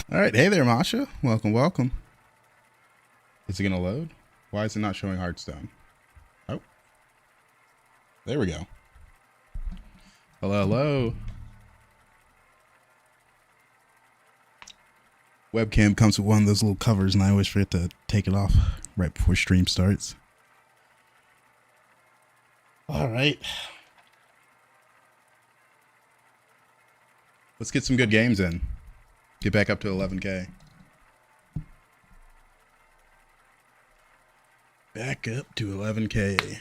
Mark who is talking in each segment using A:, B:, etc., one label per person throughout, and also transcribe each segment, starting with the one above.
A: All right, hey there, Masha. Welcome, welcome. Is it gonna load? Why is it not showing Hearthstone? Oh, there we go. Hello, hello. Webcam comes with one of those little covers, and I always forget to take it off right before stream starts. All right. Let's get some good games in. Get back up to 11K. Back up to 11K.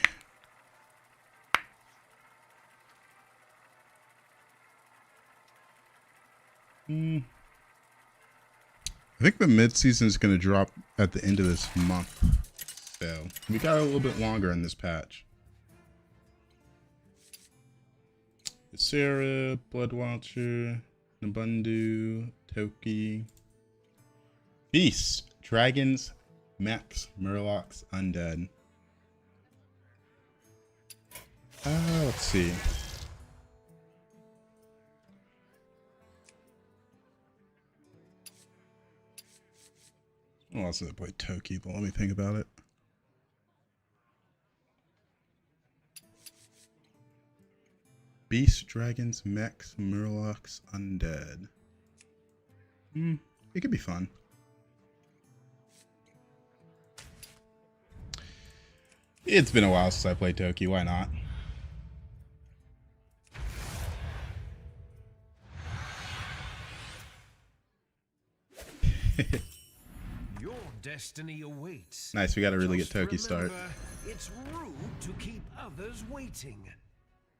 A: I think the mid-season is going to drop at the end of this month. So we got a little bit longer in this patch. HysteriA, Bloodwatcher, Nabundu, Toki, Beasts, Dragons, Mechs, Murlocs, Undead. Let's see. What else did I play Toki? But let me think about it. Beasts, Dragons, Mechs, Murlocs, Undead. It could be fun. It's been a while since I played Toki. Why not?
B: Your destiny awaits.
A: Nice, we got to really
B: Just
A: get Toki start.
B: It's rude to keep others waiting.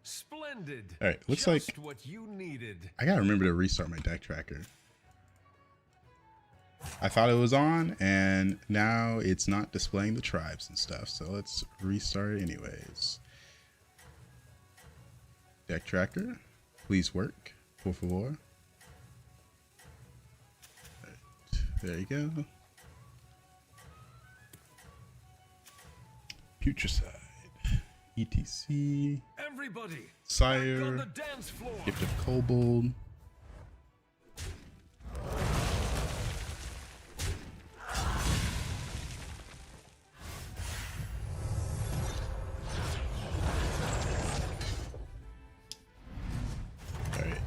B: Splendid.
A: All right, looks
B: Just
A: like
B: what you needed.
A: I gotta remember to restart my deck tracker. I thought it was on, and now it's not displaying the tribes and stuff. So let's restart it anyways. Deck tracker, please work. Por favor. Right, there you go. Putricide. ETC.
B: Everybody,
A: Sire.
B: on the dance floor.
A: Gift of Kobold. Alright.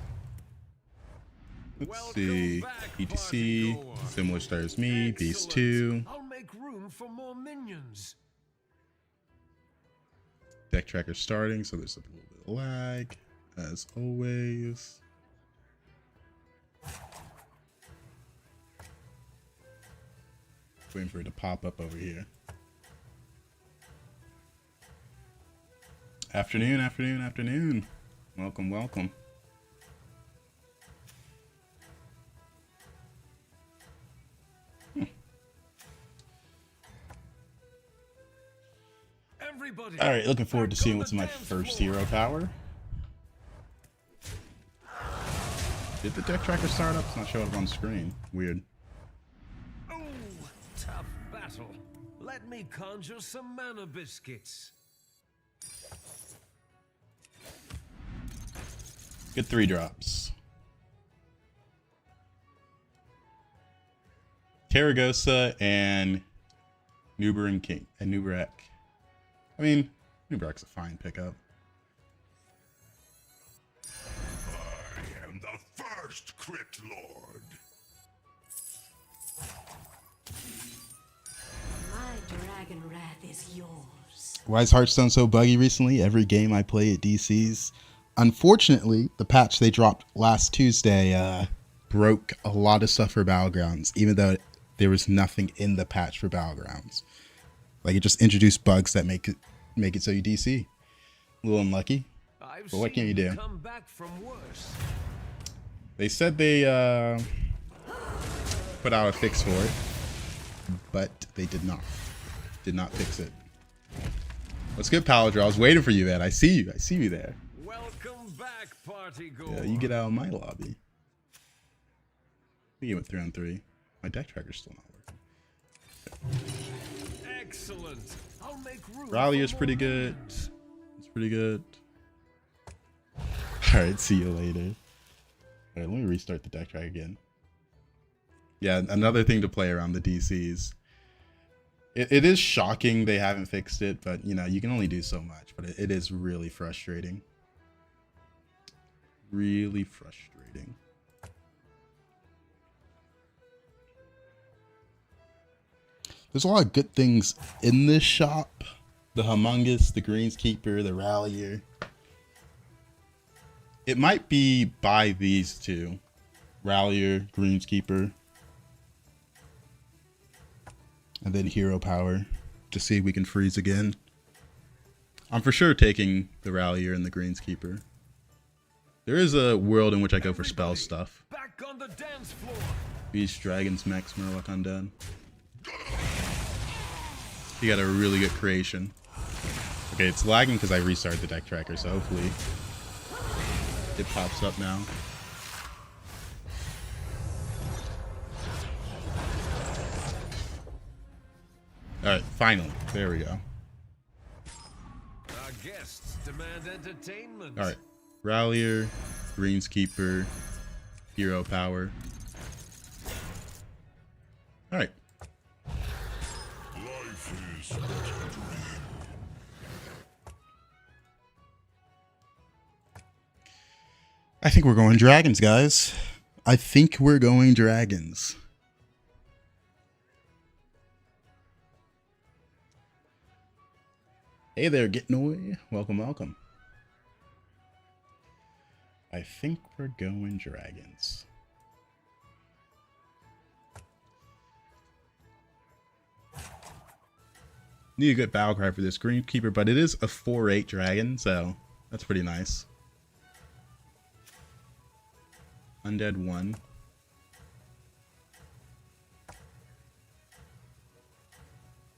A: Let's see. ETC. Similar start as me. Beast 2.
B: I'll make room for more minions.
A: Deck tracker starting, so there's a little bit of lag, as always. Waiting for it to pop up over here. Afternoon, afternoon, afternoon. Welcome, welcome. All right, looking forward to seeing what's in my first hero power. Did the deck tracker start up? It's not showing up on screen. Weird.
B: Oh, tough battle. Let me conjure some mana biscuits.
A: Good 3 drops. Terragosa and Nubaran King and Nubarak. I mean, Nubarak's a fine pickup.
C: I am the first Crypt Lord.
D: My dragon wrath is yours.
A: Why is Hearthstone so buggy recently? Every game I play at DC's. Unfortunately, the patch they dropped last Tuesday broke a lot of stuff for Battlegrounds, even though there was nothing in the patch for Battlegrounds. Like, it just introduced bugs that make it so you DC. A little unlucky, but what can you do?
B: Come back from worse.
A: They said they put out a fix for it, but they did not fix it. What's good, Paladra? I was waiting for you, man. I see you there.
B: Welcome back, party goer.
A: Yeah, you get out of my lobby. We went 3-on-3. My deck tracker's still not working.
B: Excellent. I'll make room.
A: Raleigh is
B: for
A: pretty
B: more
A: good.
B: minions.
A: It's pretty good. Alright, see you later. Alright, let me restart the deck track again. Yeah, another thing to play around the DCs. It is shocking they haven't fixed it, but you know, you can only do so much. But it is really frustrating. Really frustrating. There's a lot of good things in this shop. The Humongous, the Greenskeeper, the Rallier. It might be buy these two. Rallier, Greenskeeper. And then Hero Power. To see if we can freeze again. I'm for sure taking the Rallier and the Greenskeeper. There is a world in which I go for spell stuff.
B: Back on the dance floor.
A: Beast, Dragons, Mechs, Murloc, Undead. You got a really good creation. Okay, it's lagging because I restarted the deck tracker, so hopefully it pops up now. Alright, finally. There we go.
B: Our guests demand entertainment.
A: Alright. Rallier, Greenskeeper, Hero Power. Alright.
C: Life is but a dream.
A: I think we're going dragons, guys. I think we're going dragons. Hey there, Gitnoy. Welcome, welcome. I think we're going dragons. Need a good battle cry for this Greenkeeper, but it is a 4/8 dragon, so that's pretty nice. Undead 1.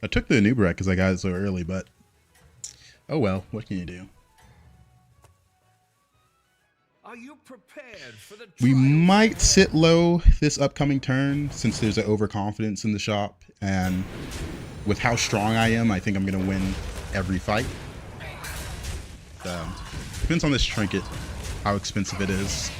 A: I took the Anubarak because I got it so early, but oh well, what can you do?
B: Are you prepared for the
A: We
B: trials
A: might
B: ahead?
A: sit low this upcoming turn since there's an overconfidence in the shop, and with how strong I am, I think I'm gonna win every fight. Depends on this trinket, how expensive it is.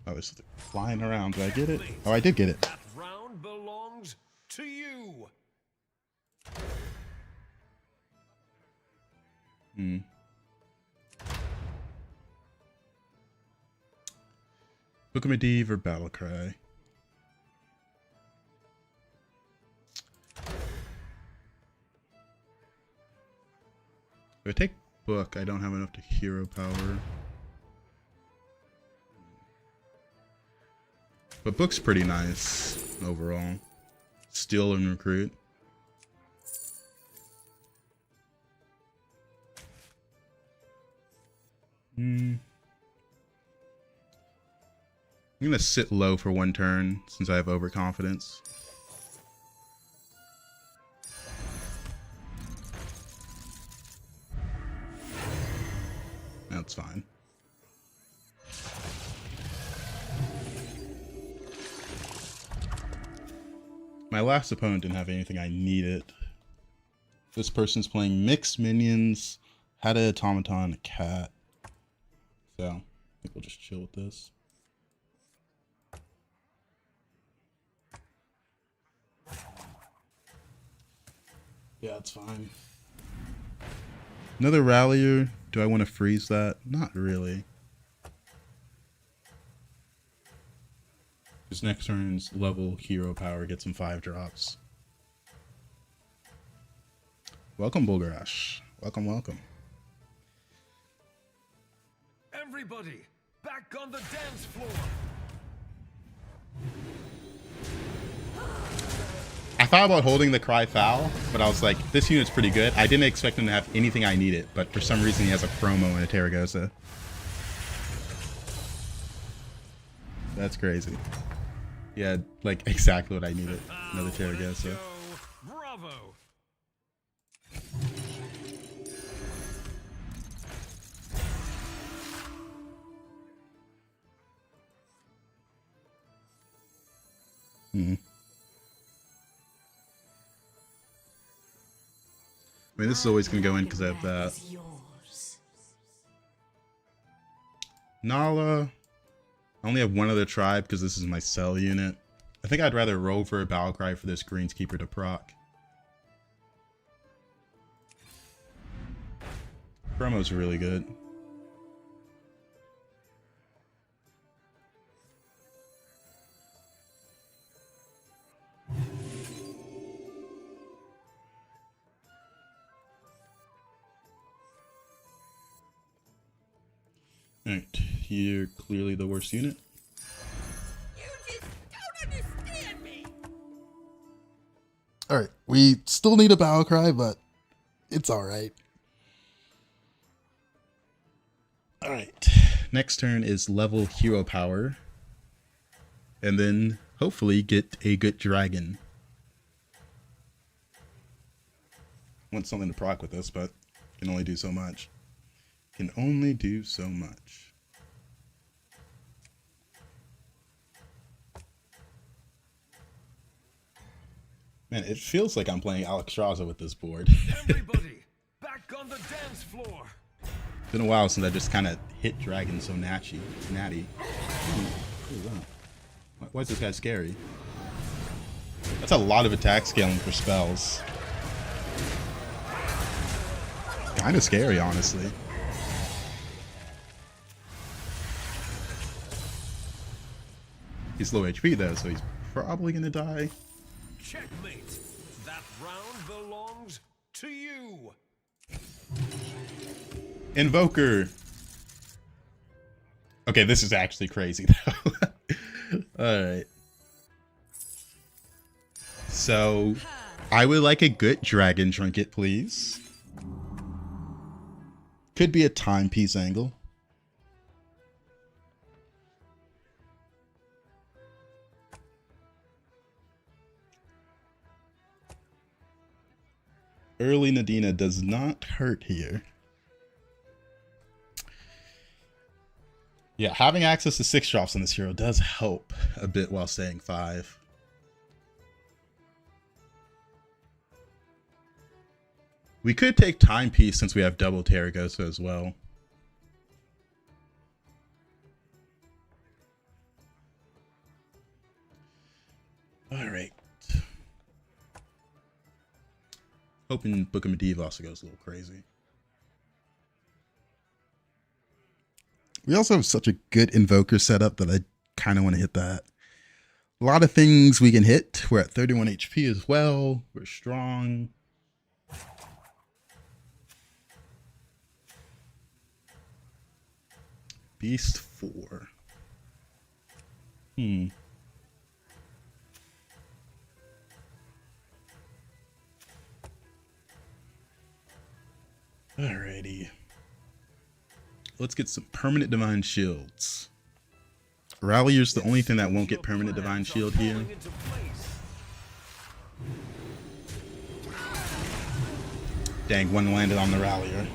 A: Oh, there's something flying around. Did I get it? Oh, I did get it.
B: That round belongs to you.
A: Book of Medivh or Battlecry? If I take Book, I don't have enough to Hero Power. But Book's pretty nice overall. Steal and Recruit. I'm gonna sit low for one turn since I have overconfidence. That's fine. My last opponent didn't have anything I needed. This person's playing mixed minions, had an automaton, a cat. So, I think we'll just chill with this. Yeah, it's fine. Another Rallier. Do I want to freeze that? Not really. This next turn's level Hero Power gets some 5 drops. Welcome, Bulgarash. Welcome, welcome.
B: Everybody, back on the dance floor.
A: I thought about holding the Cry Foul, but I was like, this unit's pretty good. I didn't expect him to have anything I needed, but for some reason he has a promo and a Terragosa. That's crazy. Yeah, like exactly what I needed. Another Terragosa.
B: Bravo.
A: I mean, this is always going to go in because I have that.
D: Is yours.
A: Nala. I only have one other tribe because this is my cell unit. I think I'd rather roll for a Battlecry for this Greenskeeper to proc. Promo's really good. Alright, you're clearly the worst unit.
E: You just don't understand me.
A: Alright, we still need a Battlecry, but it's alright. Alright, next turn is level hero power. And then hopefully get a good dragon. Want something to proc with this, but can only do so much. Can only do so much. Man, it feels like I'm playing Alexstrasza with this board.
B: Everybody, back on the dance floor.
A: It's been a while since I just kind of hit dragons so natty. Ooh, wow. Why is this guy scary? That's a lot of attack scaling for spells. Kind of scary, honestly. He's low HP though, so he's probably gonna die.
B: Checkmate. That round belongs to you.
A: Invoker. Okay, this is actually crazy though. Alright. So, I would like a good dragon trinket, please. Could be a timepiece angle. Early Nadina does not hurt here. Yeah, having access to 6 drops on this hero does help a bit while staying 5. We could take Timepiece since we have double Terragosa as well. Alright. Hoping Book of Medivh also goes a little crazy. We also have such a good Invoker setup that I kind of want to hit that. A lot of things we can hit. We're at 31 HP as well. We're strong. Beast 4. Alrighty. Let's get some permanent divine shields. Rallier's the only thing that won't get permanent divine shield here. Dang, one landed on the Rallier.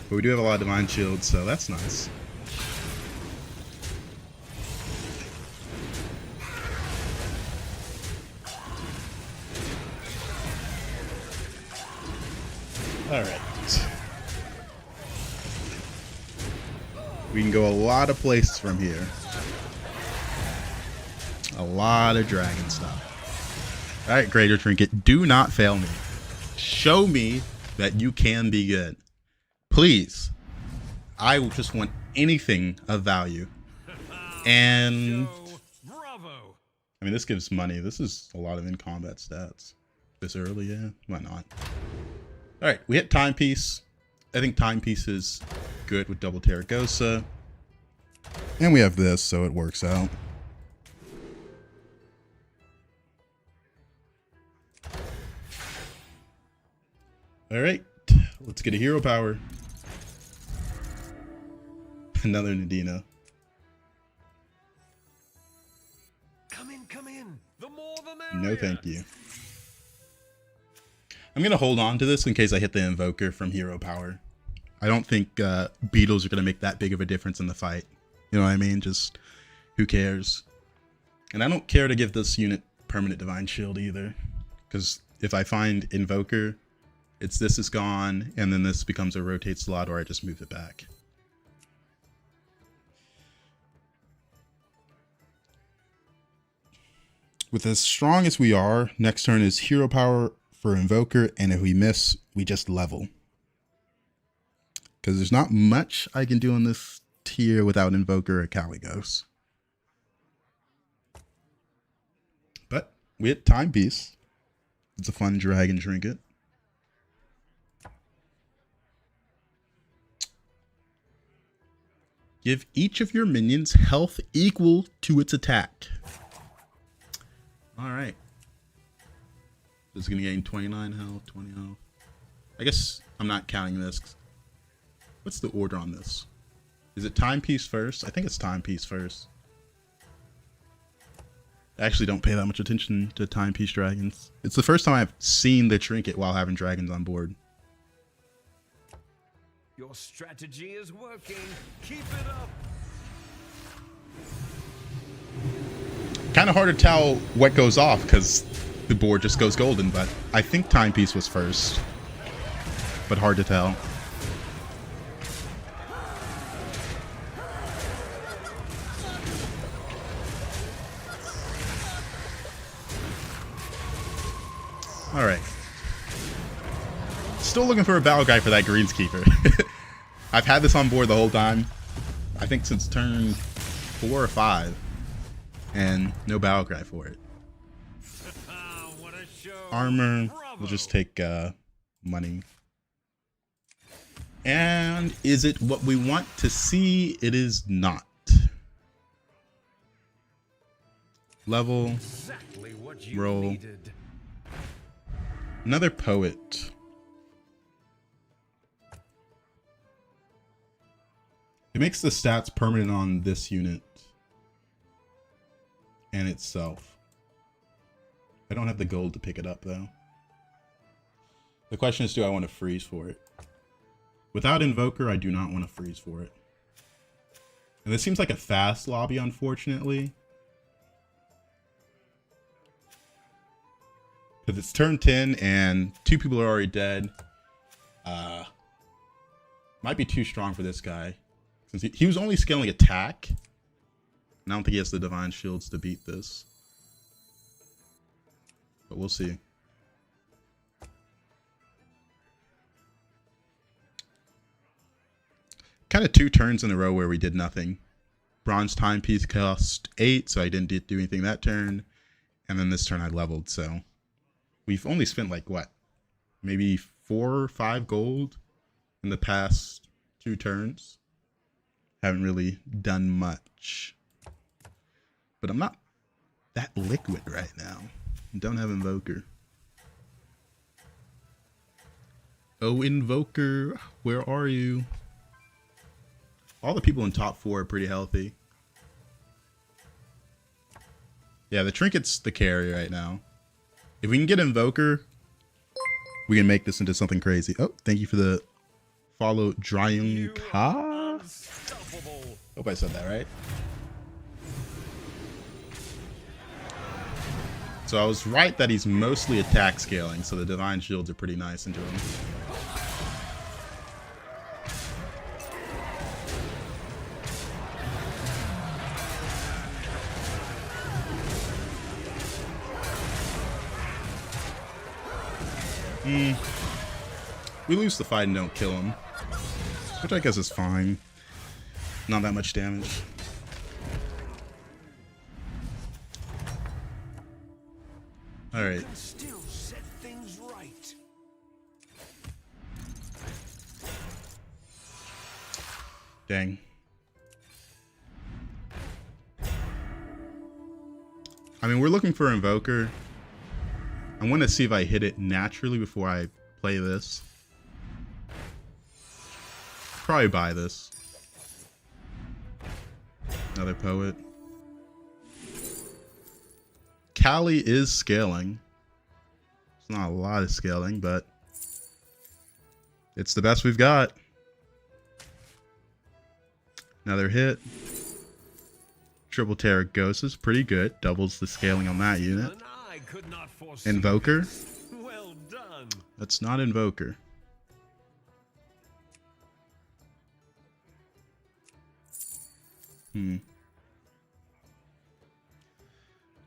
A: But we do have a lot of divine shields, so that's nice. Alright. We can go a lot of places from here. A lot of dragon stuff. Alright, Greater Trinket, do not fail me. Show me that you can be good. Please. I just want anything of value. And
B: Bravo.
A: I mean, this gives money. This is a lot of in-combat stats. This early, yeah. Why not? Alright, we hit Timepiece. I think Timepiece is good with double Terragosa. And we have this, so it works out. Alright, let's get a hero power. Another Nadina.
B: Come in. The more the merrier.
A: No thank you. I'm going to hold on to this in case I hit the Invoker from hero power. I don't think beetles are going to make that big of a difference in the fight. You know what I mean? Just, who cares? And I don't care to give this unit permanent divine shield either. Because if I find Invoker, this is gone, and then this becomes a rotate slot, or I just move it back. With as strong as we are, next turn is hero power for Invoker, and if we miss, we just level. Because there's not much I can do on this tier without Invoker or Caligos. But we hit Timepiece. It's a fun dragon trinket. Give each of your minions health equal to its attack. Alright. This is going to gain 29 health, 20 health. I guess I'm not counting this. What's the order on this? Is it Timepiece first? I think it's Timepiece first. I actually don't pay that much attention to Timepiece dragons. It's the first time I've seen the trinket while having dragons on board.
B: Your strategy is working. Keep it up.
A: Kind of hard to tell what goes off because the board just goes golden, but I think Timepiece was first. But hard to tell. Alright. Still looking for a battle guy for that Greenskeeper. I've had this on board the whole time. I think since turn 4 or 5. And no battle cry for it.
B: What a show.
A: Armor.
B: Bravo.
A: We'll just take money. And is it what we want to see? It is not. Level.
B: Exactly what you
A: Roll.
B: needed.
A: Another poet. It makes the stats permanent on this unit and itself. I don't have the gold to pick it up though. The question is, do I want to freeze for it? Without Invoker, I do not want to freeze for it. And this seems like a fast lobby, unfortunately. Because it's turn 10 and 2 people are already dead. Might be too strong for this guy. Since he was only scaling attack. And I don't think he has the Divine Shields to beat this. But we'll see. Kind of 2 turns in a row where we did nothing. Bronze Timepiece cost 8, so I didn't do anything that turn. And then this turn I leveled, so... We've only spent like, what? Maybe 4 or 5 gold in the past 2 turns. Haven't really done much. But I'm not that liquid right now. Don't have Invoker. Oh, Invoker, where are you? All the people in top 4 are pretty healthy. Yeah, the Trinket's the carry right now. If we can get Invoker, we can make this into something crazy. Oh, thank you for the follow, Dryung Ka.
B: Unstoppable.
A: Hope I said that right. So I was right that he's mostly attack scaling, so the Divine Shields are pretty nice into him. We lose the fight and don't kill him, which I guess is fine. Not that much damage. All right.
B: Still set things right.
A: Dang. I mean, we're looking for Invoker. I want to see if I hit it naturally before I play this. Probably buy this. Another poet. Kali is scaling. It's not a lot of scaling, but it's the best we've got. Another hit. Triple Terror Ghost is pretty good. Doubles the scaling on that unit.
B: And I could not foresee
A: Invoker.
B: this. Well done.
A: That's not Invoker.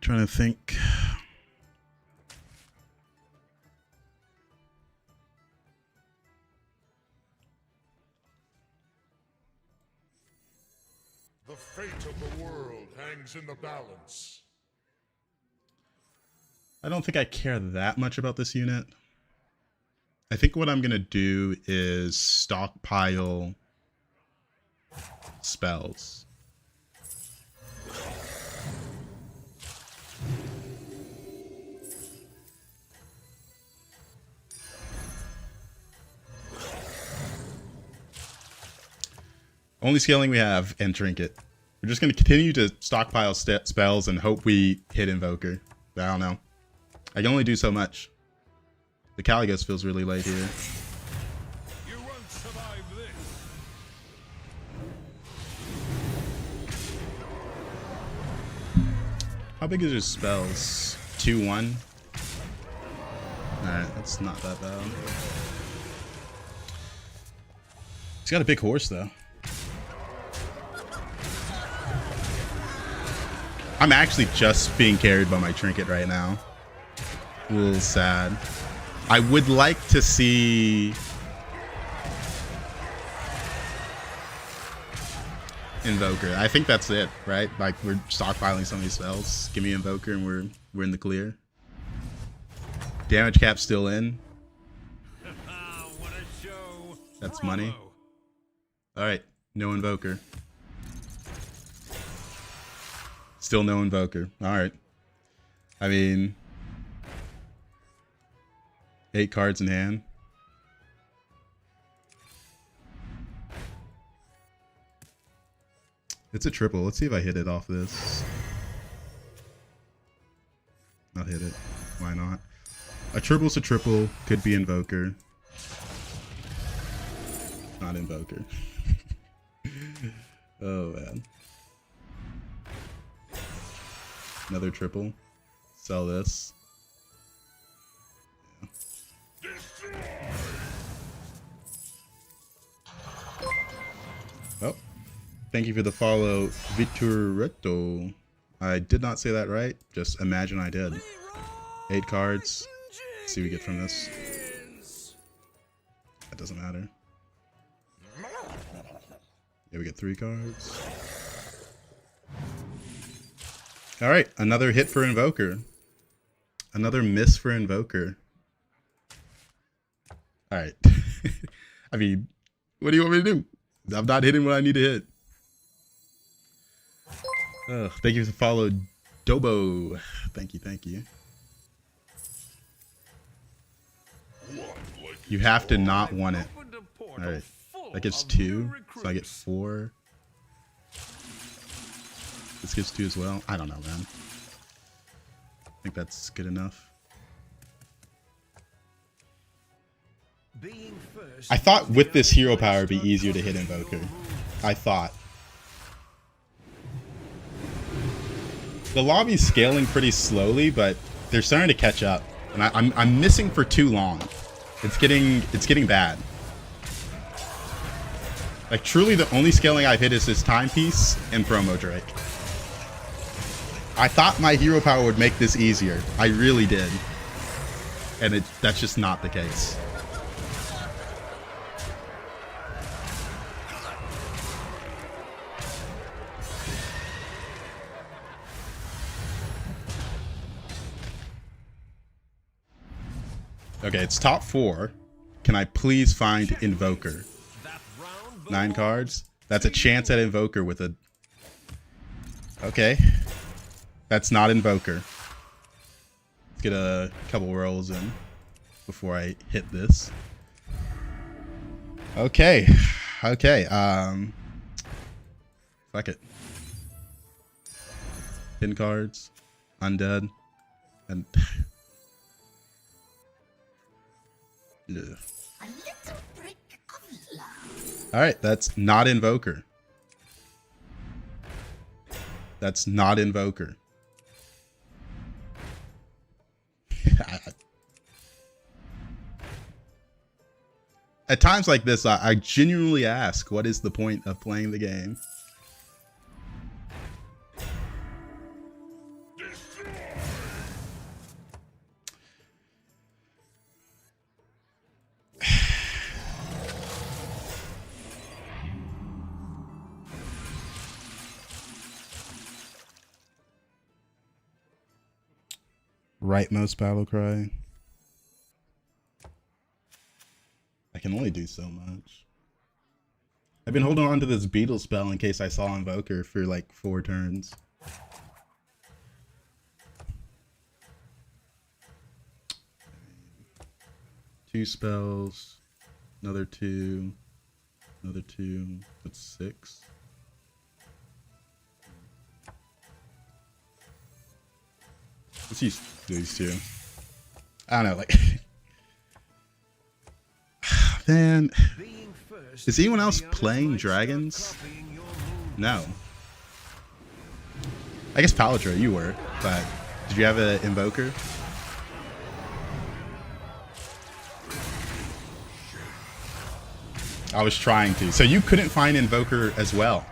A: Trying to think.
C: The fate of the world hangs in the balance.
A: I don't think I care that much about this unit. I think what I'm going to do is stockpile spells. Only scaling we have and trinket. We're just going to continue to stockpile spells and hope we hit Invoker. I don't know. I can only do so much. The Caligos feels really late here.
B: You won't survive this.
A: How big is his spells? 2-1? Alright, that's not that bad. He's got a big horse though. I'm actually just being carried by my trinket right now. A little sad. I would like to see Invoker. I think that's it, right? Like we're stockpiling so many spells. Give me Invoker and we're in the clear. Damage cap still in.
B: What a show.
A: That's
B: Bravo.
A: money. Alright, no Invoker. Still no Invoker. Alright. I mean, 8 cards in hand. It's a triple. Let's see if I hit it off this. Not hit it. Why not? A triple's a triple. Could be Invoker. Not Invoker. Oh, man. Another triple. Sell this. Yeah. Oh. Thank you for the follow, Vituretto. I did not say that right. Just imagine I did. 8 cards. Let's see what we get from this. That doesn't matter. Yeah, we get 3 cards. Alright, another hit for Invoker. Another miss for Invoker. Alright. I mean, what do you want me to do? I'm not hitting what I need to hit. Thank you for the follow, Dobo. Thank you, thank you. You have to not want it. Alright. That gives 2, so I get 4. This gives 2 as well. I don't know, man. I think that's good enough. I thought with this hero power it'd be easier to hit Invoker. I thought. The lobby's scaling pretty slowly, but they're starting to catch up. And I'm missing for too long. It's getting bad. Like truly the only scaling I've hit is this timepiece and promo Drake. I thought my hero power would make this easier. I really did. And that's just not the case. Okay, it's top 4. Can I please find Invoker? 9 cards. That's a chance at Invoker with a... Okay. That's not Invoker. Let's get a couple rolls in before I hit this. Okay. Okay. Fuck it. Pin cards. Undead. And... yeah.
E: A little brick of love.
A: Alright, that's not Invoker. That's not Invoker. At times like this, I genuinely ask, what is the point of playing the game? rightmost battle cry. I can only do so much. I've been holding on to this beetle spell in case I saw Invoker for like 4 turns. Two spells, another 2, another 2, that's 6. Let's use these 2. I don't know, like... Man, is anyone else playing dragons? No. I guess Paladro, you were, but did you have an Invoker? I was trying to. So you couldn't find Invoker as well.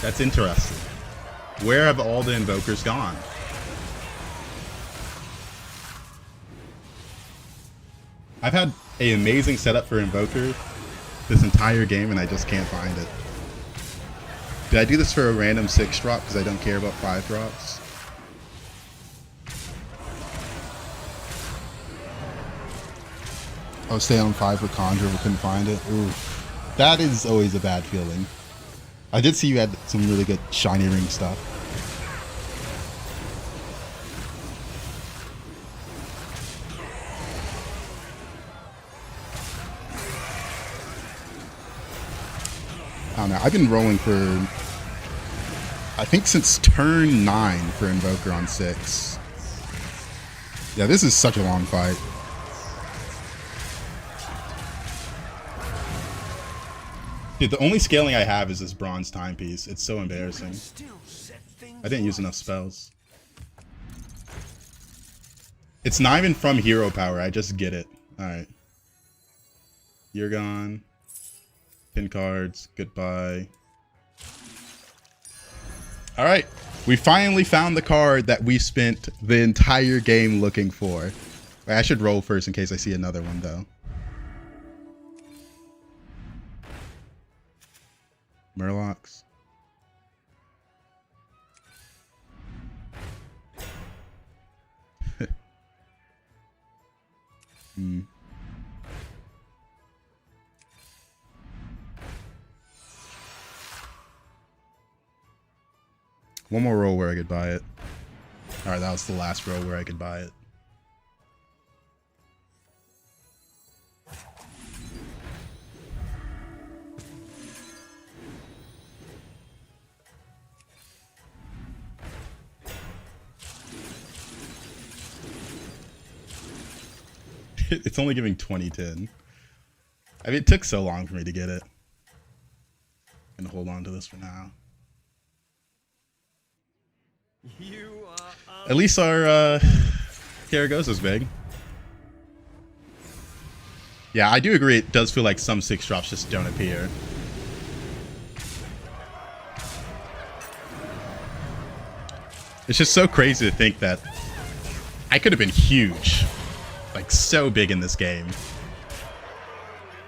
A: That's interesting. Where have all the Invokers gone? I've had an amazing setup for Invoker this entire game and I just can't find it. Did I do this for a random 6 drop because I don't care about 5 drops? I was staying on 5 for Conjure but couldn't find it. Ooh. That is always a bad feeling. I did see you had some really good shiny ring stuff. I don't know. I've been rolling for, I think since turn 9 for Invoker on 6. Yeah, this is such a long fight. Dude, the only scaling I have is this bronze timepiece. It's so embarrassing. I didn't use enough spells. It's not even from hero power. I just get it. Alright. You're gone. Pin cards. Goodbye. Alright. We finally found the card that we spent the entire game looking for. Wait, I should roll first in case I see another one, though. Murlocs. One more roll where I could buy it. Alright, that was the last roll where I could buy it. It's only giving 2010. I mean, it took so long for me to get it. I'm gonna hold on to this for now. At least our Karagosa's big. Yeah, I do agree. It does feel like some 6 drops just don't appear. It's just so crazy to think that I could have been huge. Like, so big in this game.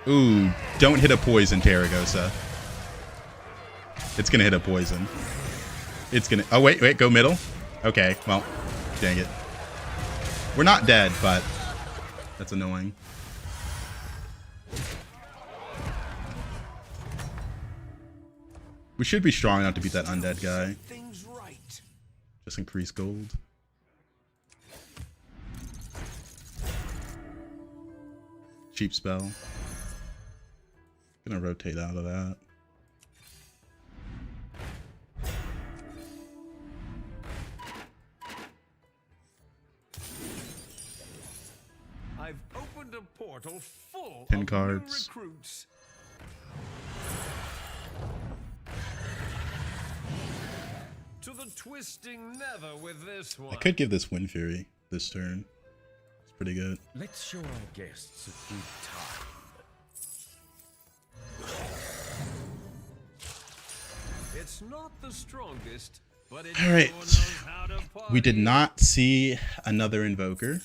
A: Ooh, don't hit a poison, Karagosa. It's gonna hit a poison. It's gonna... Oh, wait, go middle? Okay, well, dang it. We're not dead, but that's annoying. We should be strong enough to beat that undead guy. Just increase gold. Cheap spell. Gonna rotate out of that.
B: I've opened a portal full
A: Pin
B: of
A: cards.
B: new recruits. To the twisting nether with this one.
A: I could give this Wind Fury this turn. It's pretty good.
B: Let's show our guests a good time. It's not the strongest, but it
A: All right.
B: sure knows how to party.
A: We did not see another Invoker.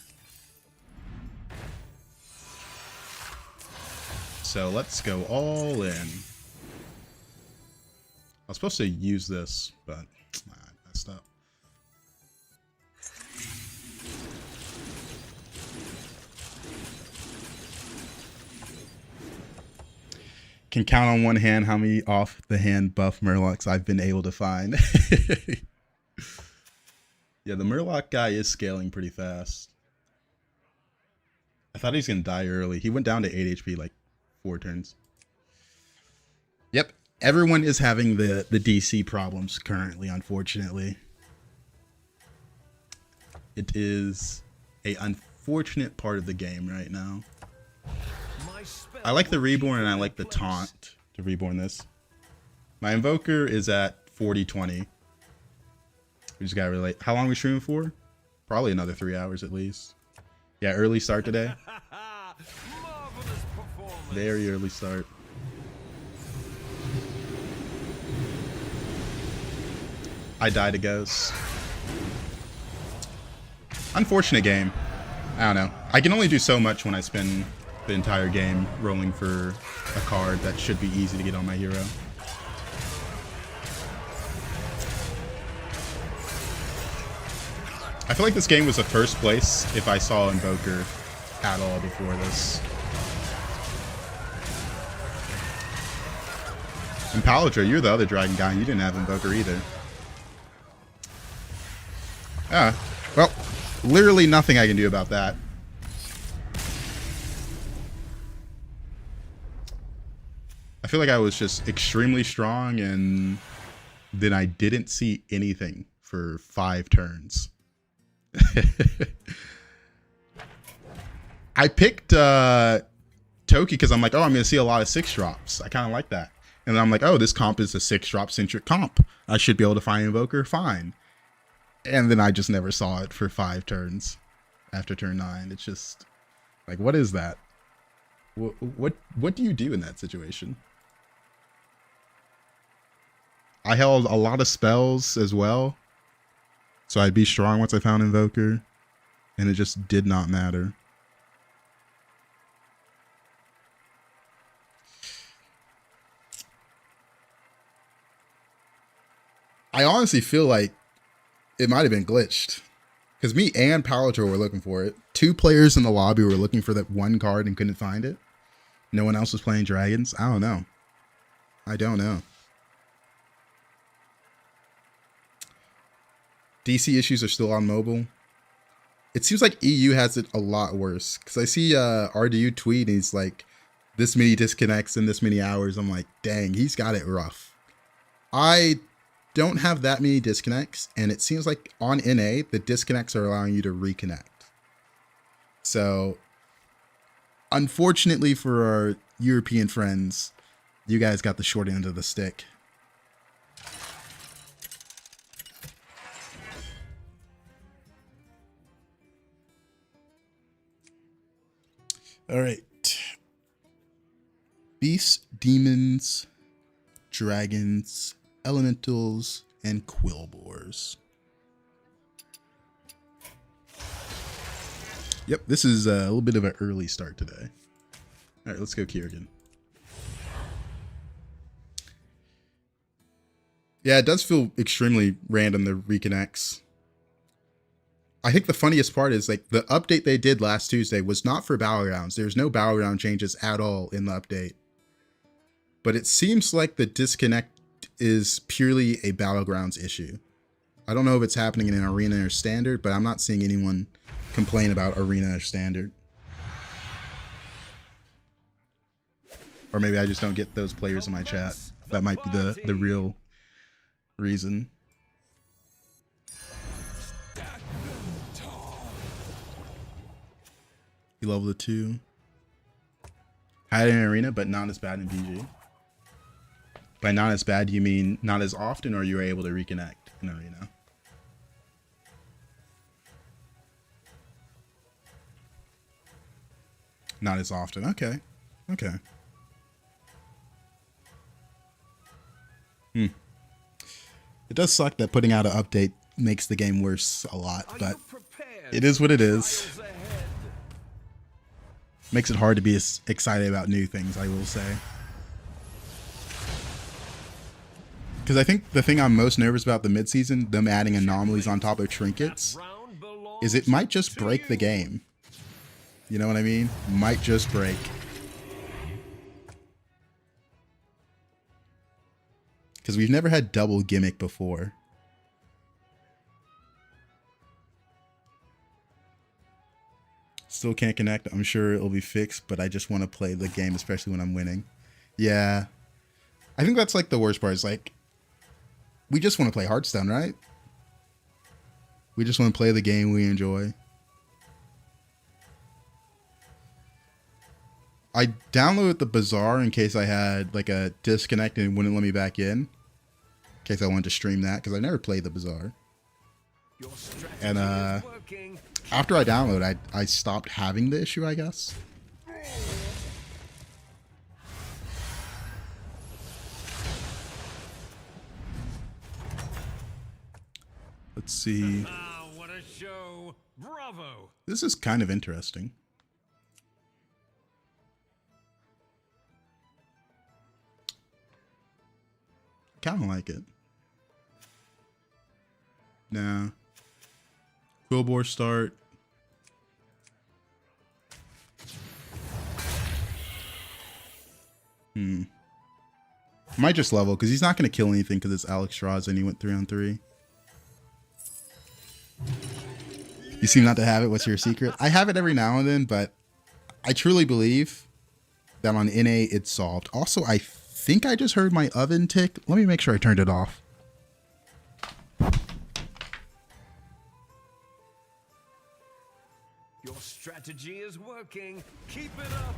A: So let's go all in. I was supposed to use this, but I messed up. can count on one hand how many off the hand buff Murlocs I've been able to find. Yeah, the Murloc guy is scaling pretty fast. I thought he was going to die early. He went down to 8 HP like 4 turns. Yep, everyone is having the DC problems currently, unfortunately. It is a unfortunate part of the game right now. I like the Reborn and I like the Taunt to Reborn this. My Invoker is at 40-20. We just gotta relate. How long are we streaming for? Probably another 3 hours at least. Yeah, early start today. Very early start. I died to Ghost. Unfortunate game. I don't know. I can only do so much when I spend the entire game rolling for a card that should be easy to get on my hero. I feel like this game was the first place if I saw Invoker at all before this. And Palatra, you're the other dragon guy, and you didn't have Invoker either. Well, literally nothing I can do about that. I feel like I was just extremely strong, and then I didn't see anything for 5 turns. I picked Toki because I'm like, oh, I'm going to see a lot of 6 drops. I kind of like that. And then I'm like, oh, this comp is a 6 drop centric comp. I should be able to find Invoker fine. And then I just never saw it for 5 turns after turn 9. It's just like, what is that? What do you do in that situation? I held a lot of spells as well, so I'd be strong once I found Invoker, and it just did not matter. I honestly feel like it might have been glitched, because me and Palatra were looking for it. 2 players in the lobby were looking for that one card and couldn't find it. No one else was playing dragons. I don't know. I don't know. DC issues are still on mobile. It seems like EU has it a lot worse, because I see RDU tweet and he's like, this many disconnects in this many hours. I'm like, dang, he's got it rough. I don't have that many disconnects, and it seems like on NA, the disconnects are allowing you to reconnect. So, unfortunately for our European friends, you guys got the short end of the stick. All right. Beasts, demons, dragons, elementals, and quillbores. Yep, this is a little bit of an early start today. All right, let's go Kiergan. Yeah, it does feel extremely random, the reconnects. I think the funniest part is, like, the update they did last Tuesday was not for Battlegrounds. There's no Battleground changes at all in the update. But it seems like the disconnect is purely a Battlegrounds issue. I don't know if it's happening in an Arena or Standard, but I'm not seeing anyone complain about Arena or Standard. Or maybe I just don't get those players in my chat. That might be the real reason. You level 2. Had it in Arena, but not as bad in BG. By not as bad, you mean not as often, or you were able to reconnect in Arena? Not as often. Okay. Okay. It does suck that putting out an update makes the game worse a lot, but it is what it is. Makes it hard to be as excited about new things, I will say. Because I think the thing I'm most nervous about the midseason, them adding anomalies on top of trinkets, is it might just break the game. You know what I mean? Might just break. Because we've never had double gimmick before. Still can't connect. I'm sure it'll be fixed, but I just want to play the game, especially when I'm winning. Yeah. I think that's like the worst part is like, we just want to play Hearthstone, right? We just want to play the game we enjoy. I downloaded the Bazaar in case I had like a disconnect and it wouldn't let me back in case I wanted to stream that, because I never played the Bazaar. And after I downloaded, I stopped having the issue, I guess. Let's see.
B: What a show! Bravo!
A: This is kind of interesting. Kind of like it. Nah. Quillbore start. Might just level, because he's not going to kill anything because it's Alex Strauss and he went 3-on-3. You seem not to have it. What's your secret? I have it every now and then, but I truly believe that on NA it's solved. Also, I think I just heard my oven tick. Let me make sure I turned it off.
B: Your strategy is working. Keep it up.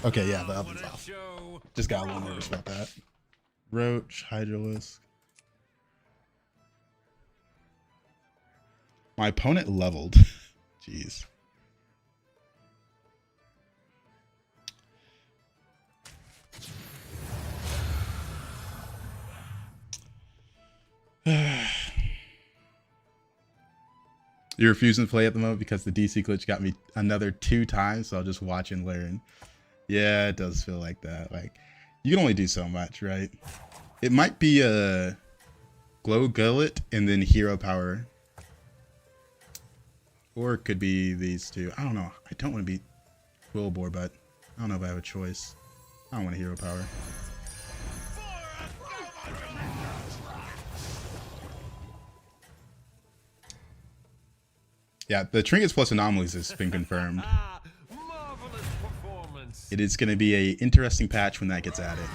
A: Okay, yeah, the oven's off. Just got a little nervous about that. Roach, Hydralisk. My opponent leveled. Jeez. You're refusing to play at the moment because the DC glitch got me another 2 times, so I'll just watch and learn. Yeah, it does feel like that. Like, you can only do so much, right? It might be a Glow Gullet and then Hero Power. Or it could be these two. I don't know. I don't want to beat Quillbore, but I don't know if I have a choice. I don't want a Hero Power. Yeah, the Trinkets plus Anomalies has been confirmed.
B: Marvelous performance.
A: It is going to be an interesting patch when that gets added.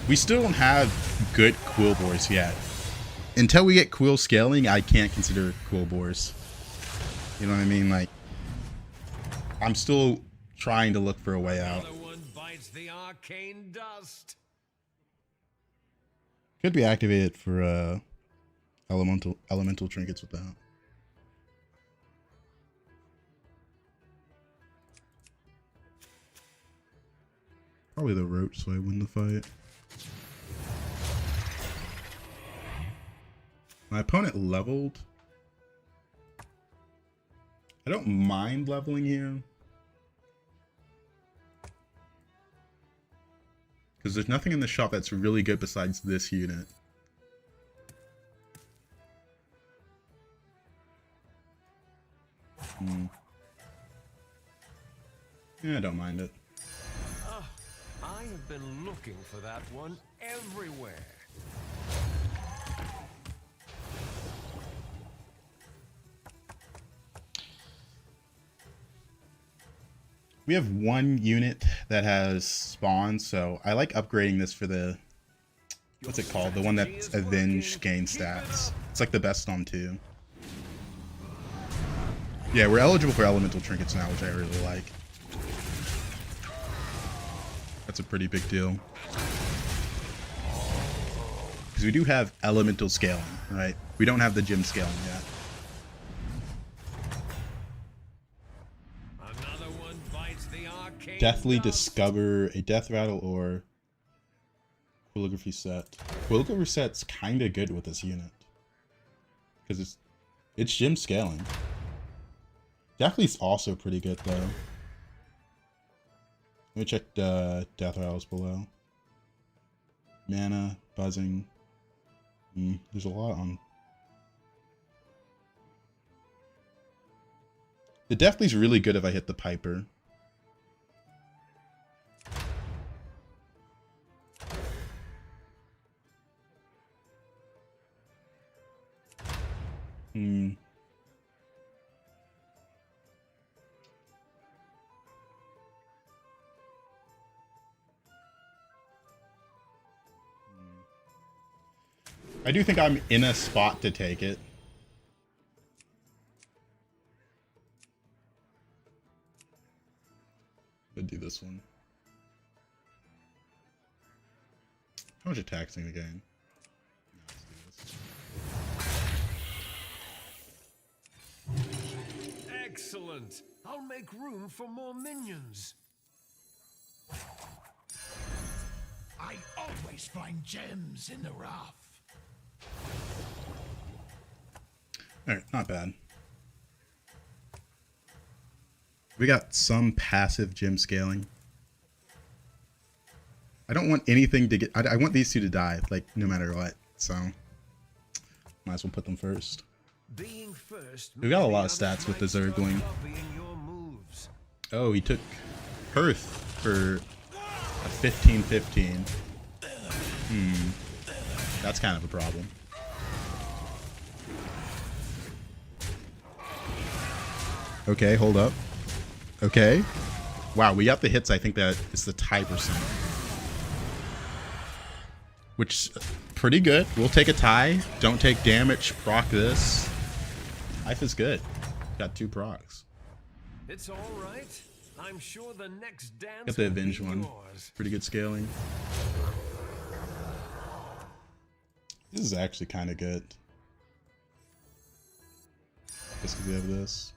A: We still don't have good Quillbores yet. Until we get Quill scaling, I can't consider Quillbores. You know what I mean? Like, I'm still trying to look for a way out.
B: Another one bites the arcane dust.
A: Could be activated for elemental trinkets with that. Probably the roach, so I win the fight. My opponent leveled. I don't mind leveling here, because there's nothing in the shop that's really good besides this unit. Yeah, I don't mind it.
B: I have been looking for that one everywhere.
A: We have one unit that has spawn, so I like upgrading this for the, what's it called? The one that's Avenge gain stats. It's like the best on 2. Yeah, we're eligible for elemental trinkets now, which I really like. That's a pretty big deal. Because we do have elemental scaling, right? We don't have the gym scaling yet.
B: Another one bites the arcane
A: Deathly
B: dust.
A: discover a death rattle or Quilligraphy set. Quilligraphy set's kind of good with this unit. Because it's gym scaling. Deathly's also pretty good though. Let me check the death rattles below. Mana, buzzing. There's a lot on. The Deathly's really good if I hit the Piper. I do think I'm in a spot to take it. I'll do this one. How much attack's in the game?
B: Excellent. I'll make room for more minions.
C: I always find gems in the rough.
A: Alright, not bad. We got some passive gym scaling. I don't want anything to get... I want these two to die, like, no matter what. So, might as well put them first.
B: Being first,
A: We got a lot of stats with the Zergling. Oh, he took Hearth for a 15-15. That's kind of a problem. Okay, hold up. Okay. Wow, we got the hits. I think that is the tie percent. Which, pretty good. We'll take a tie. Don't take damage. Proc this. Life is good. Got 2 procs.
B: It's all right. I'm sure the next dance
A: Got the
B: will be
A: Avenge one.
B: yours.
A: Pretty good scaling. This is actually kind of good. Just because we have this.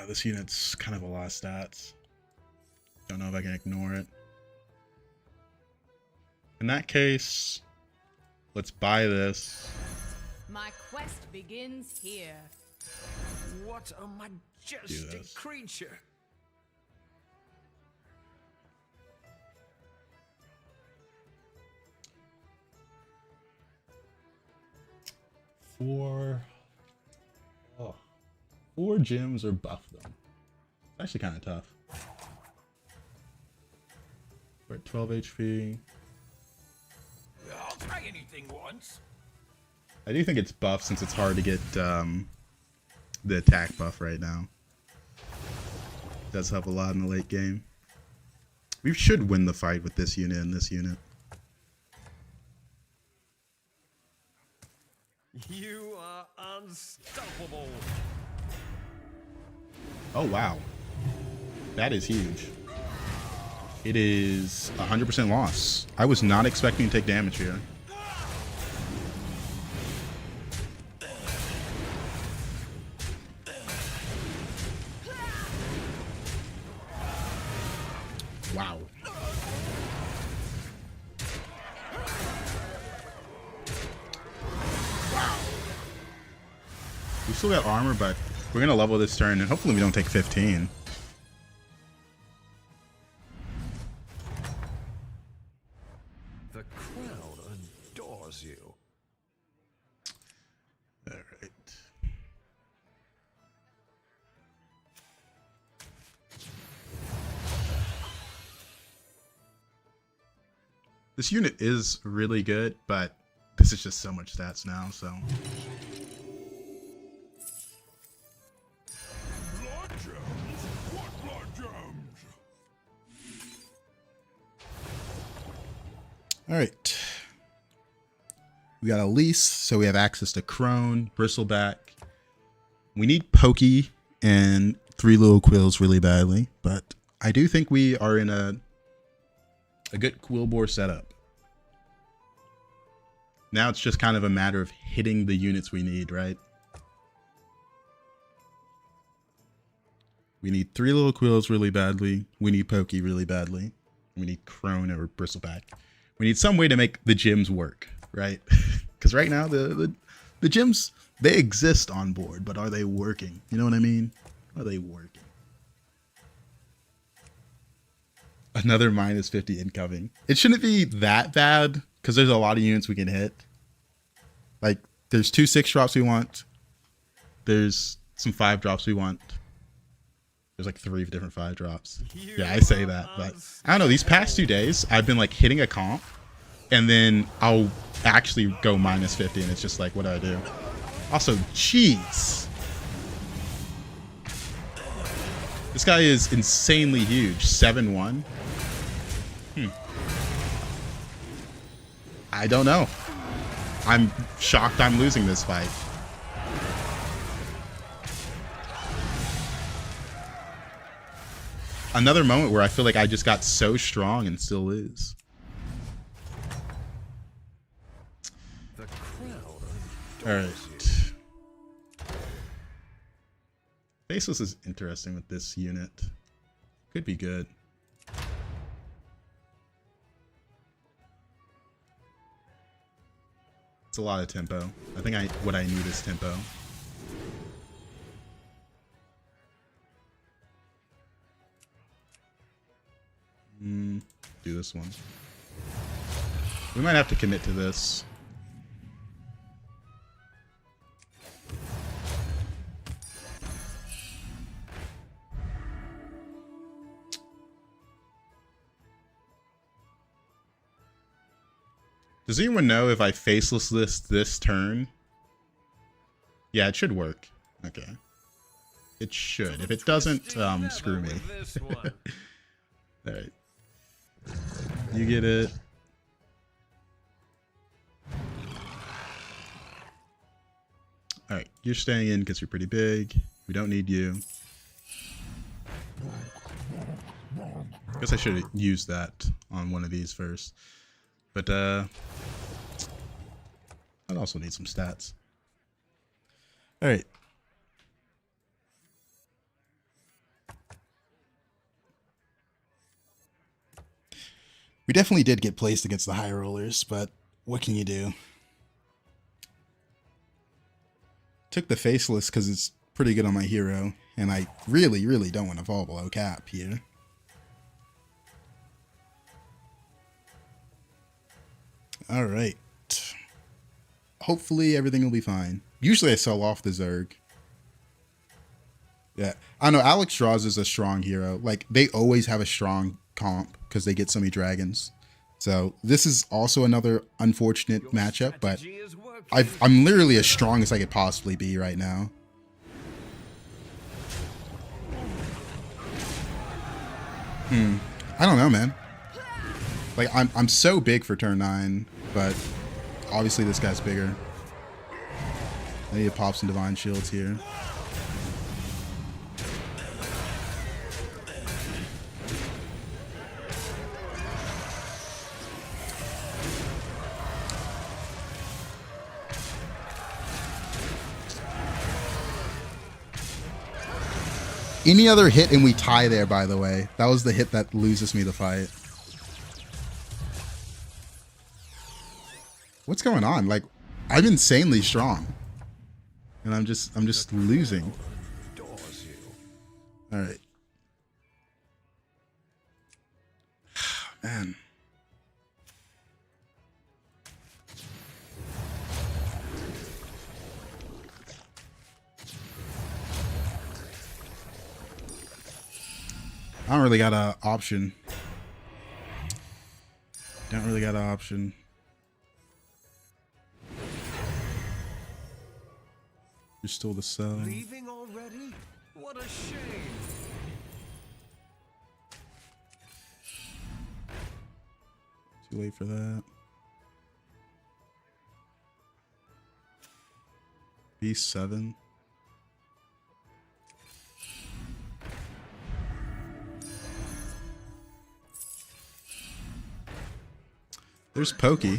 A: This unit's kind of a lot of stats. Don't know if I can ignore it. In that case, let's buy this.
F: My quest begins here.
B: What a majestic creature.
A: Four gyms or buff them. It's actually kind of tough. We're at 12 HP.
C: I'll try anything once.
A: I do think it's buff since it's hard to get the attack buff right now. Does help a lot in the late game. We should win the fight with this unit and this unit.
B: You are unstoppable.
A: Oh, wow. That is huge. It is 100% loss. I was not expecting to take damage here. Wow. We still got armor, but we're going to level this turn, and hopefully we don't take 15.
B: The crowd adores you.
A: All right. This unit is really good, but this is just so much stats now, so...
C: Blood gems? What blood gems?
A: All right. We got Elise, so we have access to Crone, Bristleback. We need Pokey and 3 little quills really badly, but I do think we are in a good Quillbore setup. Now it's just kind of a matter of hitting the units we need, right? We need 3 little quills really badly. We need Pokey really badly. We need Crone or Bristleback. We need some way to make the gyms work, right? Because right now the gyms, they exist on board, but are they working? You know what I mean? Are they working? Another minus 50 incoming. It shouldn't be that bad because there's a lot of units we can hit. Like, there's 2 6-drops we want. There's some 5-drops we want. There's like 3 different 5-drops. Yeah, I say that, but I don't know. These past 2 days, I've been like hitting a comp, and then I'll actually go minus 50, and it's just like, what do I do? Also, jeez. This guy is insanely huge. 7-1. I don't know. I'm shocked I'm losing this fight. Another moment where I feel like I just got so strong and still lose.
B: The crowd.
A: Alright. Faceless is interesting with this unit. Could be good. It's a lot of tempo. I think what I need is tempo. Do this one. We might have to commit to this. Does anyone know if I faceless this turn? Yeah, it should work. Okay. It should. If it doesn't, screw me. Alright. You get it. Alright, you're staying in because you're pretty big. We don't need you. I guess I should have used that on one of these first. But, I'd also need some stats. Alright. We definitely did get placed against the high rollers, but what can you do? Took the faceless because it's pretty good on my hero, and I really, really don't want to fall below cap here. Alright. Hopefully everything will be fine. Usually I sell off the Zerg. Yeah. I know Alex Draws is a strong hero. Like, they always have a strong comp because they get so many dragons. So this is also another unfortunate matchup, but I'm literally as strong as I could possibly be right now. I don't know, man. Like, I'm so big for turn 9, but obviously this guy's bigger. I need to pop some divine shields here. Any other hit and we tie there, by the way. That was the hit that loses me the fight. What's going on? Like, I'm insanely strong. And I'm just losing. Alright. Man. I don't really got an option. Don't really got an option. You're still the cell.
B: Leaving already? What a shame.
A: Too late for that. B7. There's Pokey.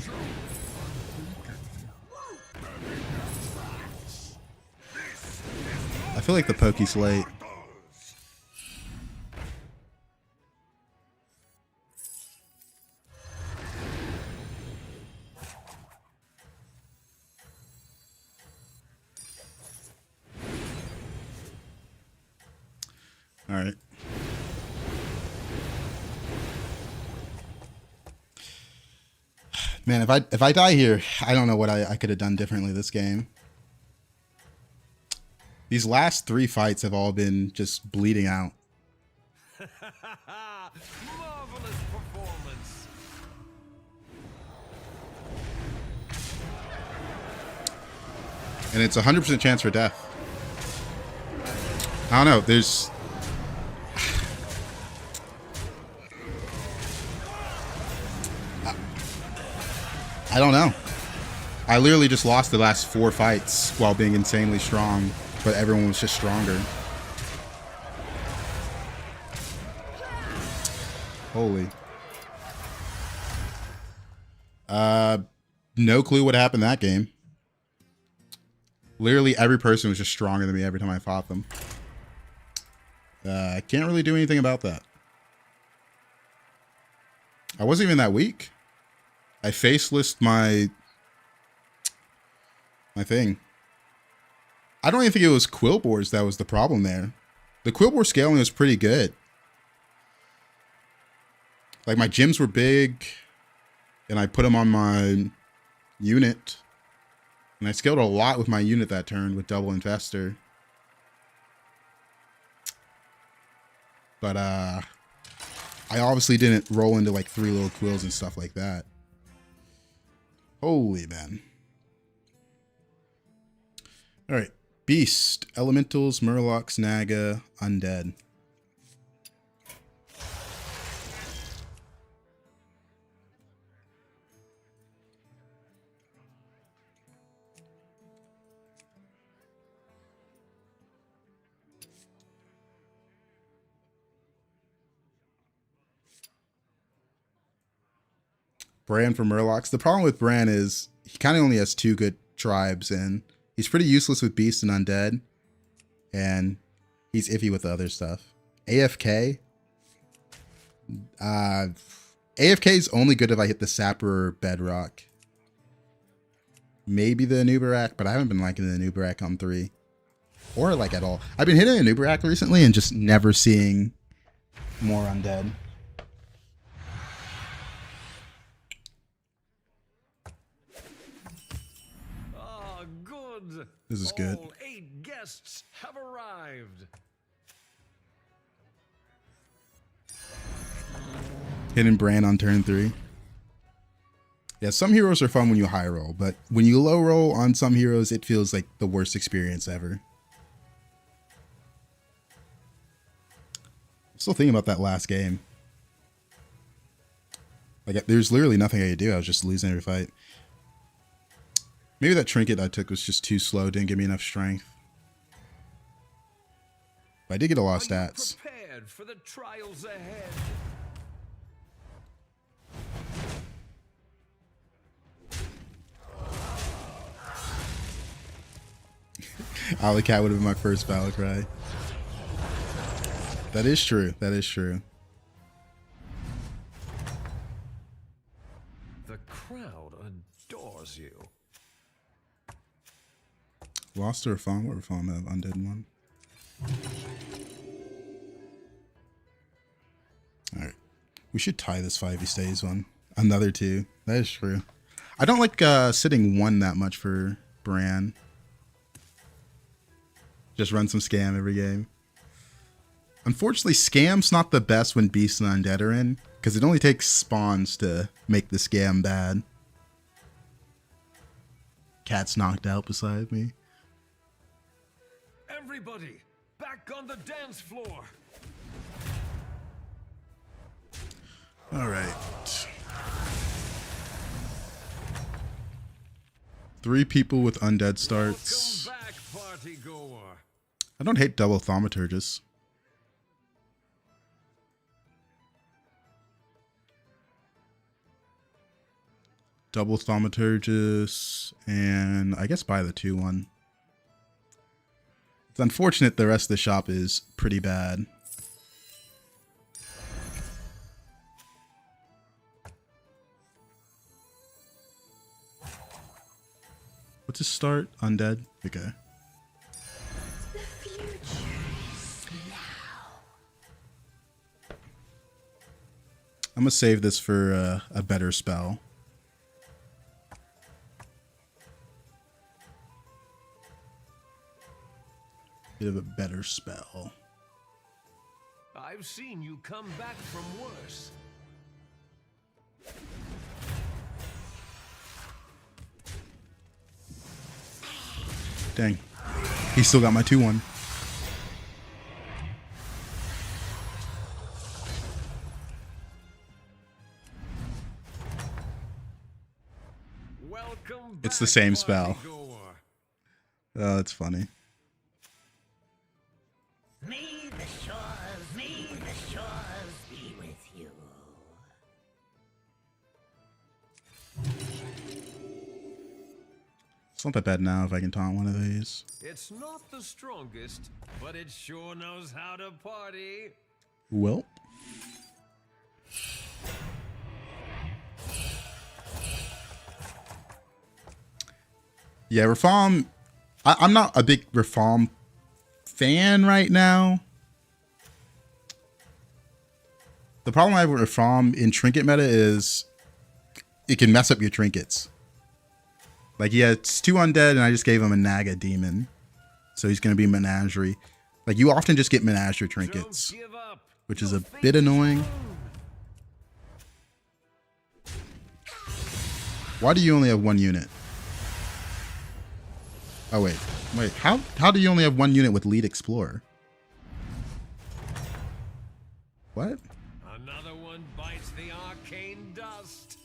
A: I feel like the Pokey's late. All right. Man, if I die here, I don't know what I could have done differently this game. These last 3 fights have all been just bleeding out.
B: Marvelous performance.
A: And it's 100% chance for death. I don't know, there's... I don't know. I literally just lost the last 4 fights while being insanely strong, but everyone was just stronger. Holy. No clue what happened that game. Literally every person was just stronger than me every time I fought them. I can't really do anything about that. I wasn't even that weak. I facelessed my thing. I don't even think it was Quillbores that was the problem there. The Quillbore scaling was pretty good. Like, my gyms were big, and I put them on my unit. And I scaled a lot with my unit that turn with double Infester. But, I obviously didn't roll into, like, 3 little quills and stuff like that. Holy man. Alright. Beast, Elementals, Murlocs, Naga, Undead. Bran for Murlocs. The problem with Bran is he kind of only has 2 good tribes, and he's pretty useless with Beast and Undead, and he's iffy with the other stuff. AFK? AFK is only good if I hit the Sapper or Bedrock. Maybe the Anubarak, but I haven't been liking the Anubarak on 3. Or like at all. I've been hitting Anubarak recently and just never seeing more Undead. This is good.
B: All 8 guests have arrived.
A: Hitting Bran on turn 3. Yeah, some heroes are fun when you high roll, but when you low roll on some heroes, it feels like the worst experience ever. I'm still thinking about that last game. Like, there's literally nothing I could do. I was just losing every fight. Maybe that trinket I took was just too slow, didn't give me enough strength. But I did get a lot of stats.
B: Prepared for the trials ahead.
A: Alley-Cat would have been my first battle cry. That is true. That is true.
B: The crowd adores you.
A: Lost or Fawn? What Fawn have? Undead one. Alright. We should tie this 5 stays one. Another 2. That is true. I don't like sitting 1 that much for Bran. Just run some scam every game. Unfortunately, scam's not the best when Beasts and Undead are in, because it only takes spawns to make the scam bad. Cat's knocked out beside me.
B: Everybody, back on the dance floor.
A: All right. 3 people with Undead starts.
B: Welcome back, party goer.
A: I don't hate double Thaumaturgus. Double Thaumaturgus, and I guess buy the 2-1. It's unfortunate the rest of the shop is pretty bad. What's his start? Undead? Okay.
E: The future is now.
A: I'm gonna save this for a better spell. bit of a better spell.
B: I've seen you come back from worse.
A: Dang. He still got my 2-1.
B: Welcome
A: It's
B: back,
A: the same spell.
B: partygoer.
A: Oh, that's funny.
E: May the shores be with you.
A: It's not that bad now if I can taunt one of these.
B: It's not the strongest, but it sure knows how to party.
A: Well. Yeah, Reform. I'm not a big Reform fan right now. The problem I have with Reform in trinket meta is it can mess up your trinkets. Like, yeah, it's 2 undead, and I just gave him a Naga demon. So he's going to be Menagerie. Like, you often just get Menagerie trinkets,
B: Don't give up.
A: which is a bit annoying. Why do you only have 1 unit? Oh, wait. How do you only have 1 unit with Lead Explorer? What?
B: Another one bites the arcane dust.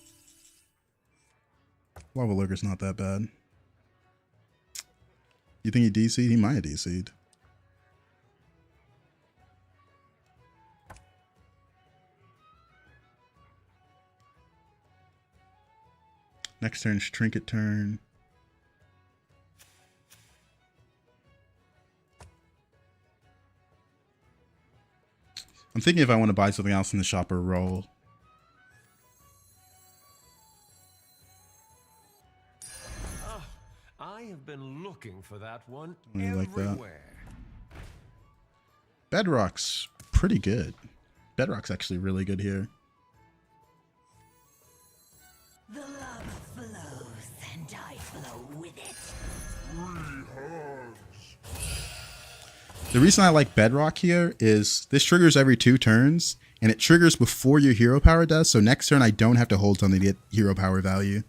A: Lava Lurker's not that bad. You think he DC'd? He might have DC'd. Next turn's Trinket turn. I'm thinking if I want to buy something else in the shop or roll.
B: I have been looking for that one
A: I like that.
B: everywhere.
A: Bedrock's pretty good. Bedrock's actually really good here.
E: The lava flows, and I flow with it.
A: The reason I like Bedrock here is this triggers every 2 turns, and it triggers before your hero power does, so next turn I don't have to hold something to get hero power value.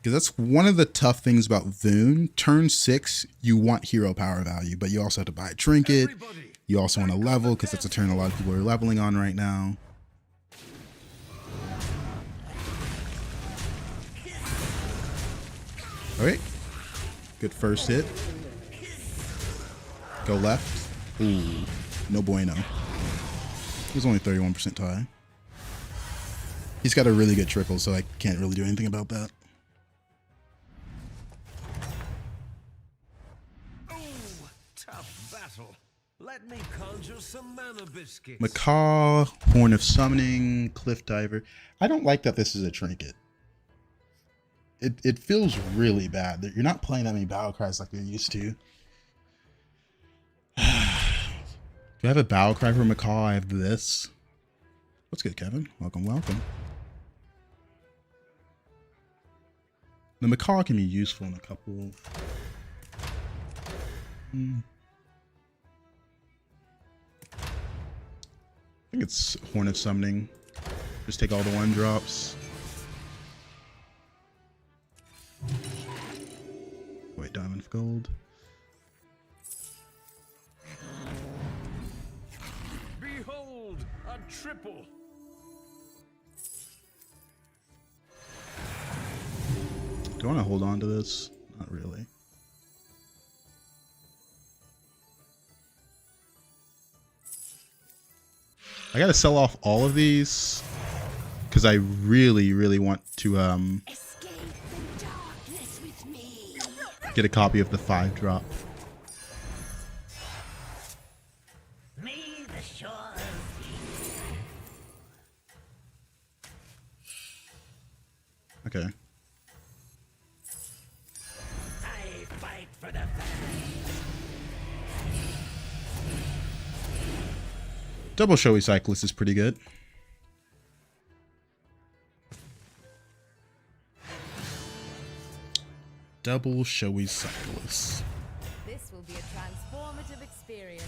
A: Because that's one of the tough things about Voon. Turn 6, you want hero power value, but you also have to buy a trinket.
B: Everybody,
A: You also want to level, because that's a turn a lot of people are leveling on right now. Okay. Good first hit. Go left. Ooh, no bueno. It was only 31% tie. He's got a really good triple, so I can't really do anything about that.
B: ooh, tough battle. Let me conjure some mana biscuits.
A: Macaw, Horn of Summoning, Cliff Diver. I don't like that this is a trinket. It feels really bad. You're not playing that many battle cries like you're used to. Do I have a battle cry for Macaw? I have this. What's good, Kevin? Welcome, welcome. The Macaw can be useful in a couple. I think it's Horn of Summoning. Just take all the 1-drops. Wait, Diamond of Gold.
B: Behold, a triple.
A: Do I want to hold on to this? Not really. I gotta sell off all of these because I really, really want to
E: Escape the darkness with me.
A: get a copy of the 5-drop.
E: May the shores be.
A: Okay.
E: I fight for the family.
A: Double Showy Cyclist is pretty good. double showy cyclists.
F: This will be a transformative experience.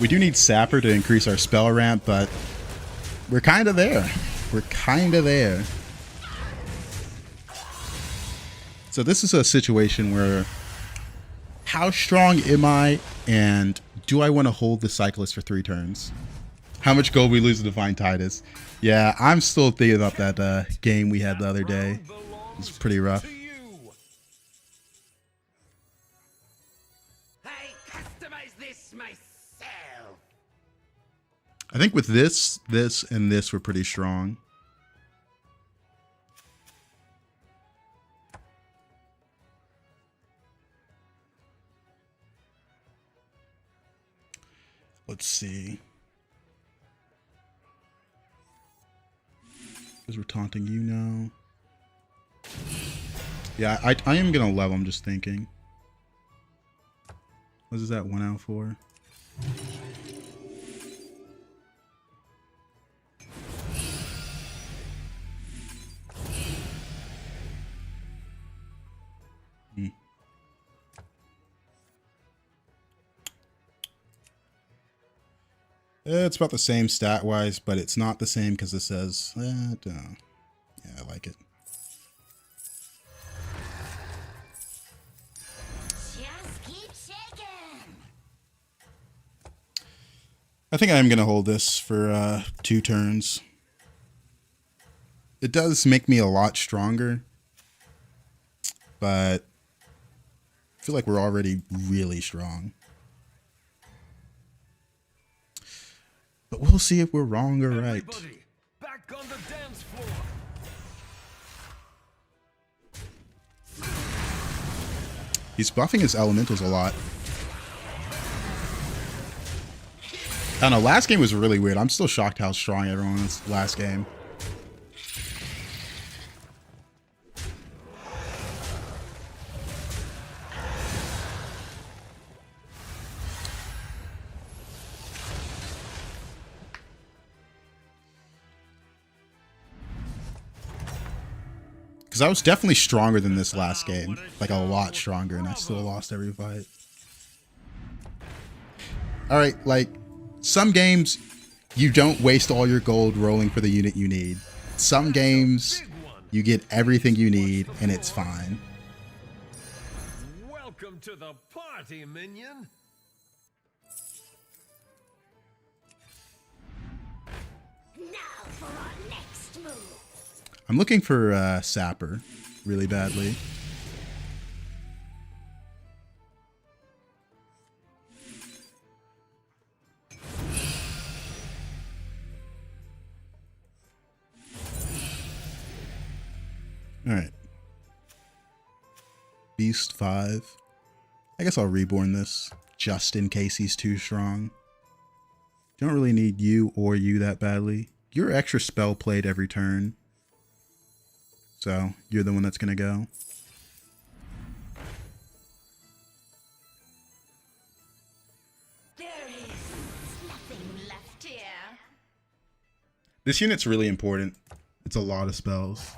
A: We do need Sapper to increase our spell ramp, but we're kind of there. We're kind of there. So this is a situation where how strong am I, and do I want to hold the cyclist for 3 turns? How much gold we lose to Divine Titus? Yeah, I'm still thinking about that game we had the other day. It was pretty rough.
C: I customize this myself.
A: I think with this, and this were pretty strong. Let's see. Because we're taunting you now. Yeah, I am going to level, I'm just thinking. What is that 1 out for? It's about the same stat-wise, but it's not the same because it says, yeah, I like it.
E: Just keep shaking.
A: I think I'm going to hold this for 2 turns. It does make me a lot stronger, but I feel like we're already really strong. But we'll see if we're wrong or right.
B: Everybody, back on the dance floor.
A: He's buffing his elementals a lot. I don't know, last game was really weird. I'm still shocked how strong everyone was last game. Because I was definitely stronger than this last game. Like, a lot stronger, and I still lost every fight. Alright, like, some games, you don't waste all your gold rolling for the unit you need. Some games, you get everything you need, and it's fine.
B: Welcome to the party, minion.
E: Now for our next move.
A: I'm looking for Sapper really badly. Alright. Beast 5. I guess I'll reborn this just in case he's too strong. Don't really need you or you that badly. You're extra spell played every turn. So, you're the one that's going to go.
E: There is nothing left here.
A: This unit's really important. It's a lot of spells.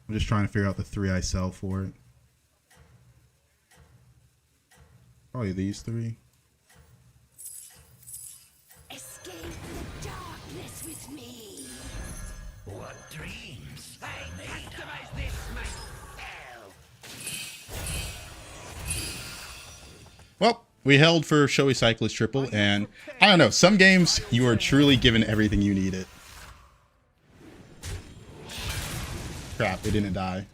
A: I'm just trying to figure out the 3 I sell for it. Probably these 3.
E: Escape the darkness with me.
C: What dreams? I customize this myself.
A: Well, we held for Showy Cyclist triple, and I don't know, some games you are truly given everything you need it. Crap, it didn't die.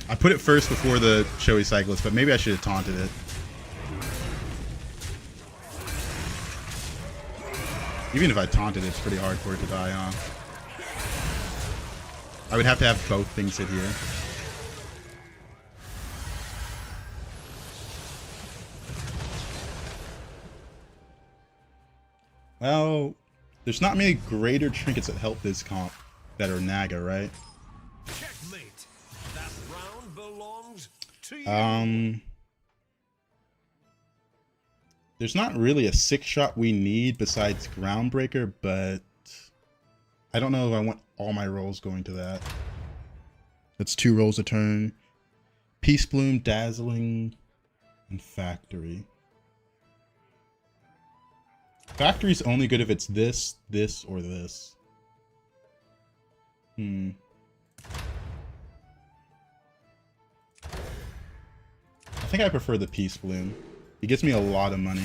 A: I put it first before the Showy Cyclist, but maybe I should have taunted it. Even if I taunted it, it's pretty hard for it to die, huh? I would have to have both things hit here. Well, there's not many greater trinkets that help this comp that are Naga, right?
B: Checkmate. That round belongs to you.
A: There's not really a 6-shot we need besides Groundbreaker, but I don't know if I want all my rolls going to that. That's 2 rolls a turn. Peace Bloom, Dazzling, and Factory. Factory's only good if it's this, this, or this. I think I prefer the Peace Bloom. It gives me a lot of money.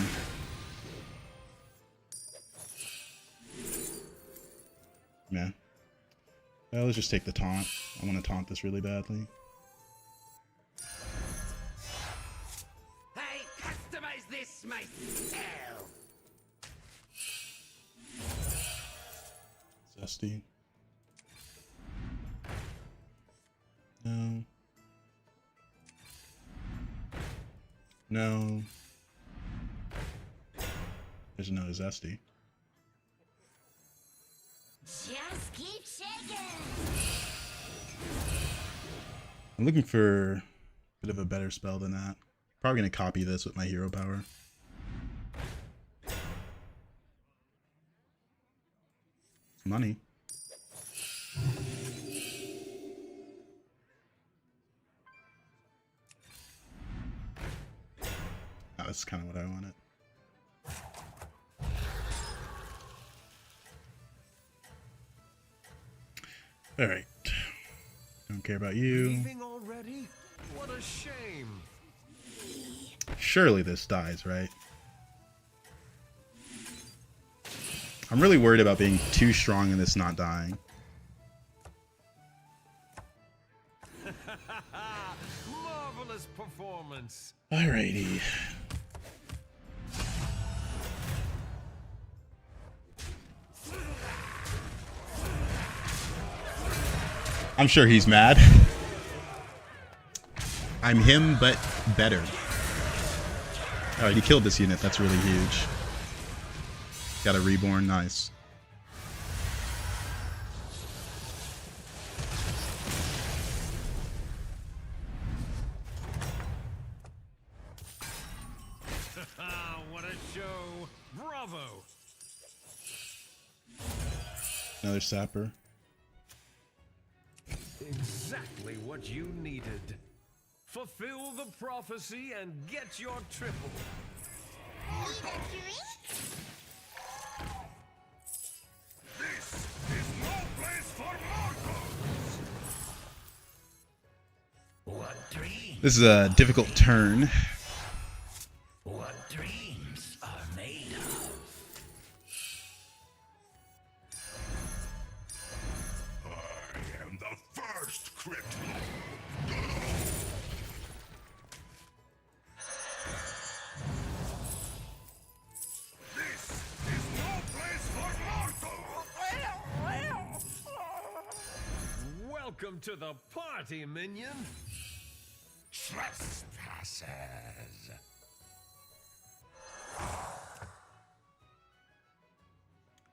A: Yeah. Well, let's just take the taunt. I want to taunt this really badly.
B: I customize this myself.
A: Zesty. No. No. There's another Zesty.
E: Just keep shaking.
A: I'm looking for a bit of a better spell than that. Probably going to copy this with my hero power. Money. Oh, that's kind of what I wanted. All right. Don't care about you.
B: Leaving already? What a shame.
A: Surely this dies, right? I'm really worried about being too strong and this not dying.
B: Marvelous performance.
A: Alrighty. I'm sure he's mad. I'm him, but better. Alright, he killed this unit. That's really huge. Got a reborn. Nice.
B: What a show. Bravo.
A: Another sapper.
B: Exactly what you needed. Fulfill the prophecy and get your triple.
C: This is no place for mortals. What dreams?
A: This is a difficult turn.
C: What dreams are made of? I am the first crit. This is no place for mortals.
B: Welcome to the party, minion.
C: Trespassers.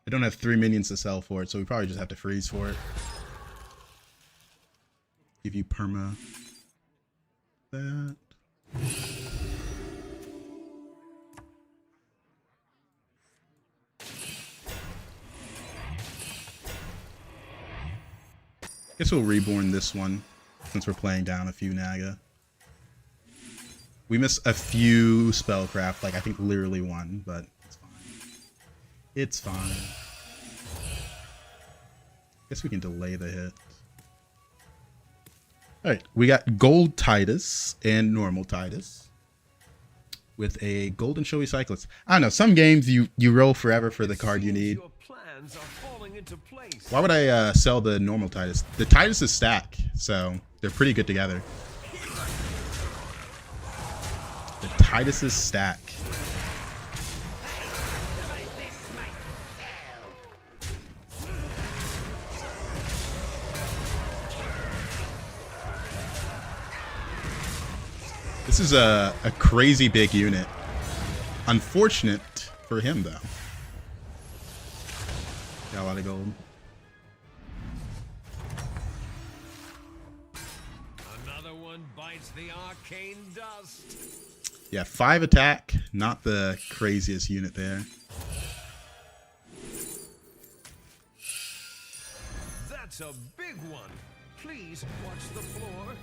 A: I don't have 3 minions to sell for it, so we probably just have to freeze for it. Give you perma. That. Guess we'll reborn this one since we're playing down a few Naga. We miss a few spellcraft, like I think literally one, but it's fine. It's fine. Guess we can delay the hit. Alright, we got Gold Titus and Normal Titus with a Golden Showy Cyclist. I don't know, some games you roll forever for the card you need.
B: Your plans are falling into place.
A: Why would I sell the Normal Titus? The Titus is stack, so they're pretty good together. The Titus is stack. This is a crazy big unit. Unfortunate for him, though. Got a lot of gold.
B: Another one bites the arcane dust.
A: Yeah, 5 attack. Not the craziest unit there.
B: That's a big one. Please watch the floor.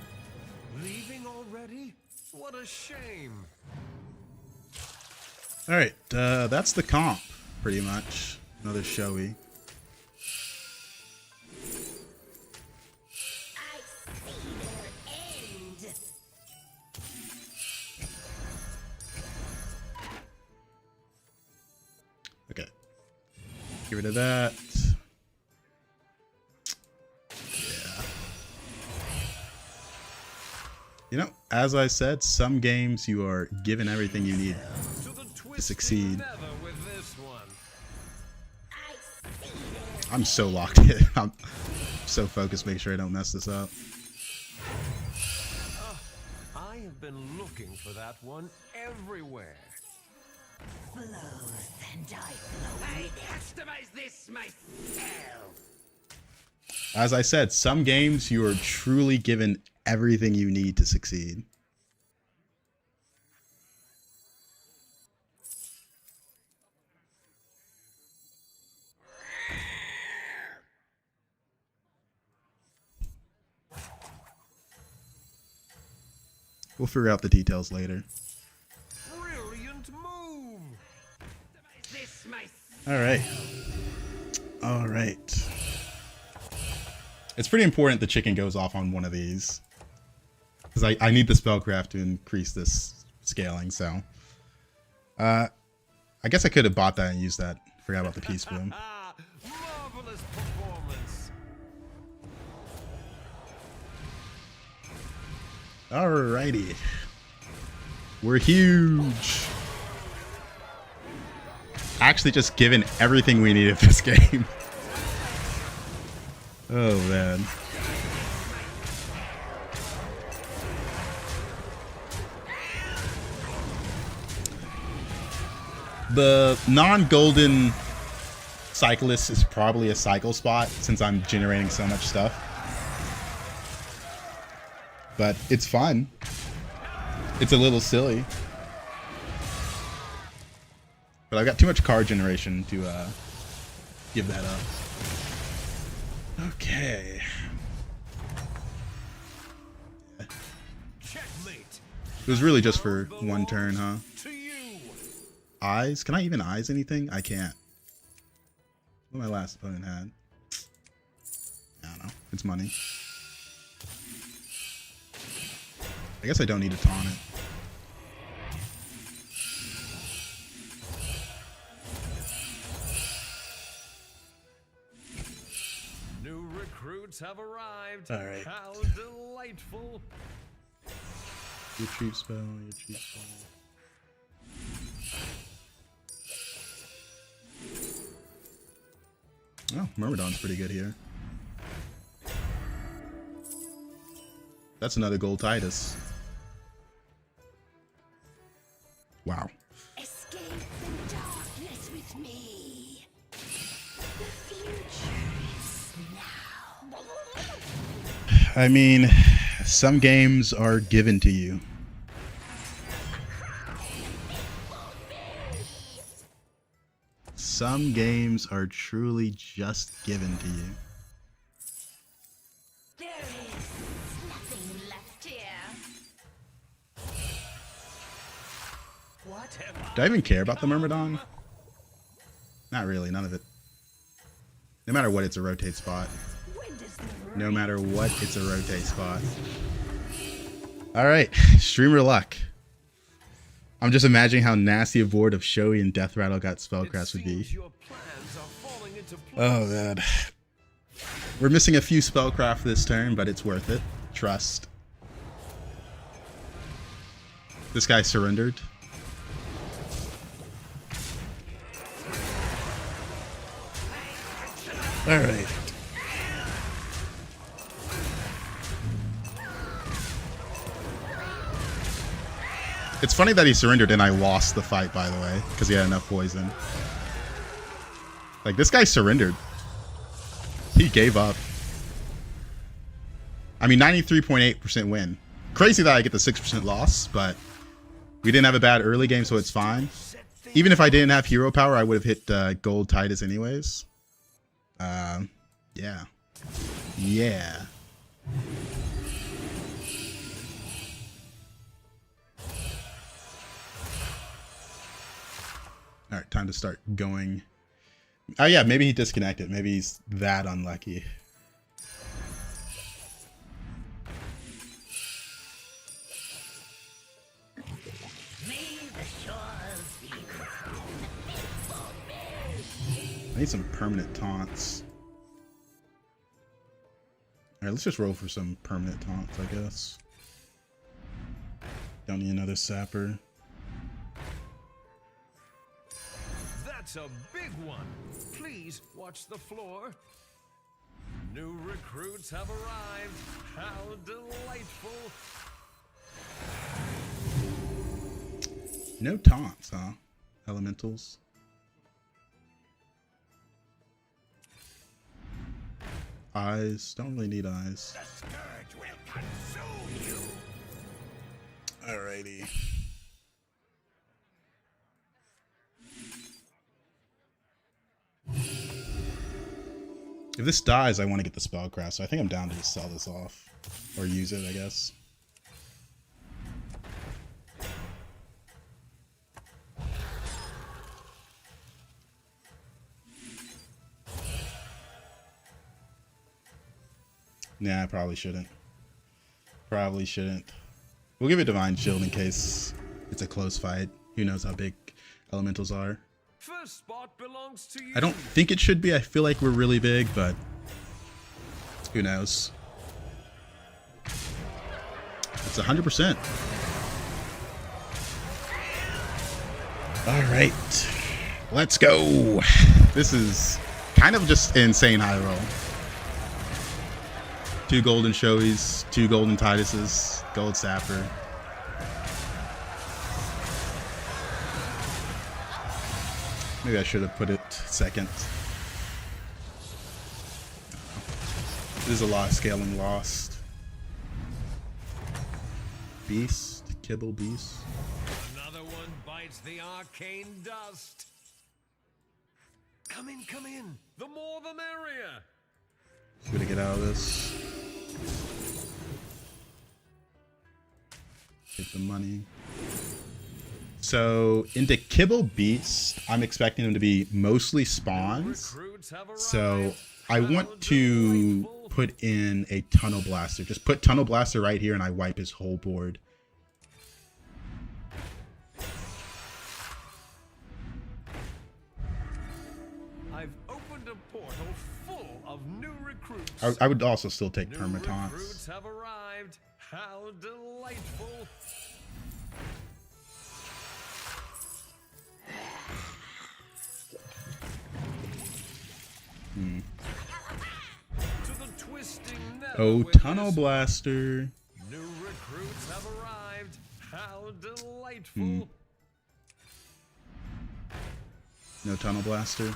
B: Leaving already? What a shame.
A: All right, that's the comp, pretty much. Another showy.
E: I see their end.
A: Okay. Get rid of that. Yeah. You know, as I said, some games you are given everything you need to succeed. I'm so locked in. I'm so focused, making sure I don't mess this up.
B: I have been looking for that one everywhere.
E: Flows and I flow. I customize this myself.
A: As I said, some games you are truly given everything you need to succeed. We'll figure out the details later.
B: Brilliant move.
E: This myself.
A: All right. All right. It's pretty important the chicken goes off on one of these. Because I need the spellcraft to increase this scaling, so. I guess I could have bought that and used that. Forgot about the Peace Boom.
B: Marvelous performance.
A: Alrighty. We're huge. Actually just given everything we needed this game. Oh man. The non-golden cyclist is probably a cycle spot since I'm generating so much stuff. But it's fun. It's a little silly. But I've got too much card generation to give that up. Okay.
B: Checkmate.
A: It was really just for one turn, huh?
B: To you.
A: Eyes? Can I even eyes anything? I can't. What my last opponent had? I don't know. It's money. I guess I don't need to taunt it.
B: New recruits have arrived.
A: All right.
B: How delightful.
A: Retreat spell, retreat spell. Oh, Myrmidon's pretty good here. That's another gold Titus. Wow.
E: Escape the darkness with me. The future is now.
A: I mean, some games are given to you. Some games are truly just given to you.
E: There is nothing left here.
B: What have
A: Do I even care about the Myrmidon? Not really, none of it. No matter what, it's a rotate spot.
E: When does the
A: No matter what, it's a rotate spot. Alright, streamer luck. I'm just imagining how nasty a board of Showy and Death Rattle got spellcrafts would be.
B: your plans are falling into place?
A: Oh god. We're missing a few spellcraft this turn, but it's worth it. Trust. This guy surrendered. Alright. It's funny that he surrendered and I lost the fight, by the way, because he had enough poison. Like, this guy surrendered. He gave up. I mean, 93.8% win. Crazy that I get the 6% loss, but we didn't have a bad early game, so it's fine. Even if I didn't have hero power, I would have hit gold Titus anyways. Yeah. Yeah. All right, time to start going. Oh yeah, maybe he disconnected. Maybe he's that unlucky. I need some permanent taunts. Alright, let's just roll for some permanent taunts, I guess. Don't need another sapper.
B: That's a big one. Please watch the floor. New recruits have arrived. How delightful.
A: No taunts, huh? Elementals. Eyes. Don't really need eyes.
C: The scourge will consume you.
A: Alrighty. If this dies, I want to get the spellcraft, so I think I'm down to just sell this off. Or use it, I guess. Nah, I probably shouldn't. Probably shouldn't. We'll give it Divine Shield in case it's a close fight. Who knows how big elementals are.
B: First spot belongs to you.
A: I don't think it should be. I feel like we're really big, but who knows? It's 100%. All right, let's go. This is kind of just an insane high roll. 2 golden showies, 2 golden Tituses, gold sapper. Maybe I should have put it second. There's a lot of scaling lost. Beast, Kibble Beast.
B: Another one bites the arcane dust. Come in, come in. The more the merrier.
A: Gonna get out of this. Get the money. So into Kibble Beast, I'm expecting them to be mostly spawns. So I want to put in a Tunnel Blaster. Just put Tunnel Blaster right here and I wipe his whole board.
B: I've opened a portal full of new recruits.
A: I would also still take
B: New
A: Permatons.
B: recruits have arrived. How delightful. To the twisting nether
A: Oh,
B: with
A: Tunnel
B: this
A: Blaster.
B: New recruits have arrived. How delightful.
A: No Tunnel Blaster.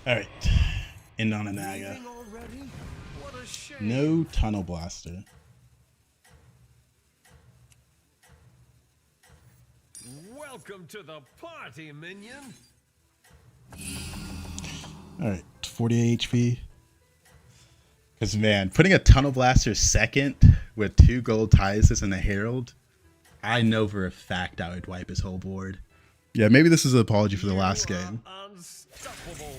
A: Alright. End on a Naga.
B: Leaving already? What a shame.
A: No Tunnel Blaster.
B: Welcome to the party, minion.
A: Alright, 48 HP. Because, man, putting a Tunnel Blaster second with 2 gold Tituses and a Herald, I know for a fact I would wipe his whole board. Yeah, maybe this is an apology for the last game.
B: Unstoppable.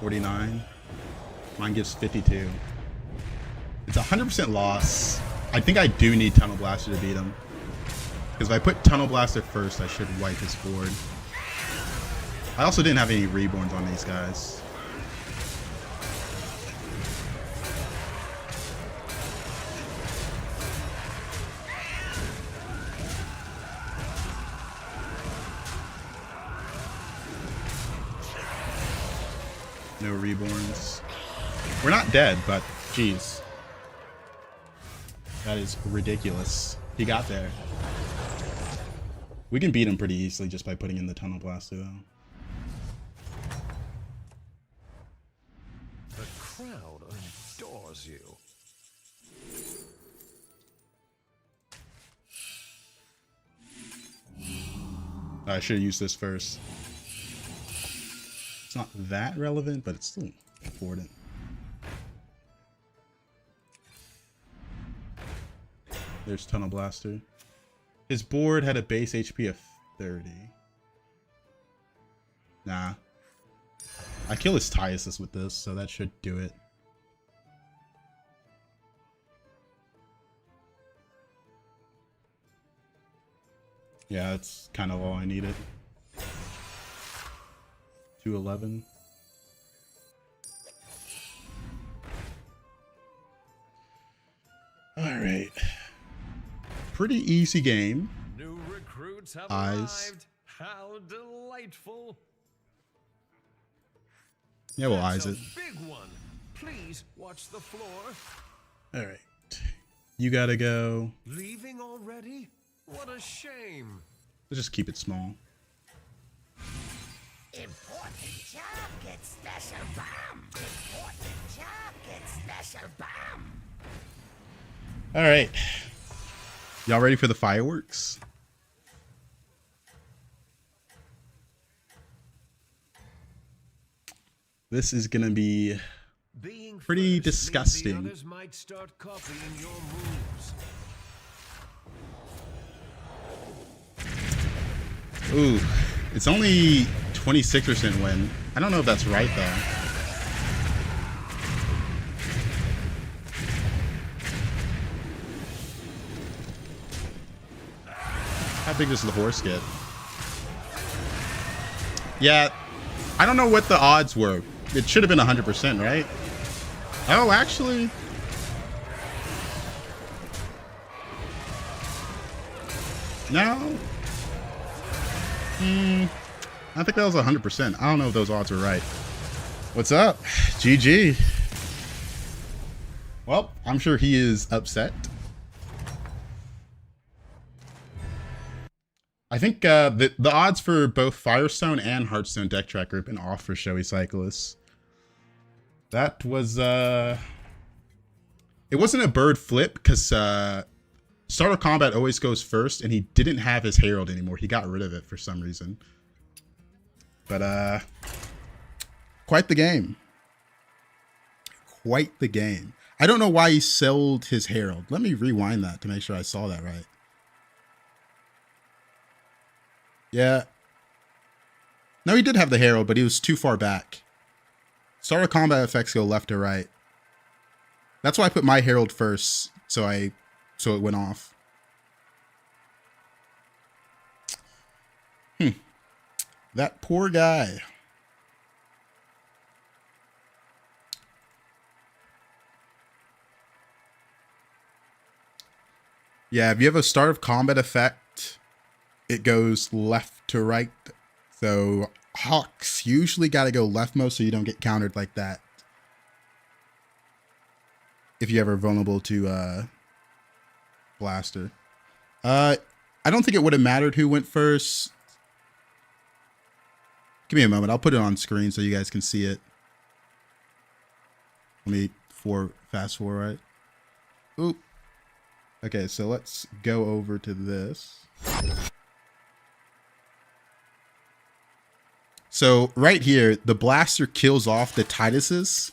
A: 49. Mine gives 52. It's 100% loss. I think I do need Tunnel Blaster to beat him. Because if I put Tunnel Blaster first, I should wipe his board. I also didn't have any Reborns on these guys. No Reborns. We're not dead, but geez. That is ridiculous. He got there. We can beat him pretty easily just by putting in the Tunnel Blaster, though.
B: The crowd adores you.
A: I should have used this first. It's not that relevant, but it's still important. There's Tunnel Blaster. His board had a base HP of 30. Nah. I kill his Tysus with this, so that should do it. Yeah, that's kind of all I needed. 211. Alright. Pretty easy game.
B: New recruits have
A: Eyes.
B: arrived. How delightful.
A: Yeah, we'll
B: That's
A: eyes
B: a
A: it.
B: big one. Please watch the floor.
A: Alright. You gotta go.
B: Leaving already? What a shame.
A: Let's just keep it small.
E: Important job gets special bomb. Important job gets special bomb.
A: Alright. Y'all ready for the fireworks? This is gonna be
B: Being
A: pretty
B: first means
A: disgusting.
B: The others might start copying your moves.
A: Ooh, it's only 26% win. I don't know if that's right though. How big does the horse get? Yeah, I don't know what the odds were. It should have been 100%, right? Oh, actually. No. I think that was 100%. I don't know if those odds are right. What's up? GG. Well, I'm sure he is upset. I think the odds for both Firestone and Hearthstone deck tracker have been off for Showy Cyclists. That was it wasn't a bird flip because Starter Combat always goes first, and he didn't have his Herald anymore. He got rid of it for some reason. But quite the game. Quite the game. I don't know why he sold his Herald. Let me rewind that to make sure I saw that right. Yeah. No, he did have the Herald, but he was too far back. Starter combat effects go left to right. That's why I put my Herald first, so it went off. That poor guy. Yeah, if you have a start of combat effect, it goes left to right. So Hawks usually got to go leftmost so you don't get countered like that. If you're ever vulnerable to Blaster. I don't think it would have mattered who went first. Give me a moment. I'll put it on screen so you guys can see it. Let me fast forward, right? Oop. Okay, so let's go over to this. So right here, the Blaster kills off the Tituses,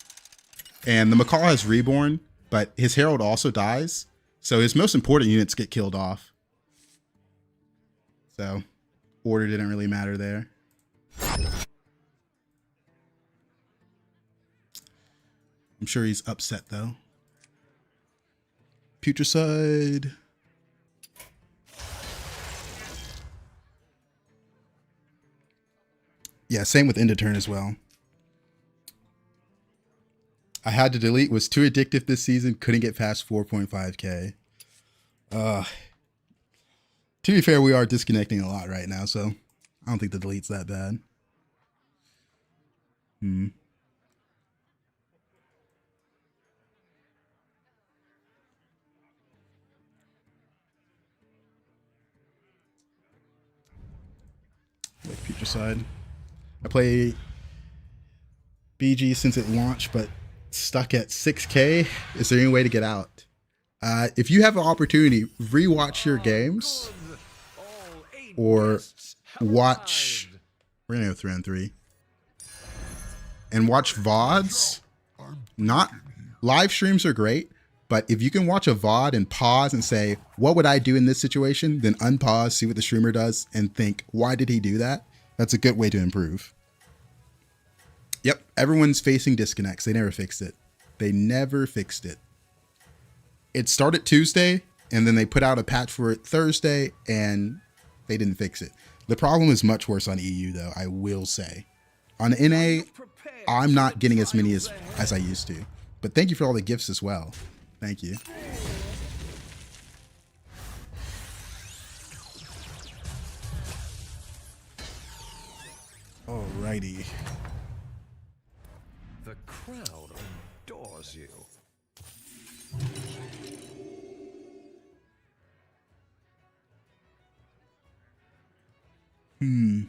A: and the Macaw has Reborn, but his Herald also dies. So his most important units get killed off. So order didn't really matter there. I'm sure he's upset though. Putricide. Yeah, same with end of turn as well. I had to delete, was too addictive this season, couldn't get past 4.5k. To be fair, we are disconnecting a lot right now, so I don't think the delete's that bad. Like Putricide. I play BG since it launched, but stuck at 6k. Is there any way to get out? If you have an opportunity, rewatch your games, or watch. We're gonna go 3-on-3 and watch VODs. Not live streams are great, but if you can watch a VOD and pause and say, what would I do in this situation? Then unpause, see what the streamer does, and think, why did he do that? That's a good way to improve. Yep, everyone's facing disconnects. They never fixed it. They never fixed it. It started Tuesday, and then they put out a patch for it Thursday, and they didn't fix it. The problem is much worse on EU, though, I will say. On NA, I'm not getting as many as I used to. But thank you for all the gifts as well. Thank you. Alrighty.
B: The crowd adores you.
A: We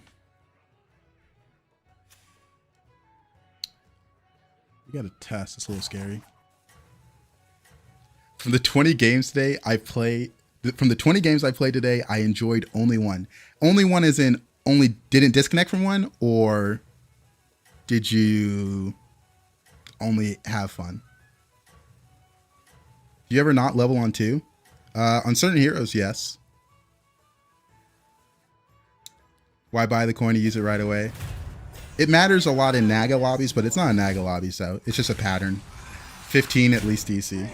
A: got a test. It's a little scary. From the 20 games today I played, today, I enjoyed only one. Only one is in only didn't disconnect from one, or did you only have fun? Do you ever not level on 2? On certain heroes, yes. Why buy the coin to use it right away? It matters a lot in Naga lobbies, but it's not a Naga lobby, so it's just a pattern. 15 at least DC.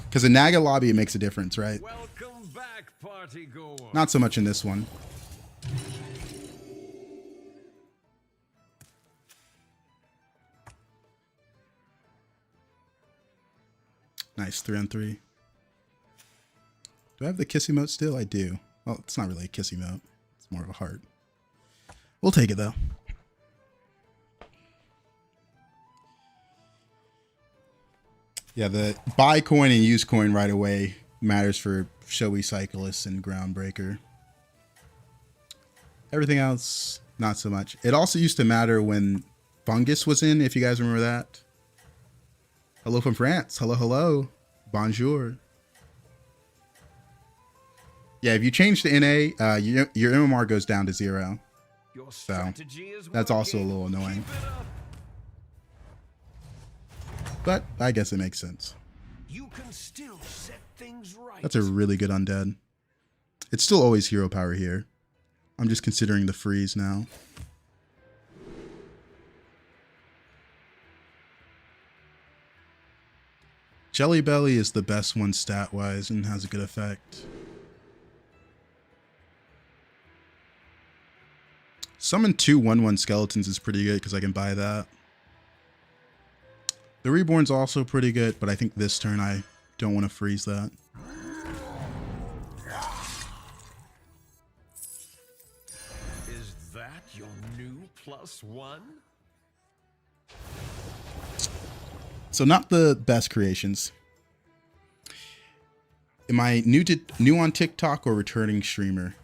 A: Because in Naga lobby, it makes a difference, right?
B: Welcome back, party goer.
A: Not so much in this one. Nice, 3-on-3. Do I have the kiss emote still? I do. Well, it's not really a kiss emote. It's more of a heart. We'll take it, though. Yeah, the buy coin and use coin right away matters for showy cyclists and groundbreaker. Everything else, not so much. It also used to matter when Fungus was in, if you guys remember that. Hello from France. Hello, hello. Bonjour. Yeah, if you change to NA, your MMR goes down to 0. So that's also a little annoying. But I guess it makes sense.
B: You can still set things right.
A: That's a really good undead. It's still always hero power here. I'm just considering the freeze now. Jelly Belly is the best one stat-wise and has a good effect. Summon 2 1/1 skeletons is pretty good because I can buy that. The Reborn's also pretty good, but I think this turn I don't want to freeze that.
B: Is that your new +1?
A: So not the best creations. Am I new on TikTok or returning streamer?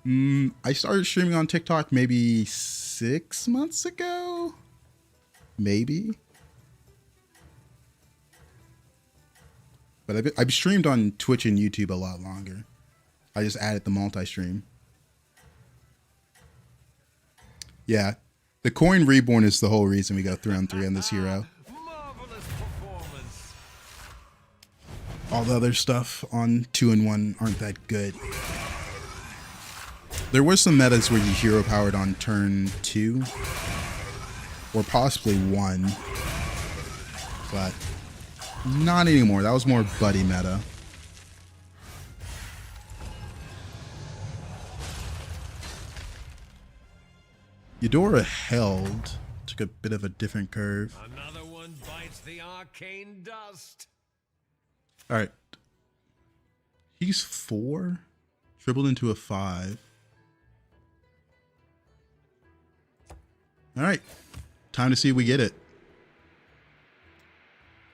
A: I started streaming on TikTok maybe 6 months ago. Maybe. But I've streamed on Twitch and YouTube a lot longer. I just added the multi-stream. Yeah. The coin reborn is the whole reason we go 3-on-3 on this hero.
B: Marvelous performance.
A: All the other stuff on 2-in-1 aren't that good. There were some metas where you hero powered on turn 2 or possibly 1, but not anymore. That was more buddy meta. Eudora held, took a bit of a different curve.
B: Another one bites the arcane dust.
A: All right, he's 4, tripled into a 5. All right, time to see if we get it.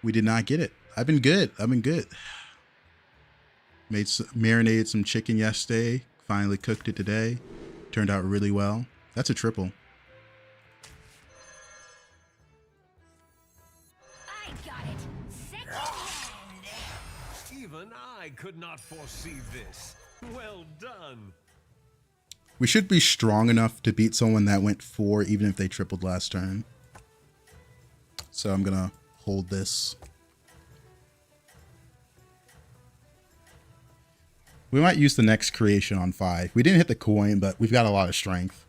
A: We did not get it. I've been good. Marinated some chicken yesterday. Finally cooked it today. Turned out really well. That's a triple.
E: I got it. Second-hand.
B: Even I could not foresee this. Well done.
A: We should be strong enough to beat someone that went 4 even if they tripled last turn. So I'm going to hold this. We might use the next creation on 5. We didn't hit the coin, but we've got a lot of strength.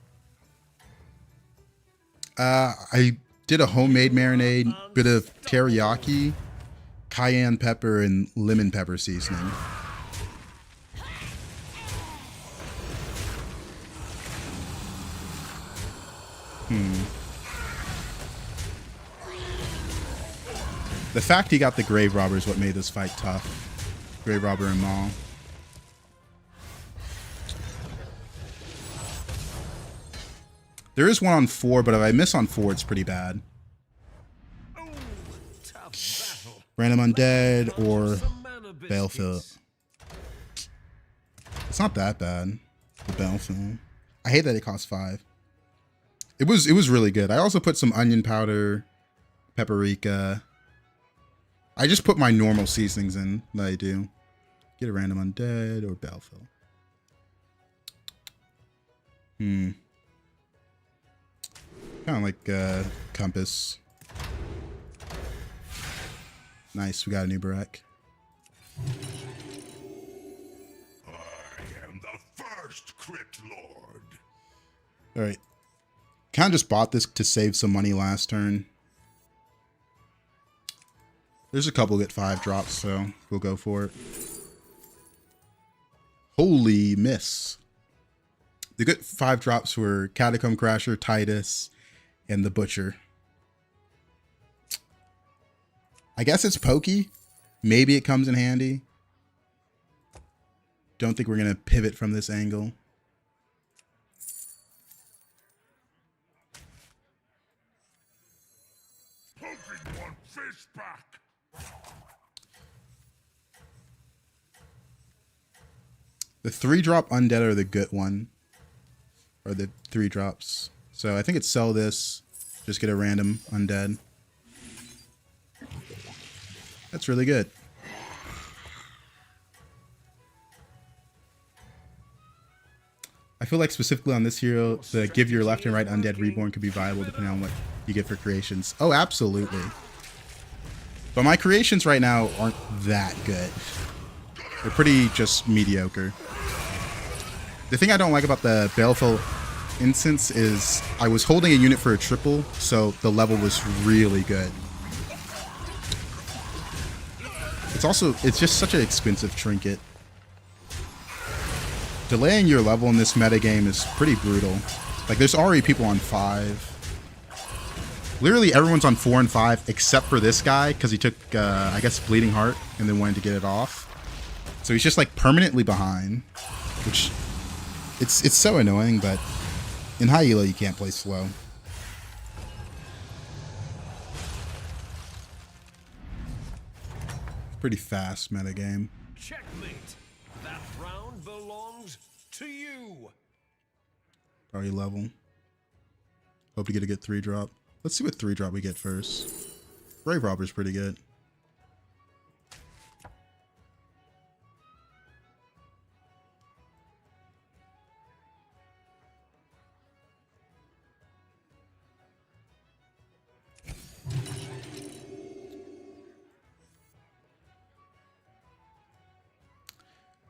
A: I did a homemade marinade, bit of teriyaki, cayenne pepper, and lemon pepper seasoning. The fact he got the Grave Robber is what made this fight tough. Grave Robber and Maul. There is one on 4, but if I miss on 4, it's pretty bad. Random Undead or Battlefield. It's not that bad. The Battlefield. I hate that it costs 5. It was really good. I also put some onion powder, paprika. I just put my normal seasonings in that I do. Get a Random Undead or Battlefield. Kind of like Compass. Nice, we got a new Barek.
C: I am the first Crypt Lord.
A: Alright. Kind of just bought this to save some money last turn. There's a couple get 5 drops, so we'll go for it. Holy miss. The good 5 drops were Catacomb Crasher, Titus, and the Butcher. I guess it's pokey. Maybe it comes in handy. Don't think we're going to pivot from this angle.
C: Poking one fish back.
A: The 3-drop Undead are the good one. Or the 3 drops. So I think it's sell this. Just get a random Undead. That's really good. I feel like specifically on this hero, the give your left and right Undead Reborn could be viable depending on what you get for creations. Oh, absolutely. But my creations right now aren't that good. They're pretty just mediocre. The thing I don't like about the Baleful instance is I was holding a unit for a triple, so the level was really good. It's just such an expensive trinket. Delaying your level in this metagame is pretty brutal. Like, there's already people on 5. Literally everyone's on 4 and 5 except for this guy, because he took, I guess, Bleeding Heart and then wanted to get it off. So he's just, like, permanently behind, which, it's so annoying, but in high elo you can't play slow. Pretty fast metagame.
B: Checkmate. That round belongs to you.
A: Probably level. Hope to get a good 3-drop. Let's see what 3-drop we get first. Grave Robber's pretty good.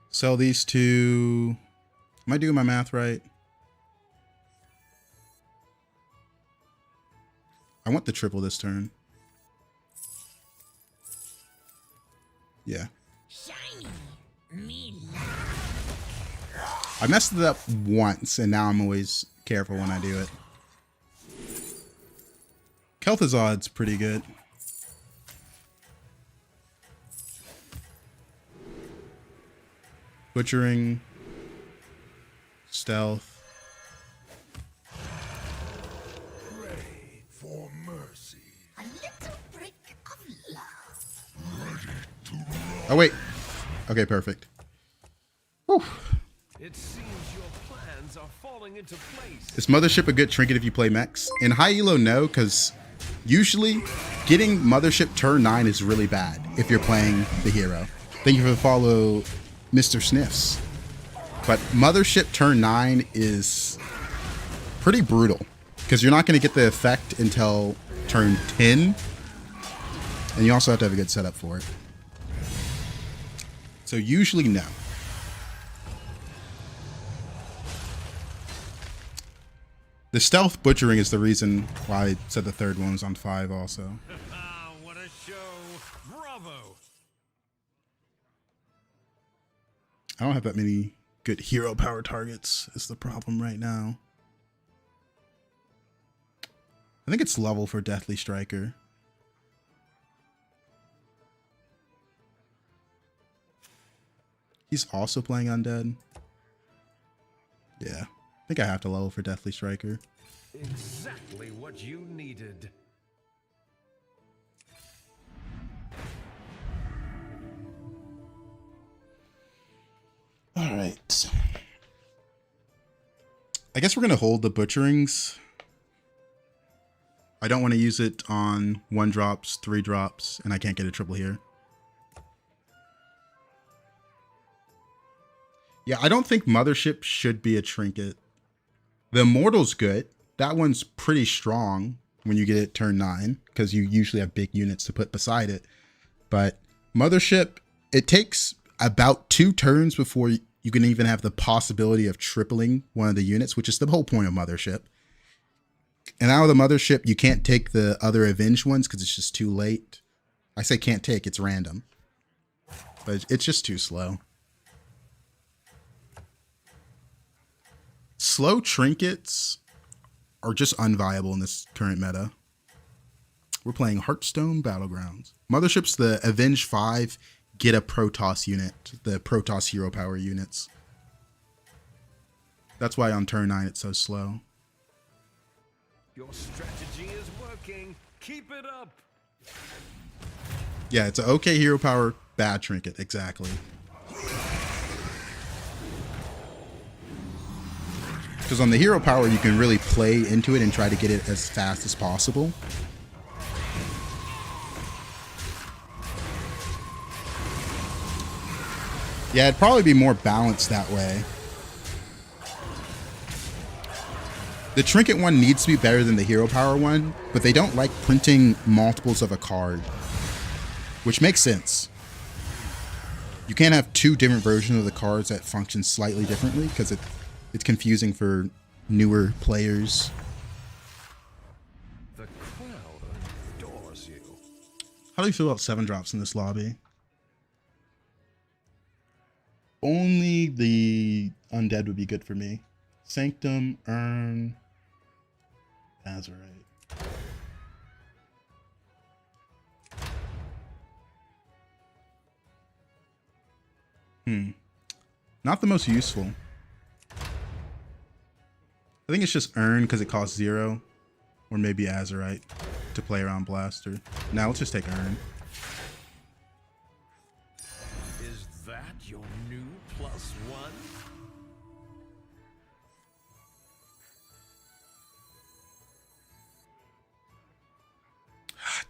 A: Sell these two. Am I doing my math right? I want the triple this turn. Yeah.
E: Shiny. Me.
A: I messed it up once, and now I'm always careful when I do it. Kel'Thuzad's pretty good. Butchering. Stealth.
C: Pray for mercy.
E: A little brick of love.
A: Oh, wait. Okay, perfect. Whew.
B: It seems your plans are falling into place.
A: Is Mothership a good trinket if you play mechs? In high elo, no, because usually getting Mothership turn 9 is really bad if you're playing the hero. Thank you for the follow, Mr. Sniffs. But Mothership turn 9 is pretty brutal because you're not going to get the effect until turn 10. And you also have to have a good setup for it. So usually no. The stealth butchering is the reason why I said the third one was on 5 also.
B: What a show. Bravo.
A: I don't have that many good hero power targets is the problem right now. I think it's level for Deathly Striker. He's also playing Undead. Yeah, I think I have to level for Deathly Striker.
B: Exactly what you needed.
A: All right. I guess we're going to hold the butcherings. I don't want to use it on 1 drops, 3 drops, and I can't get a triple here. Yeah, I don't think Mothership should be a trinket. The Immortal's good. That one's pretty strong when you get it turn 9, because you usually have big units to put beside it. But Mothership, it takes about 2 turns before you can even have the possibility of tripling one of the units, which is the whole point of Mothership. And out of the Mothership, you can't take the other Avenged ones because it's just too late. I say can't take, it's random. But it's just too slow. Slow trinkets are just unviable in this current meta. We're playing Hearthstone Battlegrounds. Mothership's the Avenge 5, get a Protoss unit, the Protoss hero power units. That's why on turn 9 it's so slow.
B: Your strategy is working. Keep it up.
A: Yeah, it's an okay hero power, bad trinket, exactly. Because on the hero power, you can really play into it and try to get it as fast as possible. Yeah, it'd probably be more balanced that way. The trinket one needs to be better than the hero power one, but they don't like printing multiples of a card, which makes sense. You can't have 2 different versions of the cards that function slightly differently because it's confusing for newer players.
B: The crowd adores you.
A: How do you feel about 7 drops in this lobby? Only the undead would be good for me. Sanctum, Urn, Azurite. Not the most useful. I think it's just Urn because it costs 0. Or maybe Azurite to play around Blaster. Now let's just take Urn.
B: Is that your new +1?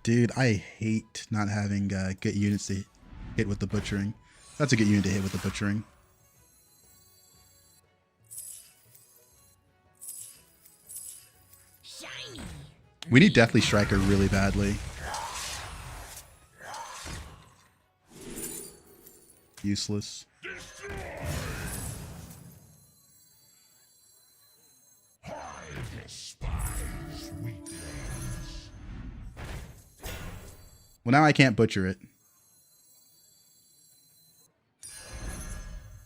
A: Dude, I hate not having good units to hit with the butchering. That's a good unit to hit with the butchering.
E: Shiny.
A: We need Deathly Striker really badly. Useless.
C: I despise weaklings.
A: Well, now I can't butcher it.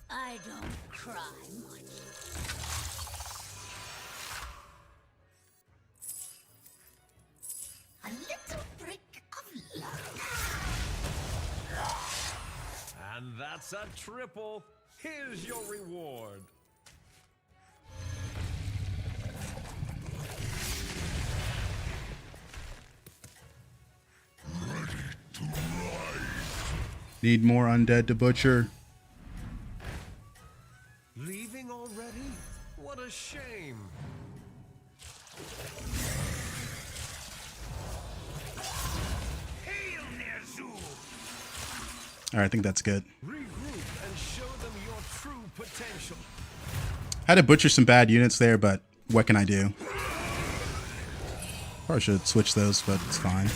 E: I don't cry much. A little brick of love.
B: And that's a triple. Here's your reward.
A: Need more undead to butcher.
B: Leaving already? What a shame.
C: Hail Ner'zhul!
A: Alright, I think that's good.
B: Regroup and show them your true potential.
A: Had to butcher some bad units there, but what can I do? Probably should switch those, but it's fine.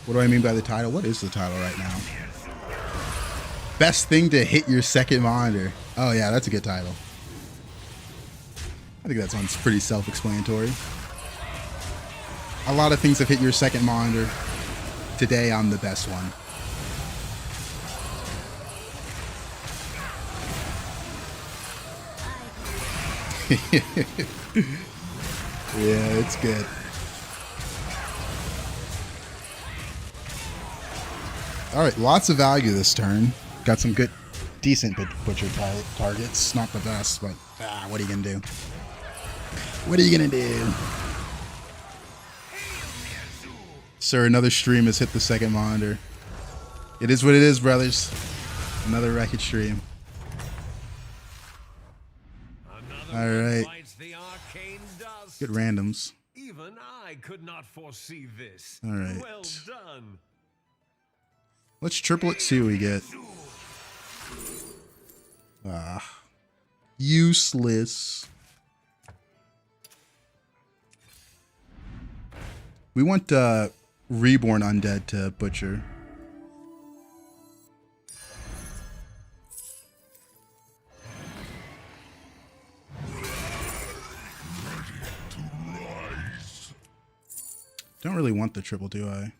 A: What do I mean by the title? What is the title right now? Best thing to hit your second monitor. Oh yeah, that's a good title. I think that sounds pretty self-explanatory. A lot of things have hit your second monitor. Today, I'm the best one. Yeah, it's good. Alright, lots of value this turn. Got some good, decent butcher targets. Not the best, but what are you gonna do? What are you gonna do? Sir, another stream has hit the second monitor. It is what it is, brothers. Another wreckage stream. Alright. Good randoms.
B: Even I could not foresee this.
A: Alright.
B: Well done.
A: Let's triple it, see what we get. Useless. We want Reborn Undead to butcher. Don't really want the triple, do I?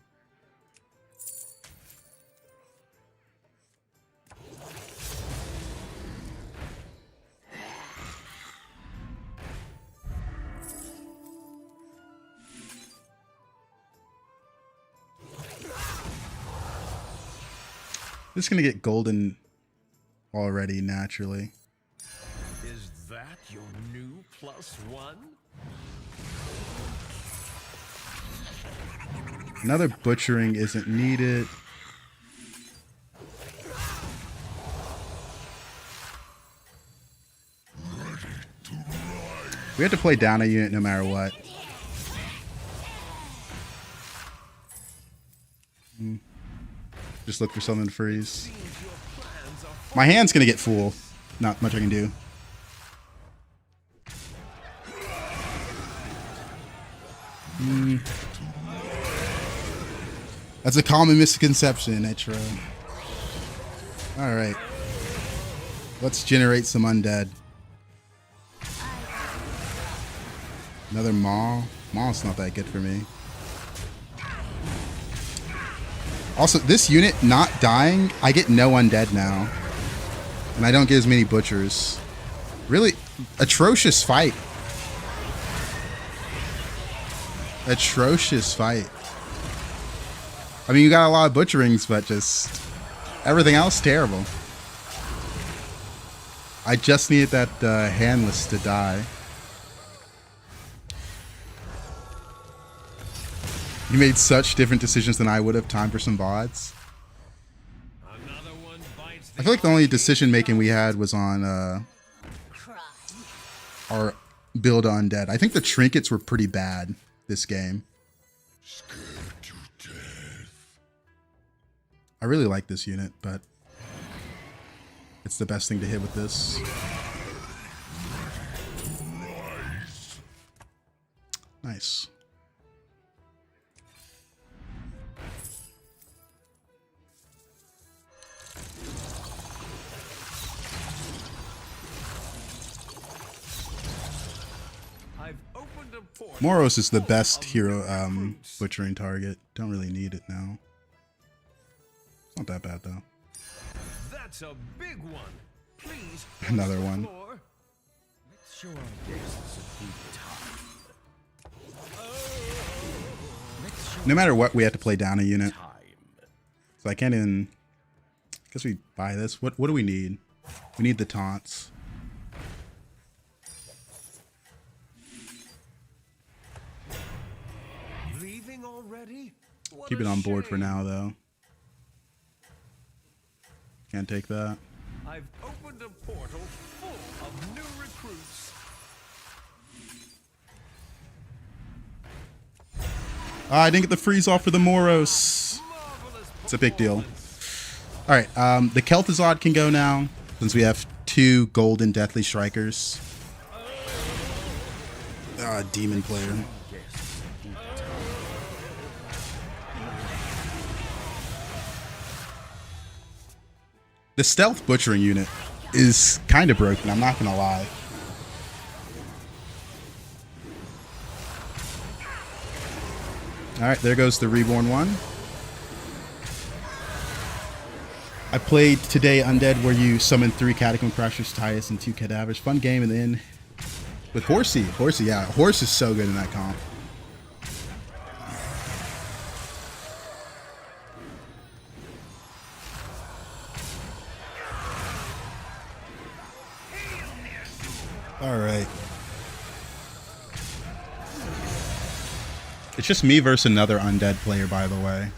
A: Just gonna get golden already naturally.
B: Is that your new +1?
A: Another butchering isn't needed. We have to play down a unit no matter what. Just look for something to freeze. My hand's gonna get full. Not much I can do. That's a common misconception, Etro. Alright. Let's generate some undead. Another Maw. Maw's not that good for me. Also, this unit not dying, I get no undead now. And I don't get as many butchers. Really atrocious fight. Atrocious fight. I mean, you got a lot of butcherings, but just everything else terrible. I just needed that handless to die. You made such different decisions than I would have. Time for some VODs. I feel like the only decision making we had was on our build undead. I think the trinkets were pretty bad this game. I really like this unit, but it's the best thing to hit with this. Nice. Moros is the best hero butchering target. Don't really need it now. It's not that bad though.
B: That's a big one. Please.
A: Another one.
B: Let's show our guests a good time.
A: No matter what, we have to play down a unit. So I can't even. I guess we buy this. What do we need? We need the taunts.
B: Leaving already?
A: Keep it on board for now, though. Can't take that.
B: I've opened a portal full of new recruits.
A: I didn't get the freeze off for the Moros. It's a big deal. All right, the Kel'Thuzad can go now since we have 2 golden deathly strikers. Demon player. The stealth butchering unit is kind of broken, I'm not gonna lie. All right, there goes the reborn one. I played today Undead where you summon 3 Catacomb Crashers, Tyus, and 2 Cadavers. Fun game, and then with Horsey. Horsey, yeah. Horse is so good in that comp. All right. It's just me versus another Undead player, by the way.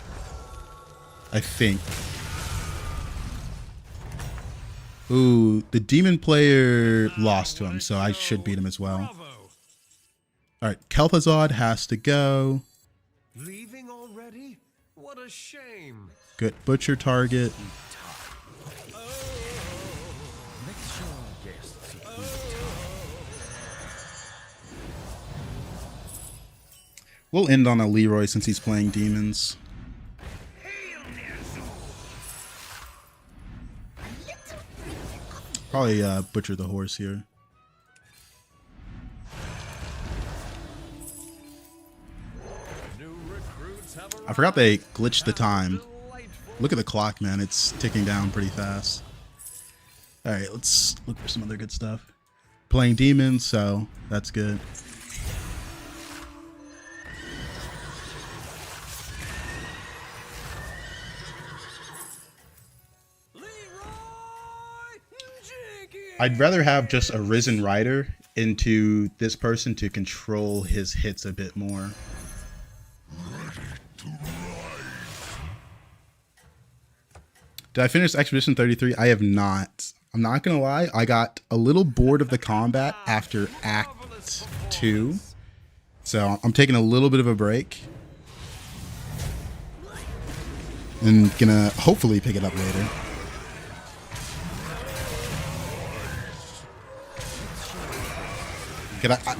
A: I think. Ooh, the demon player lost to him, so I should beat him as well. Alright, Kel'Thuzad has to go.
B: Leaving already? What a shame.
A: Good butcher target. We'll end on a Leroy since he's playing demons. Probably butcher the horse here. I forgot they glitched the time. Look at the clock, man. It's ticking down pretty fast. Alright, let's look for some other good stuff. Playing demons, so that's good. I'd rather have just a Risen Rider into this person to control his hits a bit more. Did I finish Expedition 33? I have not. I'm not going to lie. I got a little bored of the combat after Act 2. So I'm taking a little bit of a break. And going to hopefully pick it up later.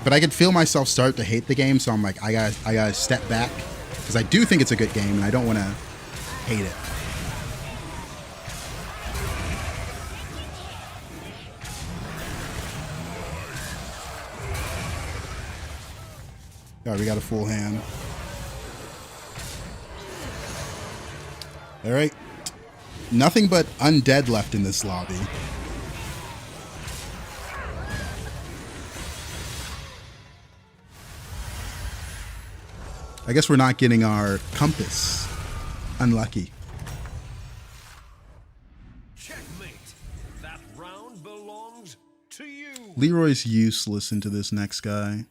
A: But I could feel myself start to hate the game, so I'm like, I gotta step back because I do think it's a good game, and I don't want to hate it. All right, we got a full hand. All right, nothing but undead left in this lobby. I guess we're not getting our compass. Unlucky.
B: Checkmate. That round belongs to you.
A: Leroy's useless into this next guy.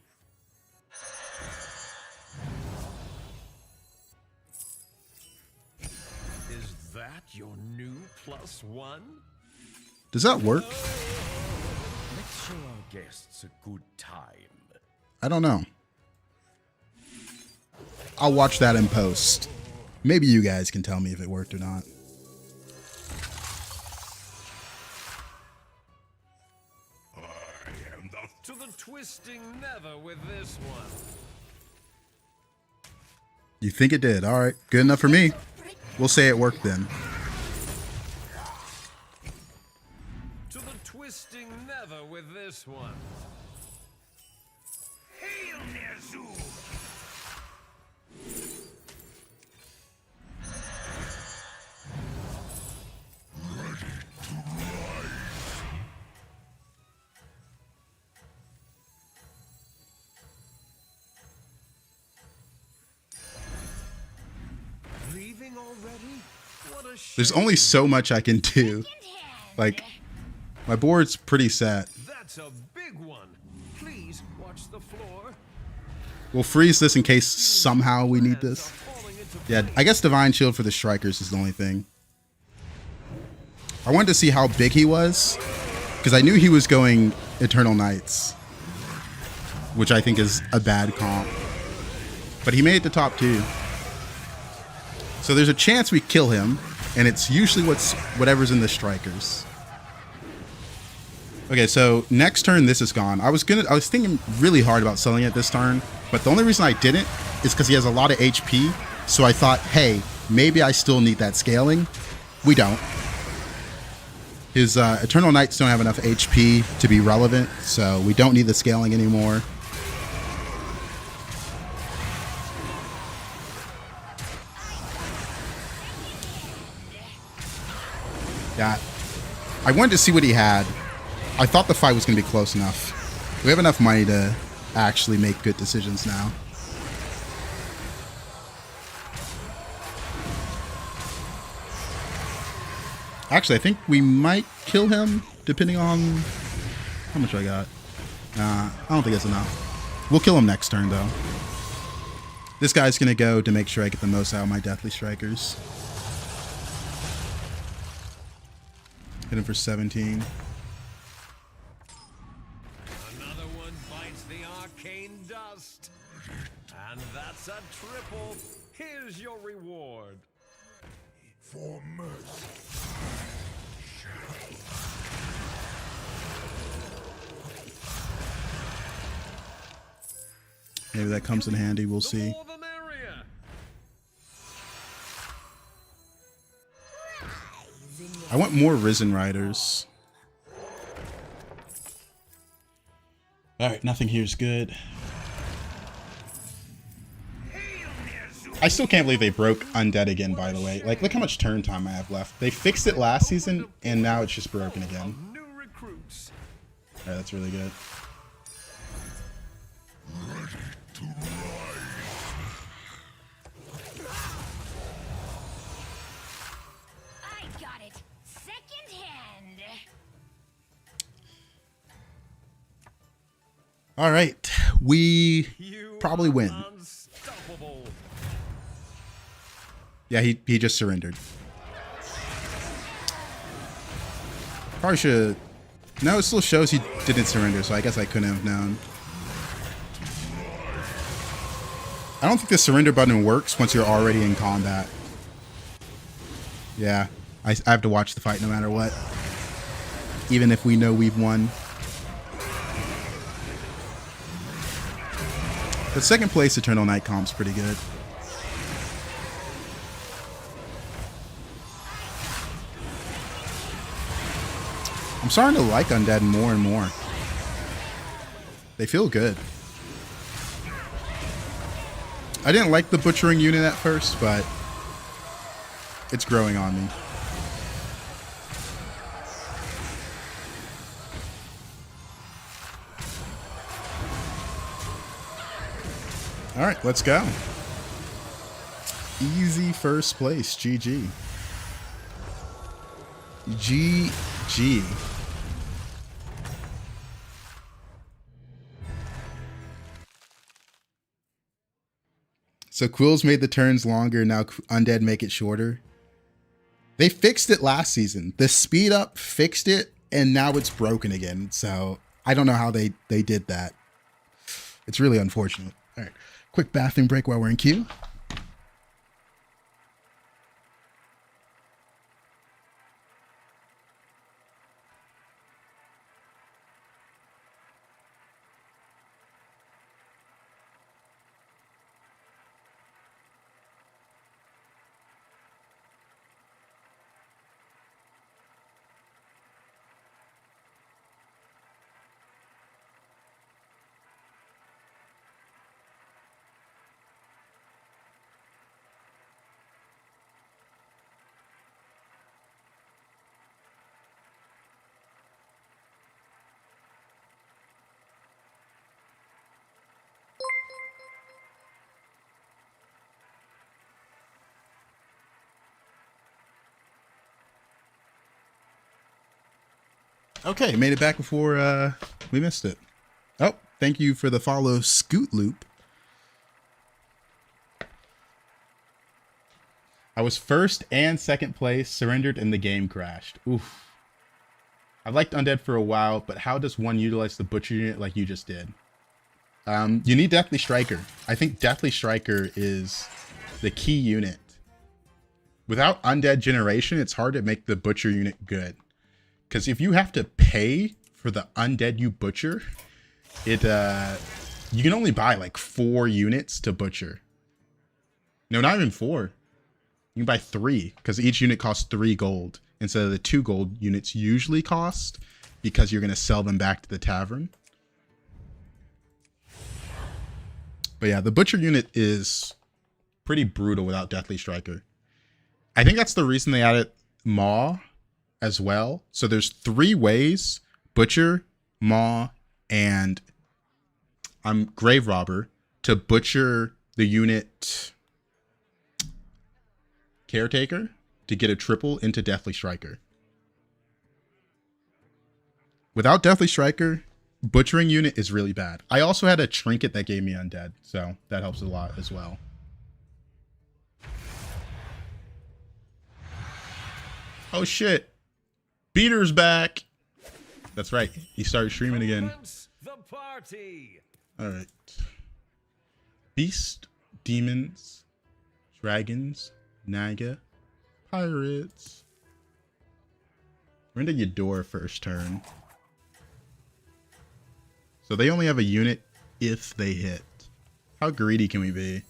B: Is that your new +1?
A: Does that work?
C: Let's show our guests a good time.
A: I don't know. I'll watch that in post. Maybe you guys can tell me if it worked or not.
C: I am the
B: To the twisting never with this one.
A: You think it did? All right, good enough for me. We'll say it worked then.
B: To the twisting never with this one.
C: Hail Ner'zhul!
B: Leaving already? What a
A: There's only so much I can do. Like, my board's pretty set.
B: That's a big one. Please watch the floor.
A: We'll freeze this in case somehow we need this. Yeah, I guess Divine Shield for the Strikers is the only thing. I wanted to see how big he was, because I knew he was going Eternal Knights, which I think is a bad comp. But he made it to top 2. So there's a chance we kill him, and it's usually whatever's in the strikers. Okay, so next turn this is gone. I was thinking really hard about selling it this turn, but the only reason I didn't is because he has a lot of HP. So I thought, hey, maybe I still need that scaling. We don't. His Eternal Knights don't have enough HP to be relevant, so we don't need the scaling anymore. Yeah, I wanted to see what he had. I thought the fight was going to be close enough. We have enough money to actually make good decisions now. Actually, I think we might kill him, depending on how much I got. Nah, I don't think that's enough. We'll kill him next turn, though. This guy's going to go to make sure I get the most out of my Deathly Strikers. Hit him for 17.
B: Another one bites the arcane dust. And that's a triple. Here's your reward.
C: For mercy.
A: Maybe that comes in handy, we'll
B: The
A: see.
B: more the merrier.
A: I want more Risen Riders. Alright, nothing here is good. I still can't believe they broke Undead again, by the way. Like, look how much turn time I have left. They fixed it last season, and now it's just broken again.
B: New recruits.
A: Alright, that's really good.
E: I got it. Second hand.
A: Alright, we
B: You
A: probably
B: are
A: win.
B: unstoppable.
A: Yeah, he just surrendered. Probably should. No, it still shows he didn't surrender, so I guess I couldn't have known. I don't think the surrender button works once you're already in combat. Yeah, I have to watch the fight no matter what. Even if we know we've won. But second place Eternal Night comp's pretty good. I'm starting to like Undead more and more. They feel good. I didn't like the butchering unit at first, but it's growing on me. All right, let's go. Easy first place, GG. GG. So Quills made the turns longer, now Undead make it shorter. They fixed it last season. The speed up fixed it, and now it's broken again. So I don't know how they did that. It's really unfortunate. All right, quick bathroom break while we're in queue. Okay, made it back before we missed it. Oh, thank you for the follow, Scoot Loop. I was first and second place, surrendered, and the game crashed. Oof. I've liked Undead for a while, but how does one utilize the Butcher unit like you just did? You need Deathly Striker. I think Deathly Striker is the key unit without undead generation, it's hard to make the butcher unit good. Because if you have to pay for the undead you butcher, you can only buy like 4 units to butcher. No, not even 4. You can buy 3 because each unit costs 3 gold instead of the 2 gold units usually cost, because you're going to sell them back to the tavern. But yeah, the butcher unit is pretty brutal without Deathly Striker. I think that's the reason they added Maw as well. So there's 3 ways: butcher, Maw, and Grave Robber to butcher the unit Caretaker to get a triple into Deathly Striker. Without Deathly Striker, butchering unit is really bad. I also had a trinket that gave me undead, so that helps a lot as well. Oh shit, Beater's back. That's right, he started streaming again.
B: The party.
A: All right, beast, demons, dragons, Naga, pirates. We're into Eudora first turn. So they only have a unit if they hit. How greedy can we be?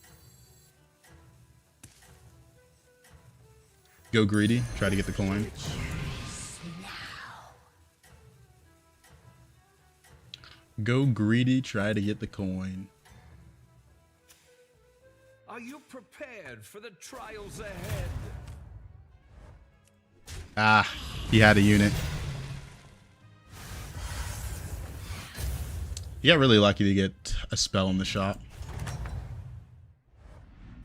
A: Go greedy, try to get the coin. Go greedy, try to get the coin.
B: Are you prepared for the trials ahead?
A: Ah, he had a unit. You got really lucky to get a spell in the shop.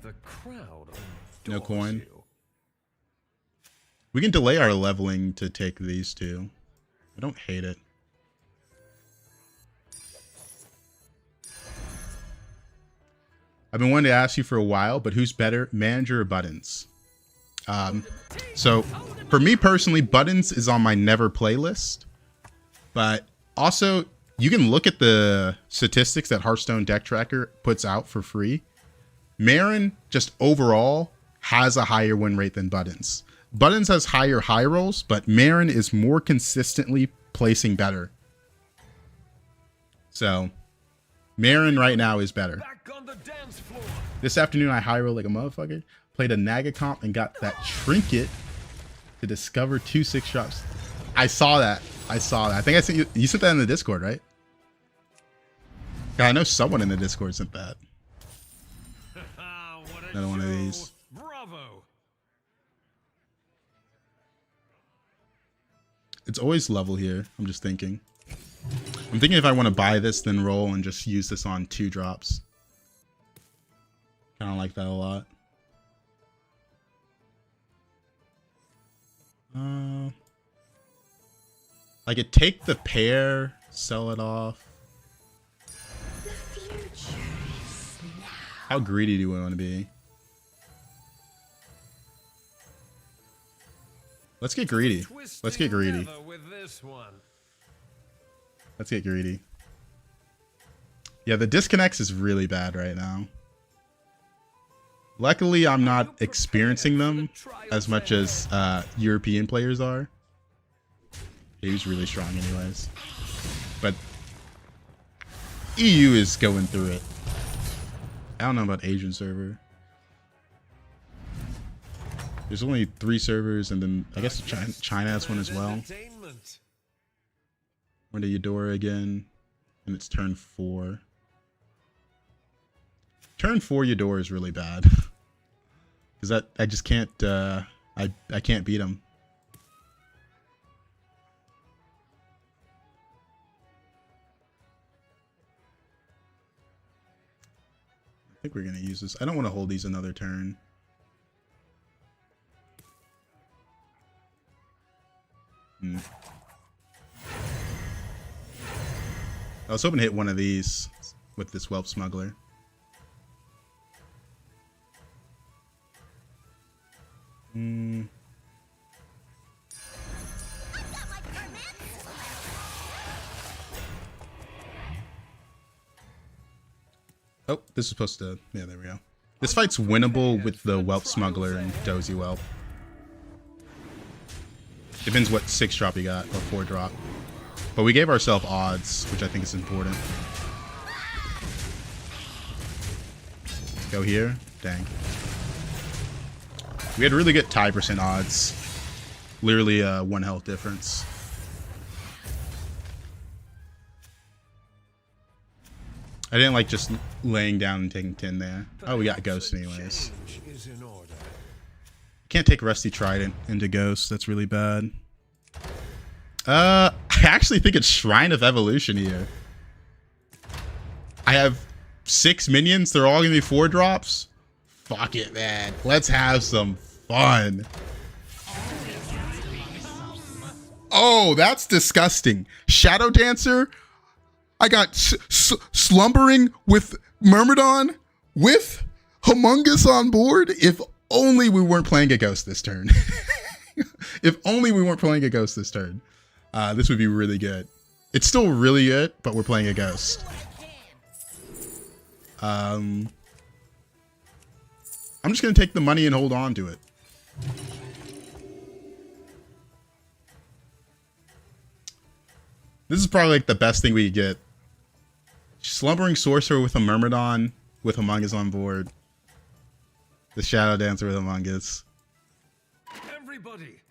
B: The crowd
A: No coin.
B: you.
A: We can delay our leveling to take these 2. I don't hate it. I've been wanting to ask you for a while, but who's better, manager or buttons? So for me personally, buttons is on my never playlist, but also you can look at the statistics that Hearthstone Deck Tracker puts out for free. Marin just overall has a higher win rate than buttons. Buttons has higher high rolls, but Marin is more consistently placing better. So Marin right now is better.
B: Back on the dance floor.
A: This afternoon, I high rolled like a motherfucker. Played a Naga comp and got that trinket to discover 2 6-drops. I saw that. I think I sent you sent that in the Discord, right? Yeah, I know someone in the Discord sent that. Another one of these.
B: Bravo.
A: It's always level here. I'm just thinking. I'm thinking if I want to buy this, then roll and just use this on 2 drops. Kind of like that a lot. I could take the pair, sell it off.
D: The future is now.
A: How greedy do we want to be? Let's get greedy. Let's get greedy.
B: With this one.
A: Let's get greedy. Yeah, the disconnects is really bad right now. Luckily, I'm not experiencing them as much as European players are. He was really strong anyways. But EU is going through it. I don't know about Asian server. There's only 3 servers, and then I guess China has one as well. We're to Eudora again, and it's turn 4. Turn 4 Eudora is really bad. Because I just can't, I can't beat him. I think we're going to use this. I don't want to hold these another turn. I was hoping to hit one of these with this Whelp Smuggler. Oh, this is supposed to... Yeah, there we go. This fight's winnable with the Whelp Smuggler and Dozy Whelp. Depends what 6 drop you got, or 4 drop. But we gave ourselves odds, which I think is important. Go here. Dang. We had really good tie percent odds. Literally 1 health difference. I didn't like just laying down and taking 10 there. Oh, we got Ghost anyways. Can't take Rusty Trident into Ghost. That's really bad. I actually think it's Shrine of Evolution here. I have 6 minions. They're all gonna be 4 drops. Fuck it, man. Let's have some fun. Oh, that's disgusting. Shadow Dancer. I got Slumbering with Myrmidon with Humongous on board. If only we weren't playing a Ghost this turn. If only we weren't playing a Ghost this turn. This would be really good. It's still really good, but we're playing a Ghost. I'm just going to take the money and hold on to it. This is probably like the best thing we could get. Slumbering Sorcerer with a Myrmidon with Humongous on board. The Shadow Dancer with Humongous.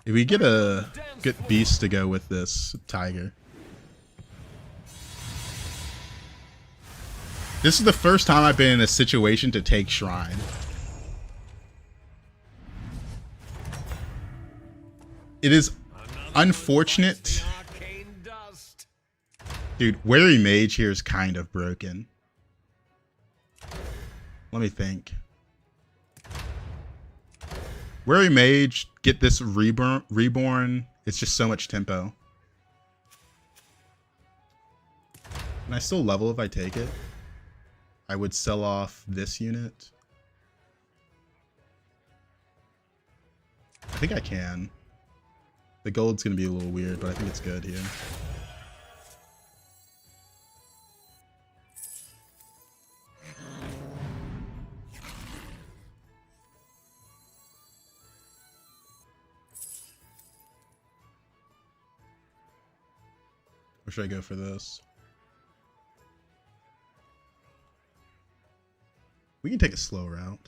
A: If we get a good beast to go with this Tiger. This is the first time I've been in a situation to take Shrine. It is unfortunate. Dude, Wary Mage here is kind of broken. Let me think. Wary Mage, get this reborn. It's just so much tempo. Can I still level if I take it? I would sell off this unit. I think I can. The gold's gonna be a little weird, but I think it's good here. Or should I go for this? We can take a slow route.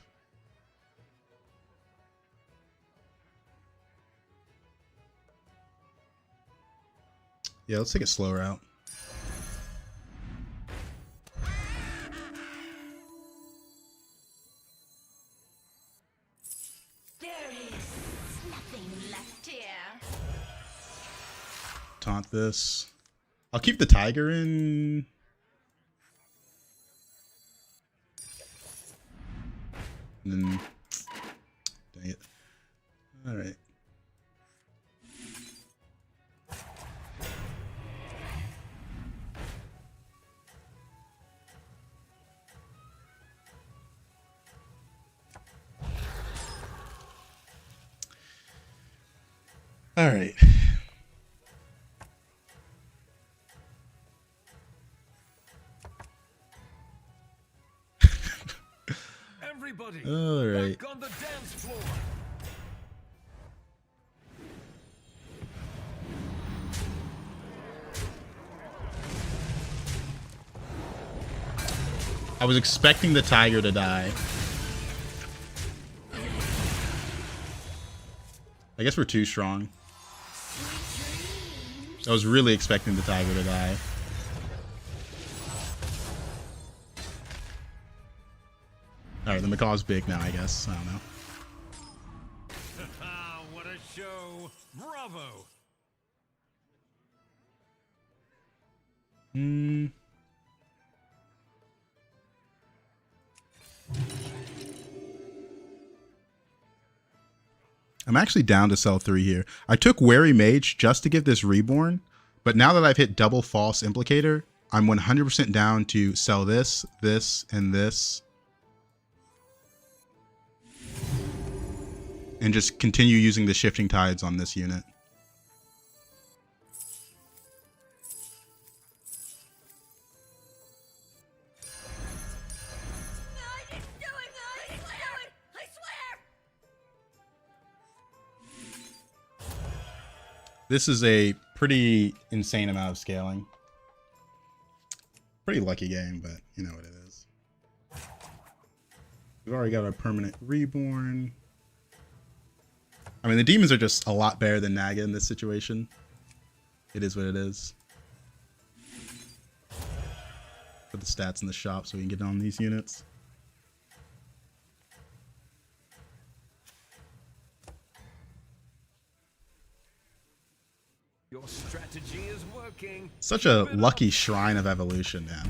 A: Yeah, let's take a slow route.
D: There is nothing left here.
A: Taunt this. I'll keep the Tiger in. And then, dang it. All right. All right. All right.
B: Back on the dance floor.
A: I was expecting the Tiger to die. I guess we're too strong. I was really expecting the Tiger to die. Alright, the Macaw's big now, I guess. I don't know.
B: What a show. Bravo.
A: I'm actually down to sell 3 here. I took Wary Mage just to give this Reborn, but now that I've hit double False Implicator, I'm 100% down to sell this, this, and this. And just continue using the Shifting Tides on this unit. This is a pretty insane amount of scaling. Pretty lucky game, but you know what it is. We've already got a permanent reborn. I mean, the demons are just a lot better than Naga in this situation. It is what it is. Put the stats in the shop so we can get on these units.
B: Your strategy is working.
A: Such a lucky shrine of evolution, man.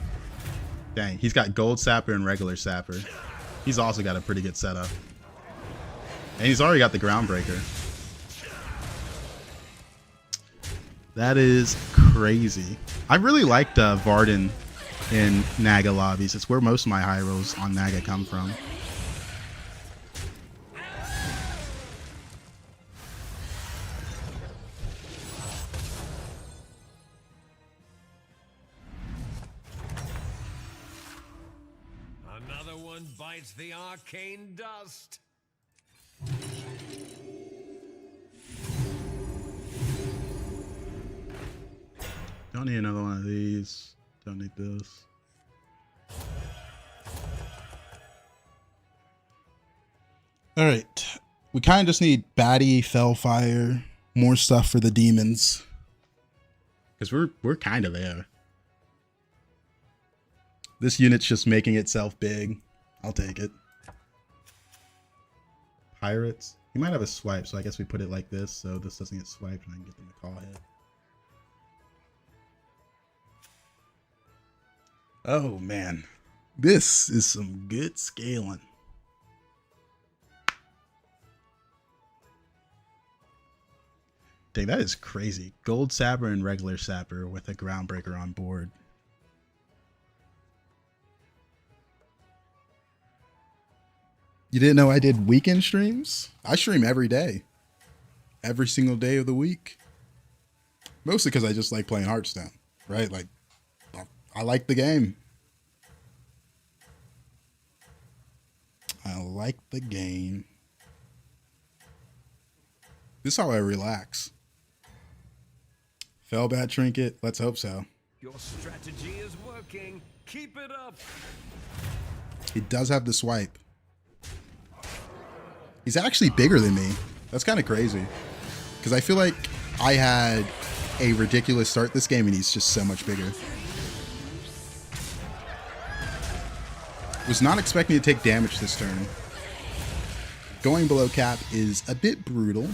A: Dang, he's got gold sapper and regular sapper. He's also got a pretty good setup. And he's already got the groundbreaker. That is crazy. I really liked Varden in Naga lobbies. It's where most of my high rolls on Naga come from.
B: Another one bites the arcane dust.
A: Don't need another one of these. Don't need this. All right. We kind of just need baddie, fellfire, more stuff for the demons. Because we're kind of there. This unit's just making itself big. I'll take it. Pirates. You might have a swipe, so I guess we put it like this so this doesn't get swiped and I can get the macaw hit. Oh man, this is some good scaling. Dang, that is crazy. Gold sapper and regular sapper with a groundbreaker on board. You didn't know I did weekend streams? I stream every day. Every single day of the week. Mostly because I just like playing Hearthstone, right? Like, I like the game. I like the game. This is how I relax. Firebat trinket. Let's hope so.
B: Your strategy is working. Keep it up.
A: He does have the swipe. He's actually bigger than me. That's kind of crazy. Because I feel like I had a ridiculous start this game and he's just so much bigger. Was not expecting to take damage this turn. Going below cap is a bit brutal.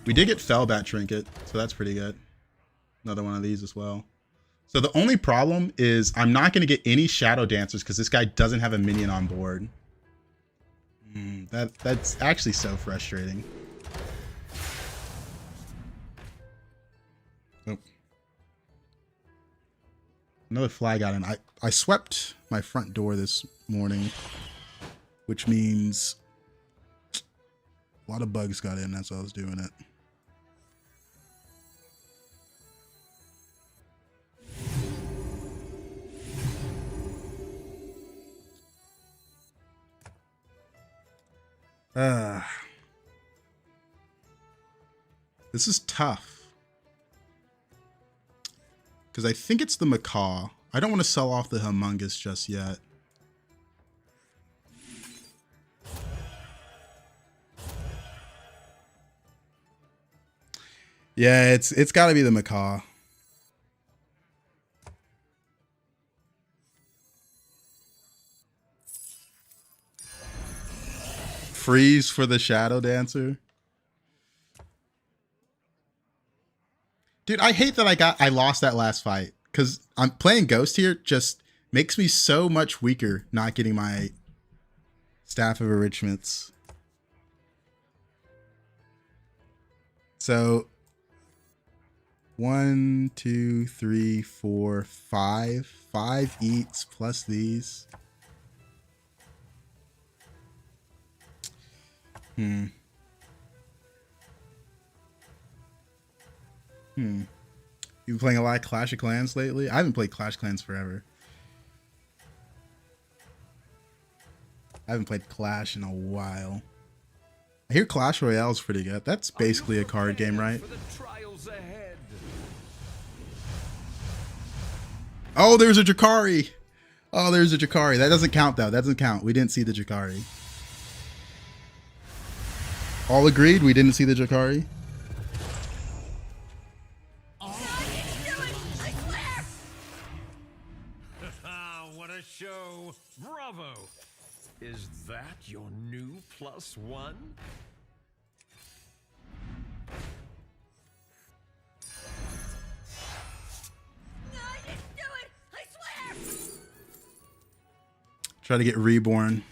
A: We did get Firebat trinket, so that's pretty good. Another one of these as well. So the only problem is I'm not going to get any Shadow Dancers because this guy doesn't have a minion on board. That's actually so frustrating. Oh. Another flag got in. I swept my front door this morning, which means a lot of bugs got in as I was doing it. This is tough. Because I think it's the macaw. I don't want to sell off the humongous just yet. Yeah, it's got to be the macaw. Freeze for the Shadow Dancer. Dude, I hate that I lost that last fight. Because I'm playing Ghost here just makes me so much weaker not getting my Staff of Enrichments. So 1, 2, 3, 4, 5. 5 eats plus these. You've been playing a lot of Clash of Clans lately? I haven't played Clash of Clans forever. I haven't played Clash in a while. I hear Clash Royale's pretty good. That's basically a card game, right?
B: For the trials ahead.
A: Oh, there's a Drakari. Oh, there's a Drakari. That doesn't count, though. That doesn't count. We didn't see the Drakari. All agreed we didn't see the Drakari?
B: What a show. Bravo. Is that your new +1?
E: I didn't do it! I swear!
A: Try to get reborn.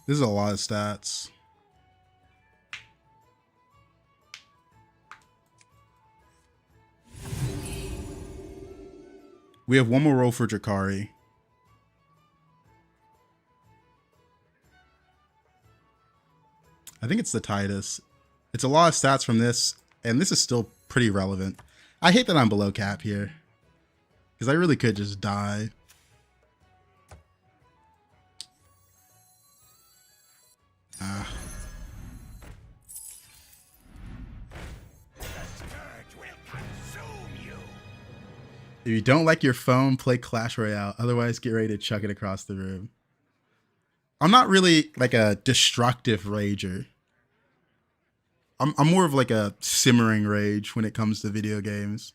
A: This is a lot of stats. We have one more roll for Drakari. I think it's the Titus. It's a lot of stats from this, and this is still pretty relevant. I hate that I'm below cap here, because I really could just die. If you don't like your phone, play Clash Royale. Otherwise, get ready to chuck it across the room. I'm not really like a destructive rager. I'm more of like a simmering rage when it comes to video games.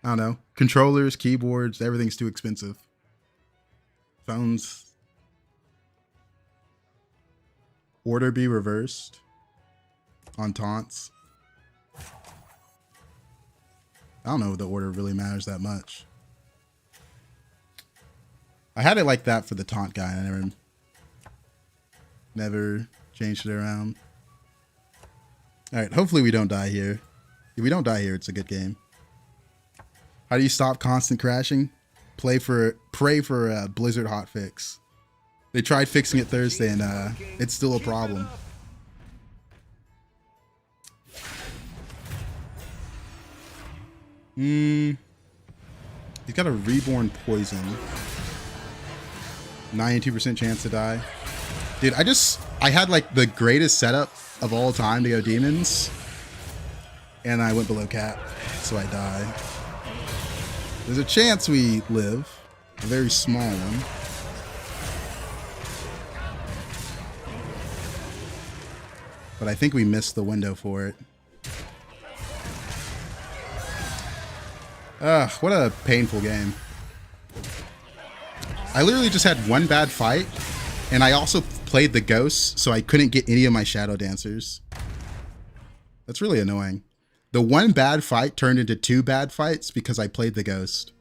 A: I don't know. Controllers, keyboards, everything's too expensive. Phones. Order be reversed on taunts. I don't know if the order really matters that much. I had it like that for the taunt guy. I never changed it around. All right, hopefully we don't die here. If we don't die here, it's a good game. How do you stop constant crashing? Pray for a Blizzard hotfix. They tried fixing it Thursday, and it's still a problem. He's got a reborn poison. 92% chance to die. Dude, I had like the greatest setup of all time to go demons. And I went below cap, so I die. There's a chance we live. A very small one. But I think we missed the window for it. Ugh, what a painful game. I literally just had one bad fight, and I also played the ghosts, so I couldn't get any of my shadow dancers. That's really annoying. The one bad fight turned into two bad fights because I played the ghost.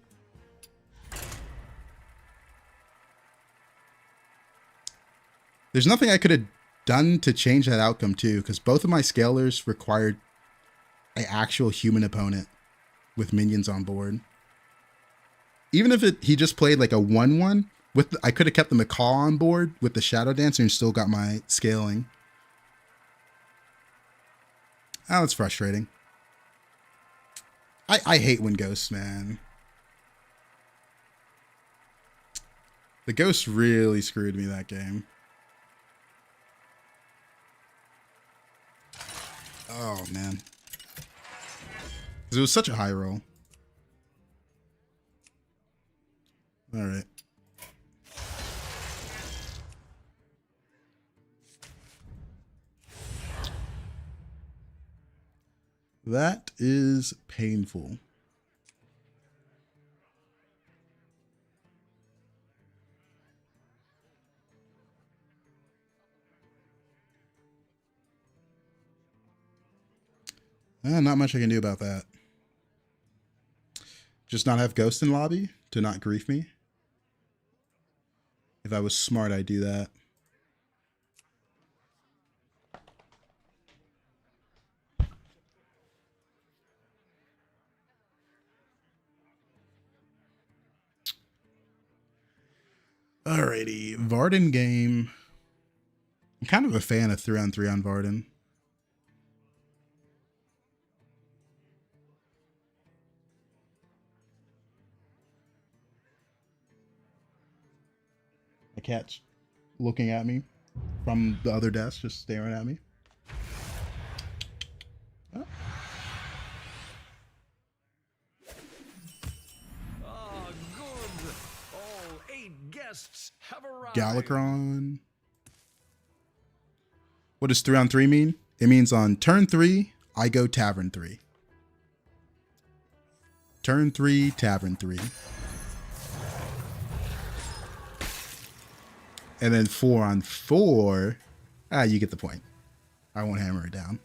A: There's nothing I could have done to change that outcome too, because both of my scalers required an actual human opponent with minions on board. Even if he just played like a 1-1, I could have kept the Macaw on board with the Shadow Dancer and still got my scaling. Oh, that's frustrating. I hate when ghosts, man. The ghost really screwed me that game. Oh, man. Because it was such a high roll. All right. That is painful. Not much I can do about that. Just not have Ghost in lobby to not grief me. If I was smart, I'd do that. Alrighty, Varden game. I'm kind of a fan of 3-on-3 on Varden. The cat's looking at me from the other desk, just staring at me. Oh.
B: Ah, good. All 8 guests have arrived.
A: Galakron. What does 3-on-3 mean? It means on turn 3, I go Tavern 3. Turn 3, Tavern 3. And then 4-on-4, you get the point. I won't hammer it down.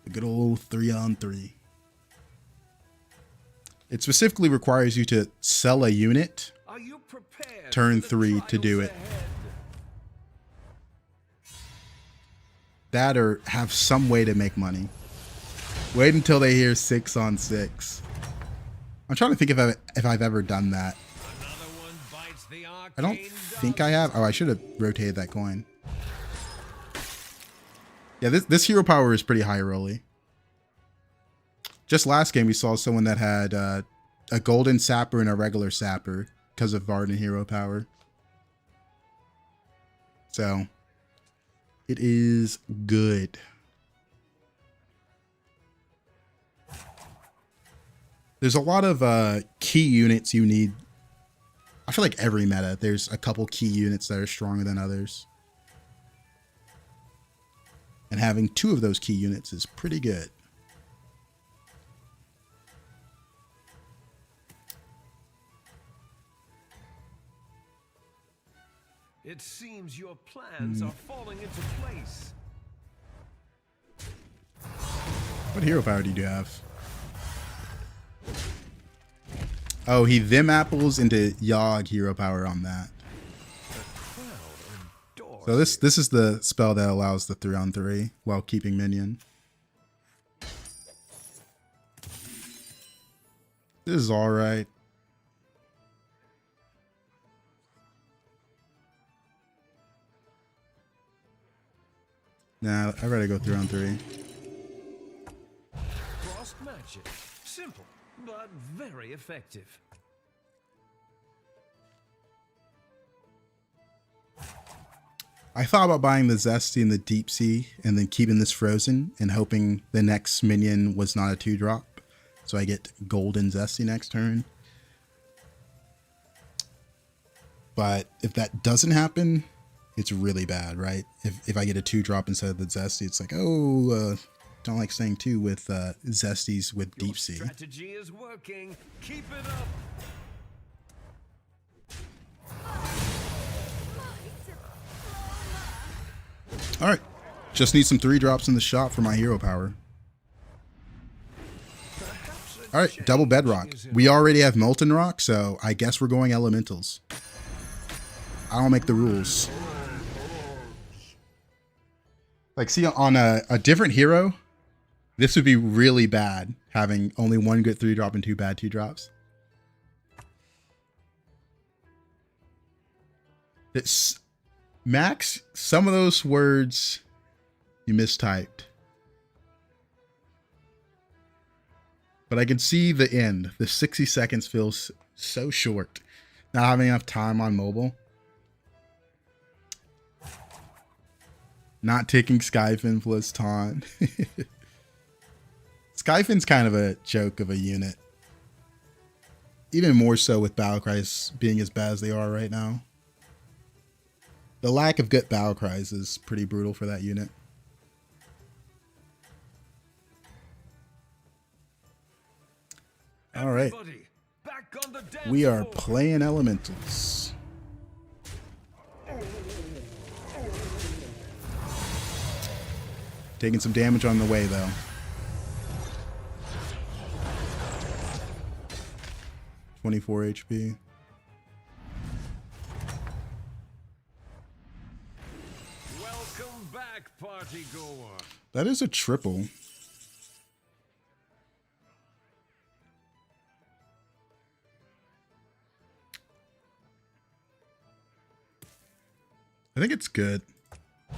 A: The good old 3-on-3. It specifically requires you to sell a unit,
B: Are you prepared
A: turn
B: for the
A: 3 to do
B: trials
A: it.
B: ahead?
A: That or have some way to make money. Wait until they hear 6-on-6. I'm trying to think if I've ever done that.
B: Another one bites the
A: I don't
B: arcane
A: think I
B: dust.
A: have. Oh, I should have rotated that coin. Yeah, this hero power is pretty high rolly. Just last game we saw someone that had a golden sapper and a regular sapper because of Varden hero power. So it is good. There's a lot of key units you need. I feel like every meta, there's a couple key units that are stronger than others. And having 2 of those key units is pretty good.
B: It seems your plans are falling into place.
A: What hero power do you have? Oh, he them apples into Yogg hero power on that. So this is the spell that allows the 3-on-3 while keeping minion. This is alright. Nah, I'd rather go 3-on-3.
B: Frost magic. Simple, but very effective.
A: I thought about buying the Zesty and the Deep Sea and then keeping this frozen and hoping the next minion was not a 2-drop. So I get Golden Zesty next turn. But if that doesn't happen, it's really bad, right? If I get a 2-drop instead of the Zesty, it's like, oh, don't like staying 2 with Zesties with Deep Sea.
B: Your strategy is working. Keep it up.
A: All right, just need some 3-drops in the shop for my hero power. All right, double bedrock. We already have molten rock, so I guess we're going elementals. I don't make the rules. Like, see, on a different hero, this would be really bad, having only 1 good 3-drop and 2 bad 2-drops. It's Max, some of those words you mistyped. But I can see the end. The 60 seconds feels so short. Not having enough time on mobile. Not taking Skyfin plus taunt. Skyfin's kind of a joke of a unit. Even more so with Battlecries being as bad as they are right now. The lack of good Battlecries is pretty brutal for that unit. All right.
B: Everybody, back on the dance
A: We are
B: floor.
A: playing elementals. Taking some damage on the way, though. (24 HP).
B: Welcome back, party goer.
A: That is a triple. I think it's good. I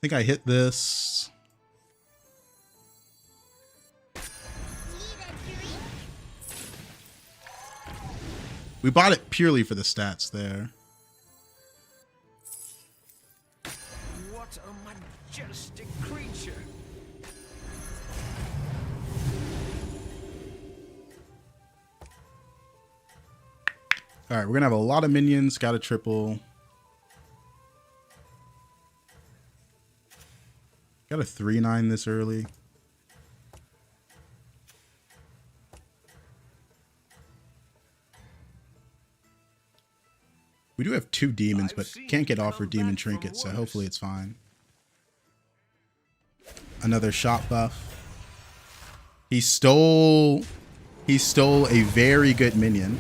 A: think I hit this. We bought it purely for the stats there.
B: What a majestic creature!
A: All right, we're gonna have a lot of minions. Got a triple. Got a 3/9 this early. We do have 2 demons, but can't get offered demon trinkets, so hopefully it's fine. Another shot buff. He stole a very good minion.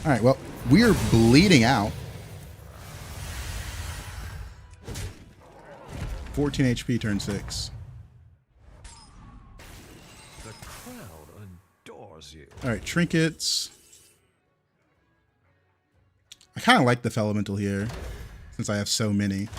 A: All right, well, we are bleeding out. 14 HP turn 6.
B: The crowd adores you.
A: All right, trinkets. I kind of like the elemental here since I have so many.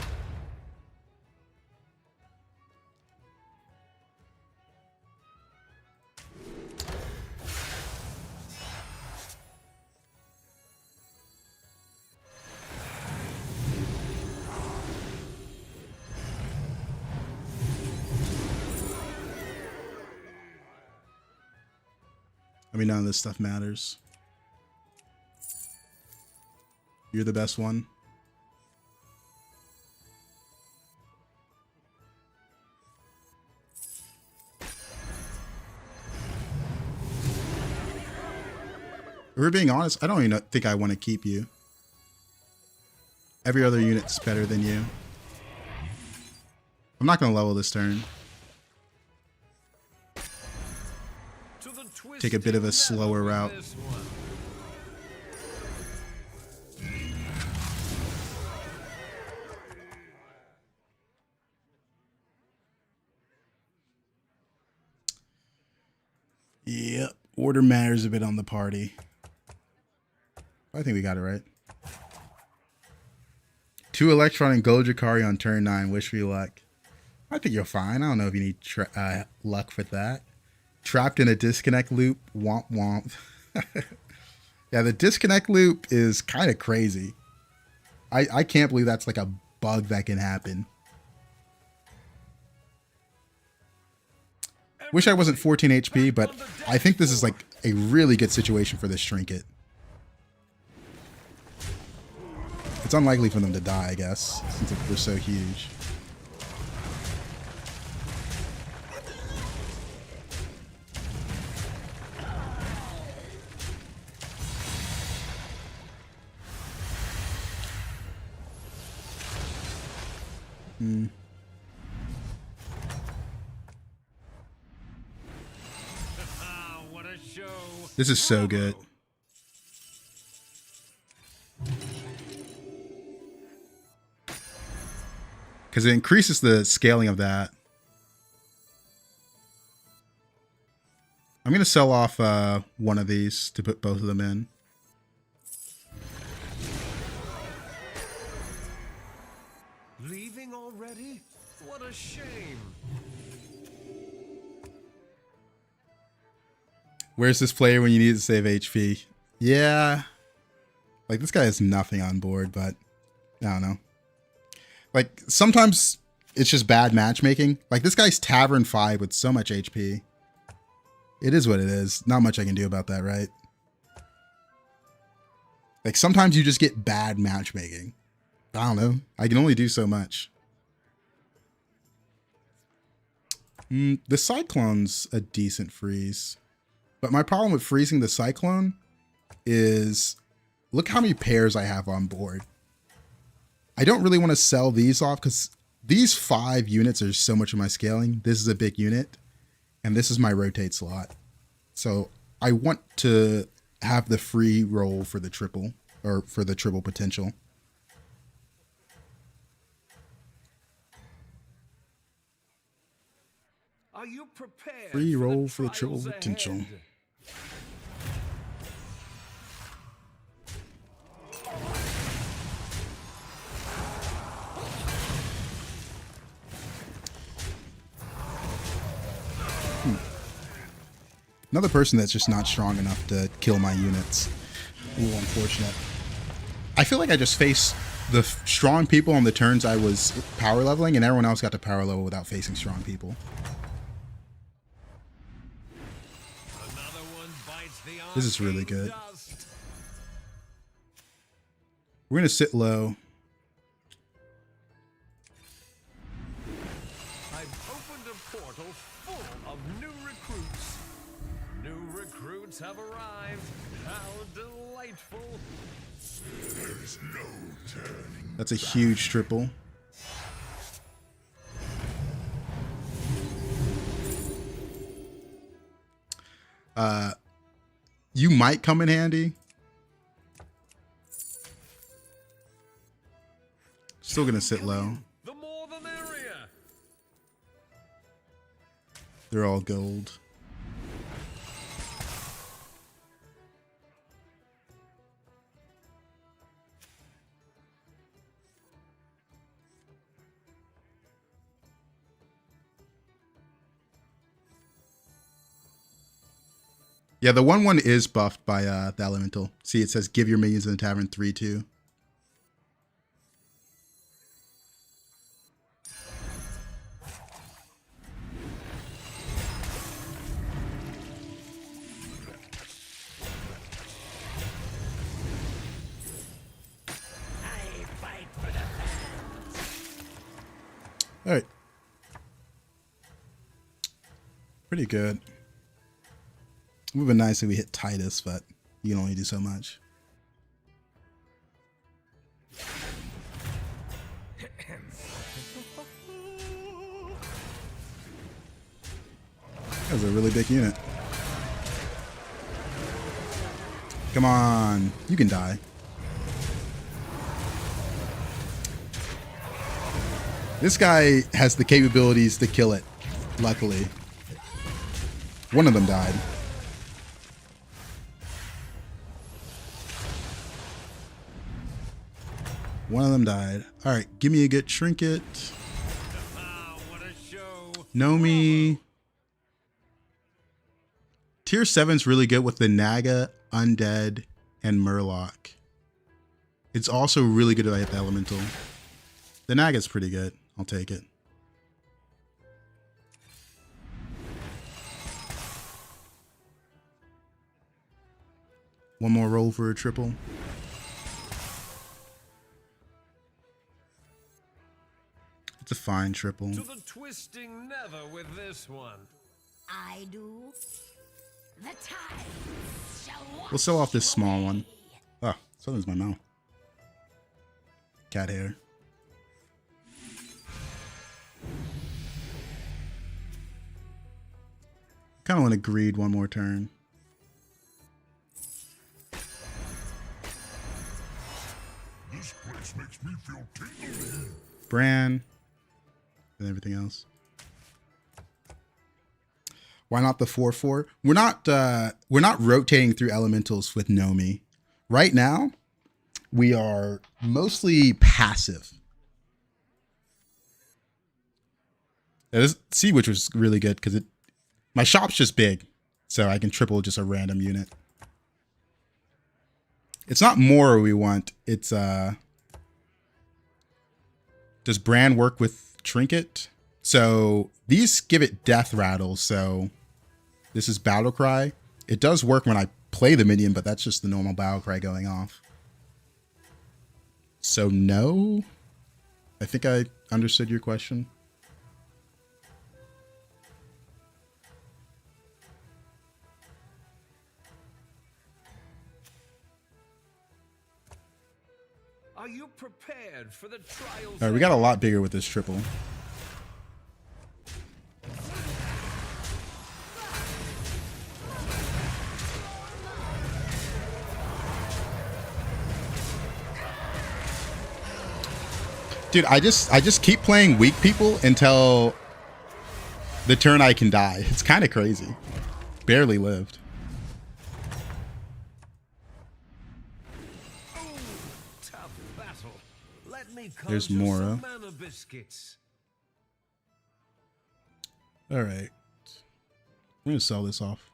A: I mean, none of this stuff matters. You're the best one. If we're being honest, I don't even think I want to keep you. Every other unit's better than you. I'm not going to level this turn. Take a bit of a slower route. Yep, order matters a bit on the party. I think we got it right. 2 Electron and Gold Jakari on turn 9. Wish me luck. I think you're fine. I don't know if you need luck for that. Trapped in a disconnect loop. Womp womp. Yeah, the disconnect loop is kind of crazy. I can't believe that's like a bug that can happen. Wish I wasn't 14 HP, but I think this is like a really good situation for this trinket. It's unlikely for them to die, I guess, since they're so huge.
B: What a show!
A: This is so good. Because it increases the scaling of that. I'm going to sell off one of these to put both of them in.
B: Leaving already? What a shame.
A: Where's this player when you need to save HP? Yeah. Like, this guy has nothing on board, but I don't know. Like, sometimes it's just bad matchmaking. Like, this guy's Tavern 5 with so much HP. It is what it is. Not much I can do about that, right? Like, sometimes you just get bad matchmaking. I don't know. I can only do so much. The Cyclone's a decent freeze. But my problem with freezing the Cyclone is, look how many pairs I have on board. I don't really want to sell these off because these 5 units are so much of my scaling. This is a big unit, and this is my rotate slot. So I want to have the free roll for the triple, or for the triple potential.
B: Are you prepared?
A: Free
B: for
A: roll
B: the
A: for the triple
B: trials
A: potential.
B: ahead?
A: Another person that's just not strong enough to kill my units. A little unfortunate. I feel like I just faced the strong people on the turns I was power leveling, and everyone else got to power level without facing strong people.
B: Another one bites the
A: This is really
B: arcane
A: good.
B: dust.
A: We're going to sit low.
B: I've opened a portal full of new recruits. New recruits have arrived. How delightful.
C: There's no turning.
A: That's a huge triple. You might come in handy. Still gonna sit low.
B: The more the merrier.
A: They're all gold. Yeah, the 1/1 is buffed by the elemental. See, it says give your minions in the tavern 3/2.
E: I fight for the fans.
A: All right. Pretty good. It would have been nice if we hit Titus, but you can only do so much. That was a really big unit. Come on. You can die. This guy has the capabilities to kill it, luckily. One of them died. One of them died. All right, give me a good trinket.
B: Ah, what a show.
A: Nomi. Tier 7's really good with the Naga, Undead, and Murloc. It's also really good at the Elemental. The Naga's pretty good. I'll take it. One more roll for a triple. It's a fine triple.
B: To the twisting nether with this one.
D: I do.
E: The tide shall wash
A: We'll sell off this
E: you
A: small
E: away.
A: one. Ah, something's in my mouth. Cat hair. Kind of want to greed one more turn.
C: This place makes me feel tingly.
A: Bran. And everything else. Why not the 4/4? We're not rotating through elementals with Nomi. Right now, we are mostly passive. This Sea Witch was really good because my shop's just big, so I can triple just a random unit. It's not more we want. It's does Bran work with Trinket? So these give it death rattles. So this is Battle Cry. It does work when I play the minion, but that's just the normal Battle Cry going off. So no, I think I understood your question.
B: Are you prepared for the trials?
A: All right, we got a lot bigger with this triple. Dude, I just keep playing weak people until the turn I can die. It's kind of crazy. Barely lived.
B: Tough battle. Let me
A: There's
B: conjure
A: Mora.
B: some mana biscuits.
A: All right. I'm going to sell this off.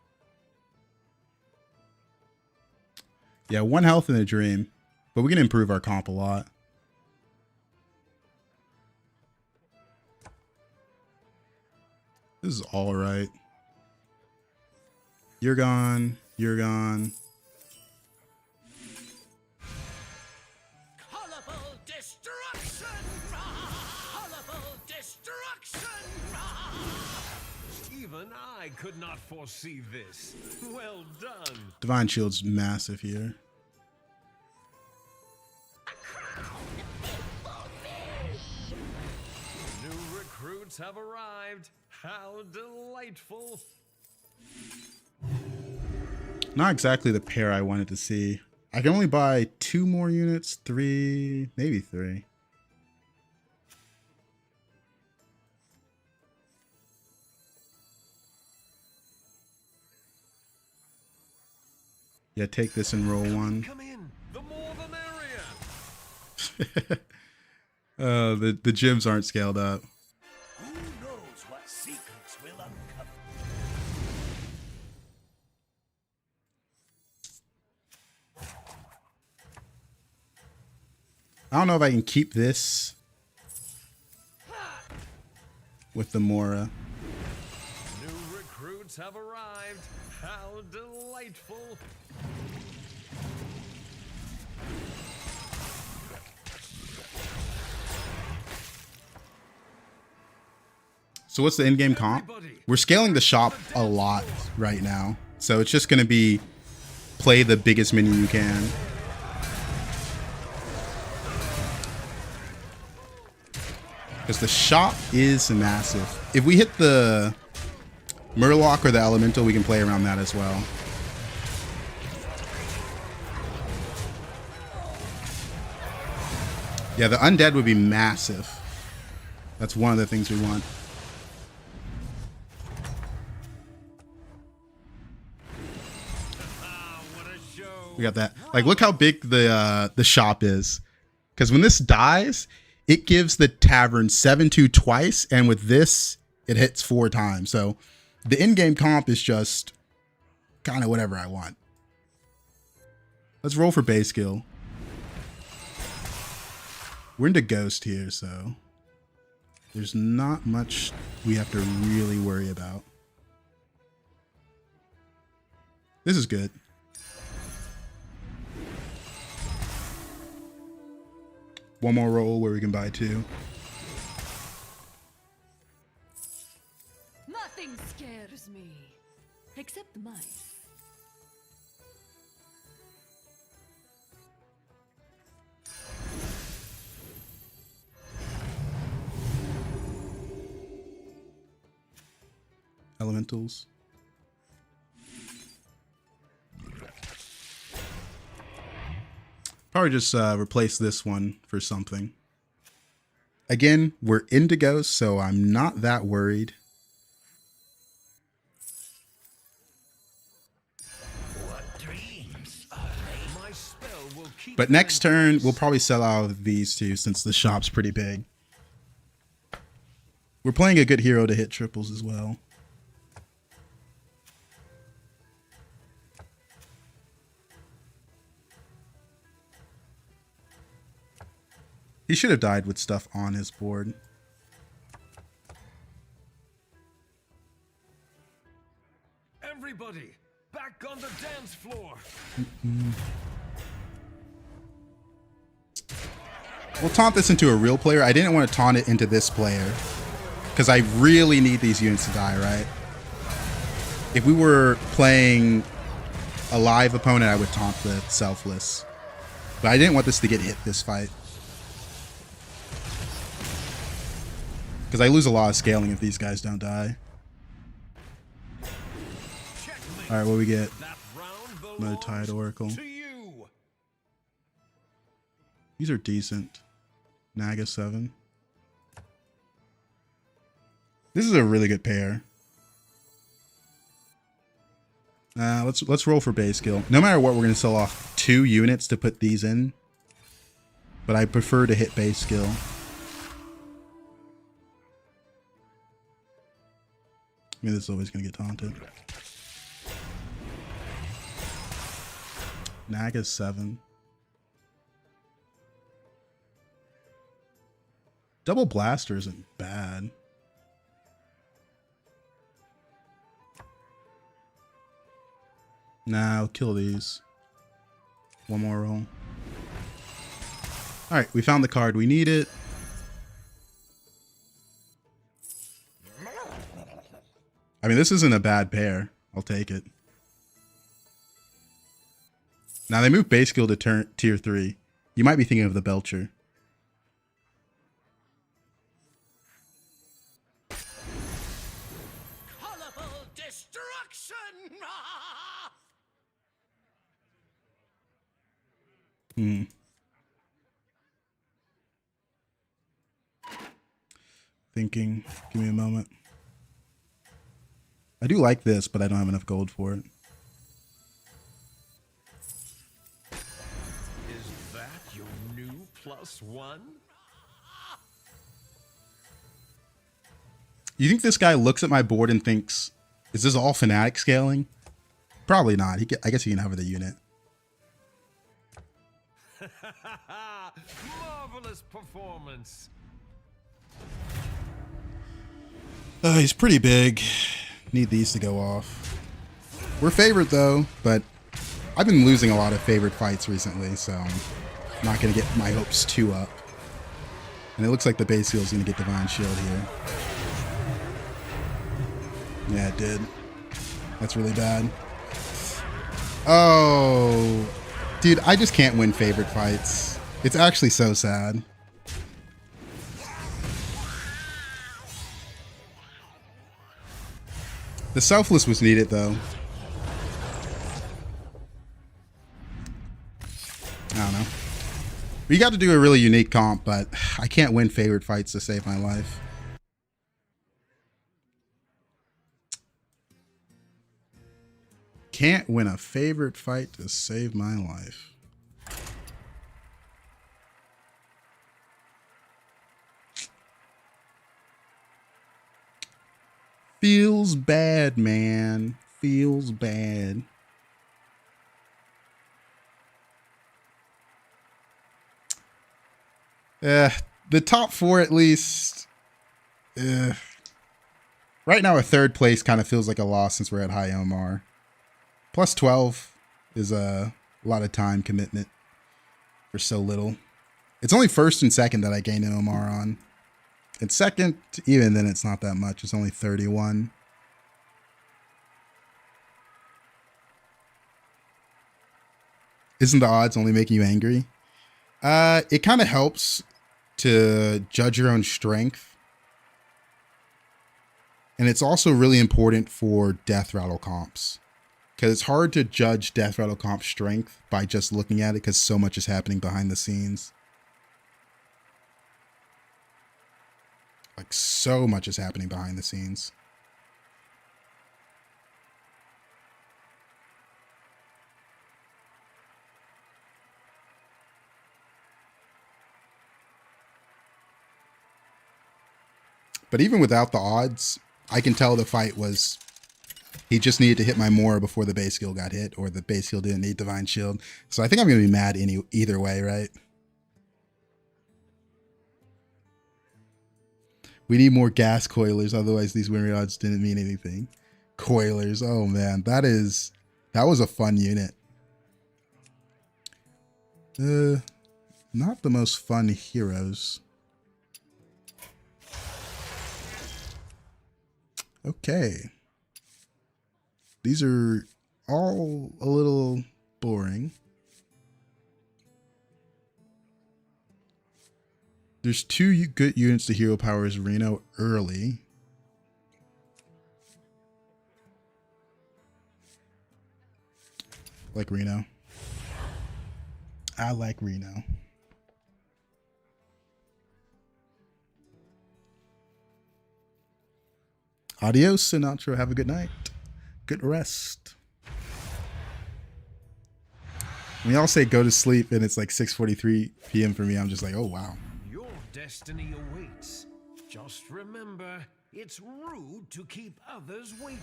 A: Yeah, 1 health in a dream. But we can improve our comp a lot. This is all right. You're gone. You're gone.
C: Horrible destruction! Horrible destruction!
B: Even I could not foresee this. Well done.
A: Divine Shield's massive here.
B: New recruits have arrived. How delightful.
A: Not exactly the pair I wanted to see. I can only buy 2 more units, 3, maybe 3. Yeah, take this and roll 1.
B: Come in. The more the merrier.
A: The gyms aren't scaled up.
C: Who knows what secrets will uncover?
A: I don't know if I can keep this with the Mora.
B: New recruits have arrived. How delightful.
A: So what's the in-game comp? We're scaling the shop a lot right now. So it's just going to be play the biggest minion you can. Because the shop is massive. If we hit the Murloc or the Elemental, we can play around that as well. Yeah, the Undead would be massive. That's one of the things we want. We got that. Like, look how big the shop is. Because when this dies, it gives the tavern 7-2 twice, and with this, it hits 4 times. So the in-game comp is just kind of whatever I want. Let's roll for base skill. We're into Ghost here, so there's not much we have to really worry about. This is good. One more roll where we can buy 2.
F: Nothing scares me. Except the mice.
A: Elementals. Probably just replace this one for something. Again, we're Indigo, so I'm not that worried.
C: What dreams are they?
B: My spell will keep
A: But next turn, we'll probably sell out these 2 since the shop's pretty big. We're playing a good hero to hit triples as well. He should have died with stuff on his board.
B: Everybody, back on the dance floor.
A: We'll taunt this into a real player. I didn't want to taunt it into this player because I really need these units to die, right? If we were playing a live opponent, I would taunt the selfless. But I didn't want this to get hit this fight. Because I lose a lot of scaling if these guys don't die. Alright, what we get?
B: That round
A: Another Tide Oracle.
B: to you.
A: These are decent. Naga 7. This is a really good pair. Let's roll for base skill. No matter what, we're gonna sell off 2 units to put these in. But I prefer to hit base skill. I mean, this is always gonna get taunted. Naga's 7. Double blaster isn't bad. Nah, I'll kill these. One more roll. Alright, we found the card. We need it. I mean, this isn't a bad pair. I'll take it. Now they move base skill to tier 3. You might be thinking of the Belcher.
C: Colorful destruction!
A: Thinking. Give me a moment. I do like this, but I don't have enough gold for it.
B: Is that your new +1?
A: You think this guy looks at my board and thinks, is this all Fnatic scaling? Probably not. I guess he can hover the unit.
B: Marvelous performance.
A: He's pretty big. Need these to go off. We're favored though, but I've been losing a lot of favorite fights recently, so I'm not going to get my hopes too up. And it looks like the base heal is going to get Divine Shield here. Yeah, it did. That's really bad. Oh, dude, I just can't win favorite fights. It's actually so sad. The Selfless was needed, though. I don't know. We got to do a really unique comp, but I can't win favorite fights to save my life. Can't win a favorite fight to save my life. Feels bad, man. Feels bad. The top 4 at least. Right now, a 3rd place kind of feels like a loss since we're at high OMR. Plus 12 is a lot of time commitment for so little. It's only 1st and 2nd that I gain OMR on. And 2nd, even then, it's not that much. It's only 31. Isn't the odds only making you angry? It kind of helps to judge your own strength. And it's also really important for death rattle comps. Because it's hard to judge death rattle comp strength by just looking at it because so much is happening behind the scenes. Like, so much is happening behind the scenes. But even without the odds, I can tell the fight was... He just needed to hit my Mora before the base skill got hit, or the base skill didn't need Divine Shield. So I think I'm going to be mad either way, right? We need more gas coilers, otherwise these win rate odds didn't mean anything. Coilers, oh man, that was a fun unit. Not the most fun heroes. Okay. These are all a little boring. There's 2 good units to hero powers Reno early. Like Reno. I like Reno. Adios, Sinatra. Have a good night. Good rest. When y'all say go to sleep and it's like 6:43 p.m. for me, I'm just like, oh, wow.
B: Your destiny awaits. Just remember, it's rude to keep others waiting.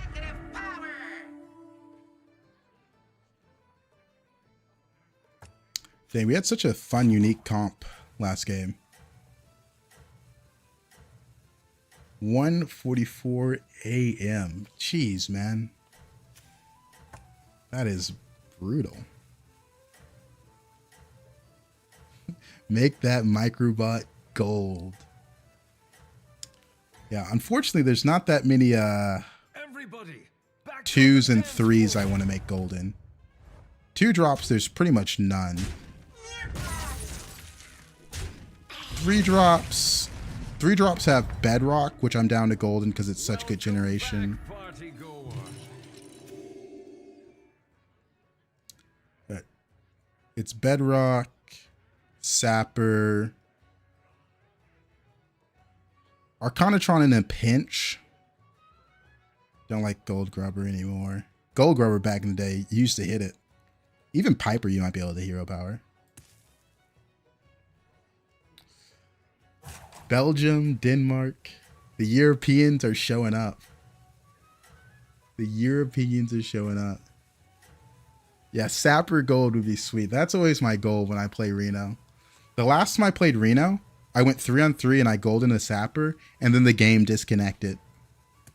E: Executive power!
A: Dang, we had such a fun, unique comp last game. 1:44 a.m. Jeez, man. That is brutal. Make that microbot gold. Yeah, unfortunately, there's not that many
B: Everybody, back to
A: 2s
B: the
A: and
B: dance
A: 3s
B: floor.
A: I want to make gold in. 2 drops, there's pretty much none. 3 drops. 3 drops have bedrock, which I'm down to golden because it's such good generation.
B: Back, party goer.
A: But it's bedrock, sapper, Arcanatron in a pinch. Don't like gold grubber anymore. Gold grubber back in the day used to hit it. Even Piper you might be able to hero power. Belgium, Denmark. The Europeans are showing up. The Europeans are showing up. Yeah, Sapper Gold would be sweet. That's always my goal when I play Reno. The last time I played Reno, I went 3-on-3 and I golden a Sapper, and then the game disconnected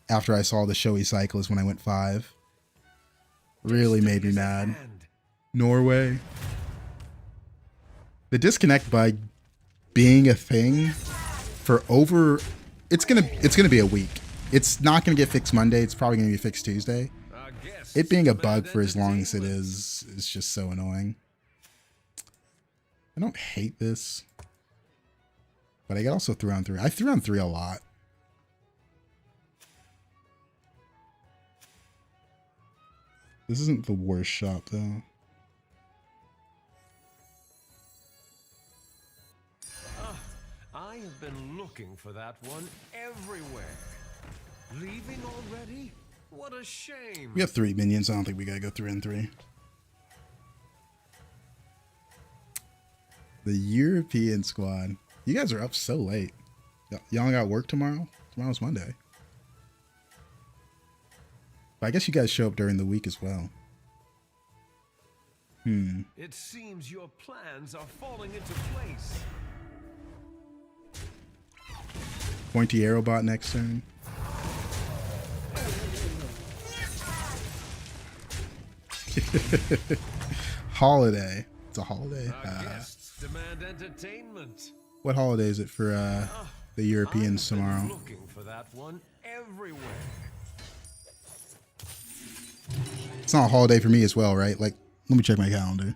A: after I saw the showy cyclist when I went 5. Really made me mad.
B: And
A: Norway. The disconnect by being a thing for over it's gonna be a week. It's not gonna get fixed Monday, it's probably gonna be fixed Tuesday.
B: our guests
A: It being a
B: demand
A: bug for as long as it
B: entertainment.
A: is just so annoying. I don't hate this. But I also 3-on-3. I 3-on-3 a lot. This isn't the worst shop though.
B: I have been looking for that one everywhere. Leaving already? What a shame.
A: We have 3 minions. I don't think we gotta go 3-on-3. The European squad. You guys are up so late. Y'all got work tomorrow? Tomorrow's Monday. But I guess you guys show up during the week as well.
B: It seems your plans are falling into place.
A: Pointy arrow bot next turn. Holiday. It's a holiday.
B: Our guests demand entertainment.
A: What holiday is it for the Europeans
B: I've been
A: tomorrow?
B: looking for that one everywhere.
A: It's not a holiday for me as well, right? Like, let me check my calendar.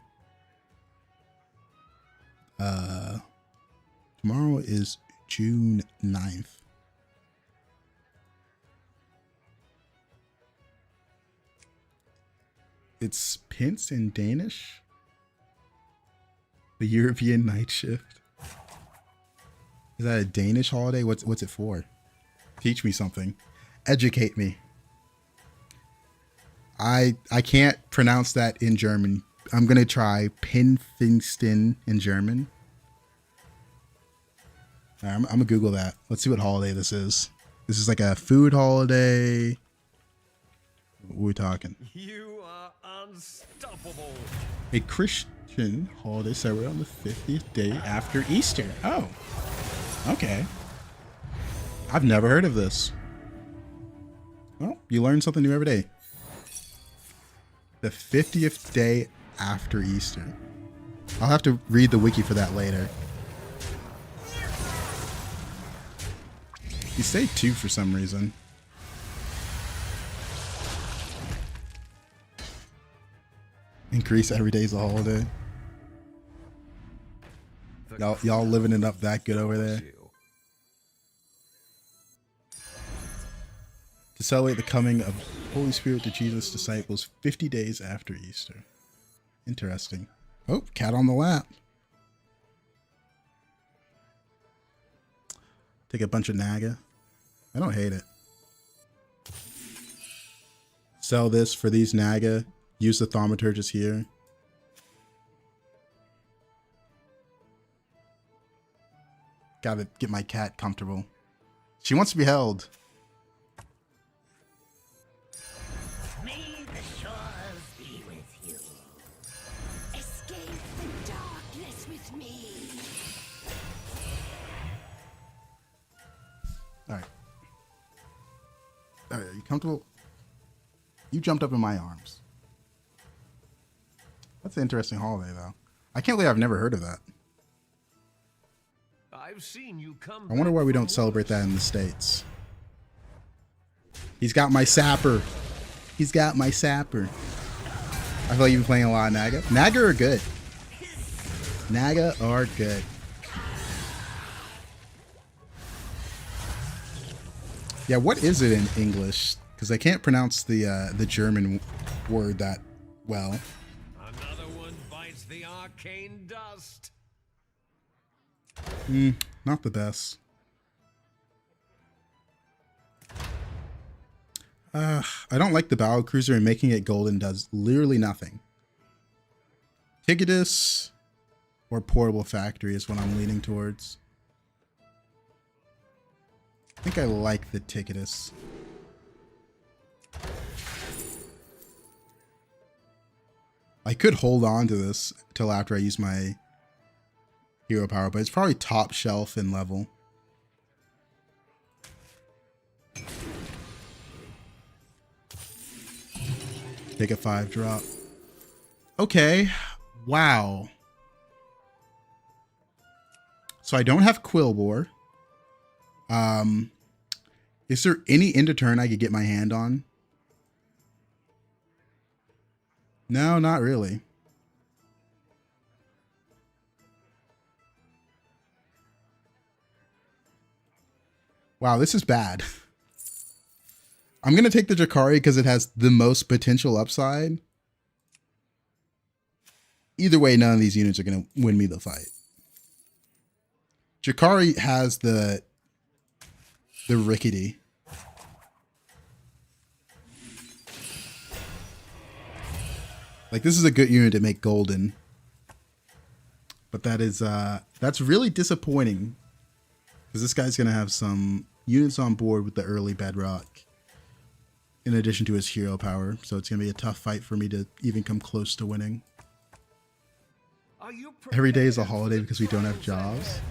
A: Tomorrow is June 9th. It's Pince in Danish. The European night shift. Is that a Danish holiday? What's it for? Teach me something. Educate me. I can't pronounce that in German. I'm gonna try Pinfingsten in German. All right, I'm gonna Google that. Let's see what holiday this is. This is like a food holiday. What are we talking?
B: You are unstoppable.
A: A Christian holiday celebrated on the 50th day after Easter. Oh, okay. I've never heard of this. Well, you learn something new every day. The 50th day after Easter. I'll have to read the wiki for that later. You say 2 for some reason. Increase every day's a holiday. Y'all living it up that good over there. To celebrate the coming of Holy Spirit to Jesus' disciples 50 days after Easter. Interesting. Oh, cat on the lap. Take a bunch of Naga. I don't hate it. Sell this for these Naga. Use the Thaumaturgus here. Gotta get my cat comfortable. She wants to be held.
E: May the shores be with you.
D: Escape the darkness with me.
A: Alright. Alright, are you comfortable? You jumped up in my arms. That's an interesting holiday, though. I can't believe I've never heard of that.
B: I've seen you come
A: I wonder why we don't celebrate that in the States. He's got my sapper. He's got my sapper. I feel like you've been playing a lot of Naga. Naga are good. Naga are good. Yeah, what is it in English? Because I can't pronounce the German word that well.
B: Another one bites the arcane dust.
A: Not the best. I don't like the Battle Cruiser, and making it golden does literally nothing. Ticketus or Portable Factory is what I'm leaning towards. I think I like the Ticketus. I could hold on to this till after I use my hero power, but it's probably top shelf in level. Take a 5-drop. Okay. Wow. So I don't have Quillbore. Is there any end of turn I could get my hand on? No, not really. Wow, this is bad. I'm going to take the Jakari because it has the most potential upside. Either way, none of these units are going to win me the fight. Jakari has the rickety. Like, this is a good unit to make golden. But that is, that's really disappointing. Because this guy's going to have some units on board with the early bedrock. In addition to his hero power. So it's going to be a tough fight for me to even come close to winning. Every day is a holiday because we don't have jobs.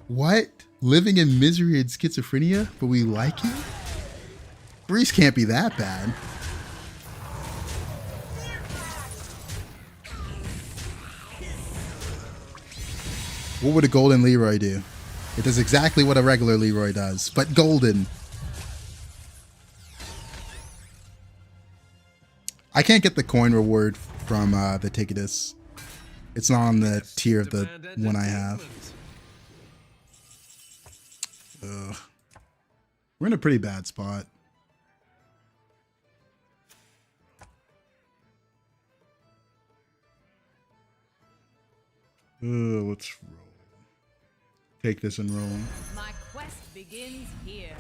A: What? Living in misery and schizophrenia, but we like it? Greece can't be that bad. What would a golden Leroy do? It does exactly what a regular Leroy does, but golden. I can't get the coin reward from the Ticketus. It's not on the tier of the one I have. Ugh. We're in a pretty bad spot. Let's roll. Take this and roll.
F: My quest begins here.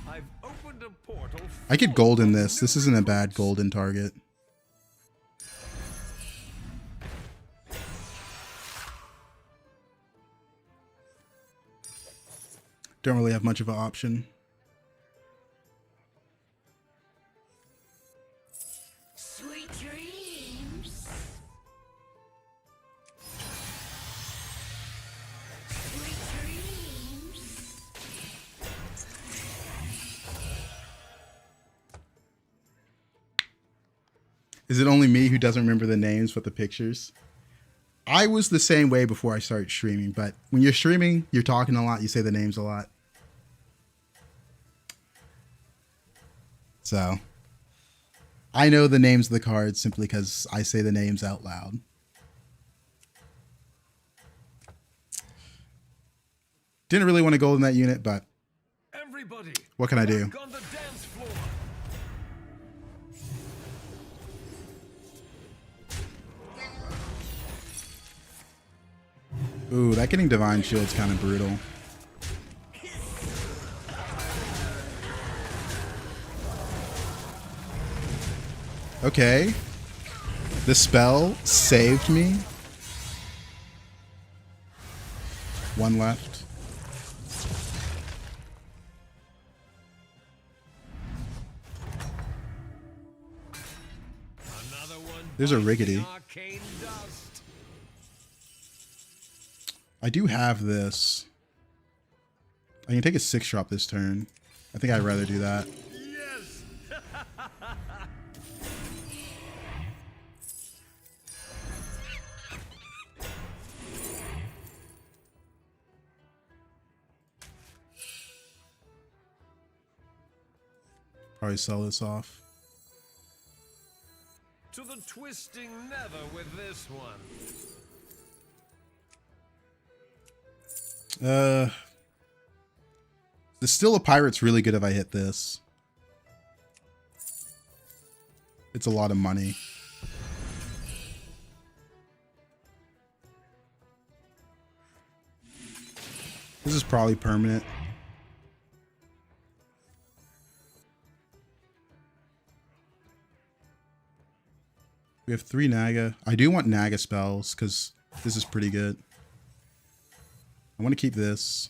B: I've opened a portal.
A: I could golden this. This isn't a bad golden target. Don't really have much of an option.
D: Sweet dreams. Sweet dreams.
A: Is it only me who doesn't remember the names but the pictures? I was the same way before I started streaming, but when you're streaming, you're talking a lot, you say the names a lot. So, I know the names of the cards simply because I say the names out loud. Didn't really want to go in that unit, but
B: Everybody,
A: what can I do?
B: back on the dance floor.
A: Ooh, that getting Divine Shield's kind of brutal. Okay. The spell saved me. One left.
B: Another one
A: There's a
B: bites the
A: Riggedy.
B: arcane dust.
A: I do have this. I can take a 6-drop this turn. I think I'd rather do that.
B: Yes!
A: Probably sell this off.
B: To the twisting nether with this one.
A: The Still a Pirate's really good if I hit this. It's a lot of money. This is probably permanent. We have 3 Naga. I do want Naga spells because this is pretty good. I want to keep this.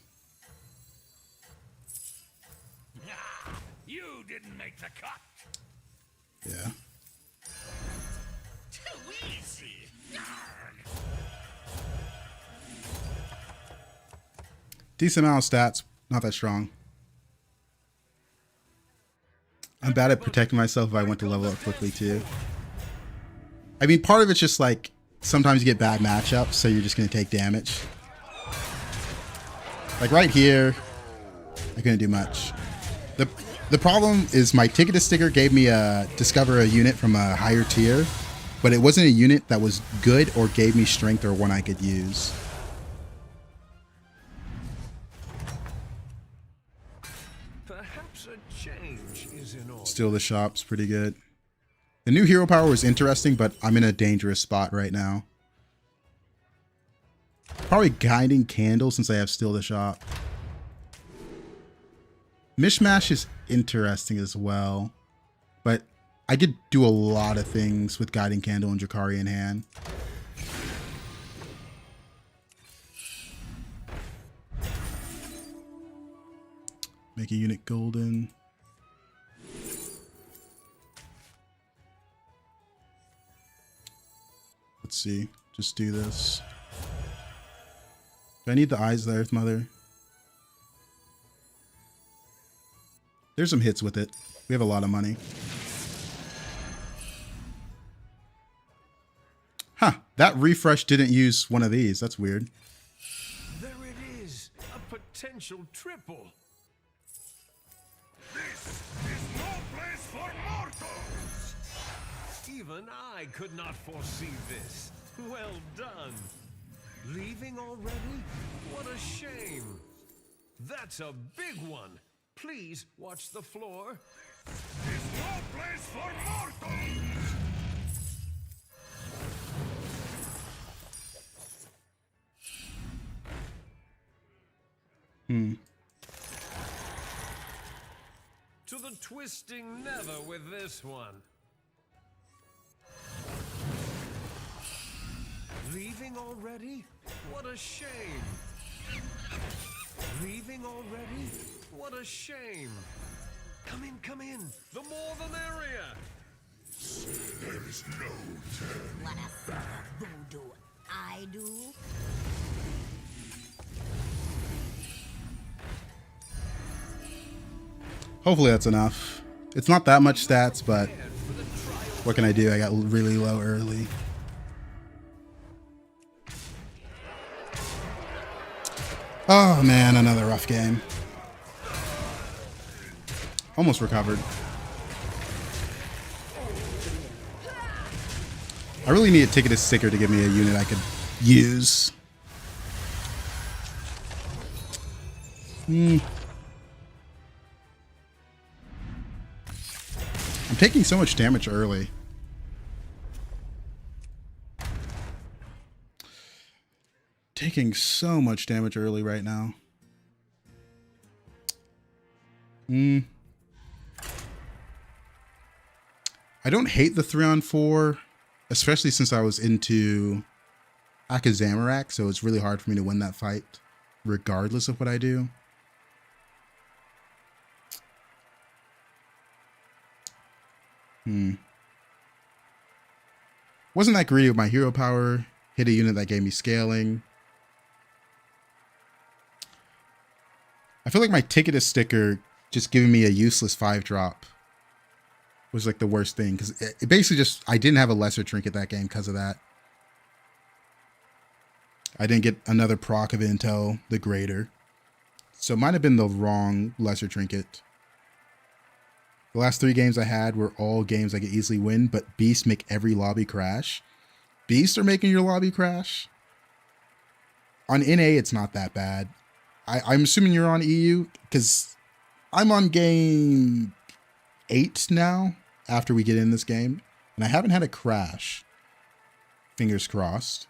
C: You didn't make the cut.
A: Yeah.
C: Too easy.
A: Decent amount of stats. Not that strong. I'm bad at protecting myself if I want to level up quickly too. I mean, part of it's just like, sometimes you get bad matchups, so you're just going to take damage. Like right here, I couldn't do much. The problem is my ticketed sticker gave me a discover a unit from a higher tier, but it wasn't a unit that was good or gave me strength or one I could use.
B: Perhaps a change is in order.
A: Still, the shop's pretty good. The new hero power was interesting, but I'm in a dangerous spot right now. Probably Guiding Candle since I have Still the Shop. Mishmash is interesting as well, but I could do a lot of things with Guiding Candle and Drakari in hand. Make a unit golden. Let's see. Just do this. Do I need the Eyes of the Earth Mother? There's some hits with it. We have a lot of money. Huh. That refresh didn't use one of these. That's weird.
B: There it is, a potential triple.
C: This is no place for mortals.
B: Even I could not foresee this. Well done. Leaving already? What a shame. That's a big one. Please watch the floor.
C: Is no place for mortals.
B: To the twisting nether with this one. Leaving already? What a shame. Leaving already? What a shame. Come in, come in. The more the merrier.
C: There is no turn.
D: What a voodoo I do.
A: Hopefully that's enough. It's not that much stats, but what can I do? I got really low early. Oh man, another rough game. Almost recovered. I really need a ticketed sticker to give me a unit I could use. I'm taking so much damage early. Taking so much damage early right now. I I don't hate the 3-on-4, especially since I was into Akazamorak, so it's really hard for me to win that fight, regardless of what I do. Wasn't that greedy with my hero power. Hit a unit that gave me scaling. I feel like my Ticketus sticker just giving me a useless 5-drop was like the worst thing, because it basically just, I didn't have a lesser trinket that game because of that. I didn't get another proc of Intel, the greater. So it might have been the wrong lesser trinket. The last 3 games I had were all games I could easily win, but beasts make every lobby crash. Beasts are making your lobby crash? On NA, it's not that bad. I'm assuming you're on EU, because I'm on game 8 now, after we get in this game, and I haven't had a crash. Fingers crossed.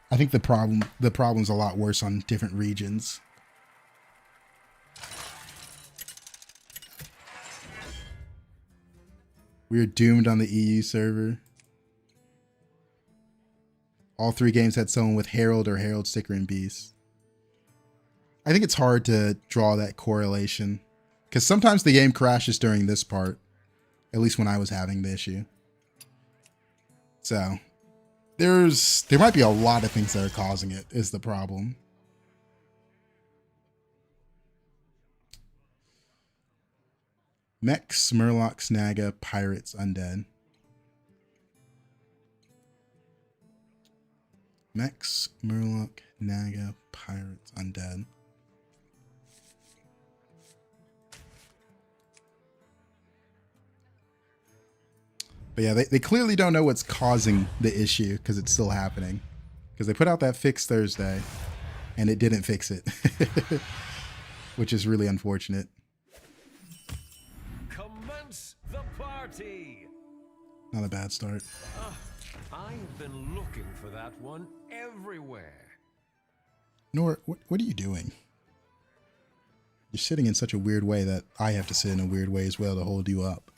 A: I think the problem's a lot worse on different regions. We are doomed on the EU server. All 3 games had someone with Herald or Herald sticker and Beast. I think it's hard to draw that correlation, because sometimes the game crashes during this part, at least when I was having the issue. So there might be a lot of things that are causing it, is the problem. Mechs, Murlocs, Naga, Pirates, Undead. Mechs, Murloc, Naga, Pirates, Undead. But yeah, they clearly don't know what's causing the issue, because it's still happening. Because they put out that fix Thursday, and it didn't fix it. Which is really unfortunate.
B: Commence the party!
A: Not a bad start.
B: I've been looking for that one everywhere.
A: Nora, what are you doing? You're sitting in such a weird way that I have to sit in a weird way as well to hold you up.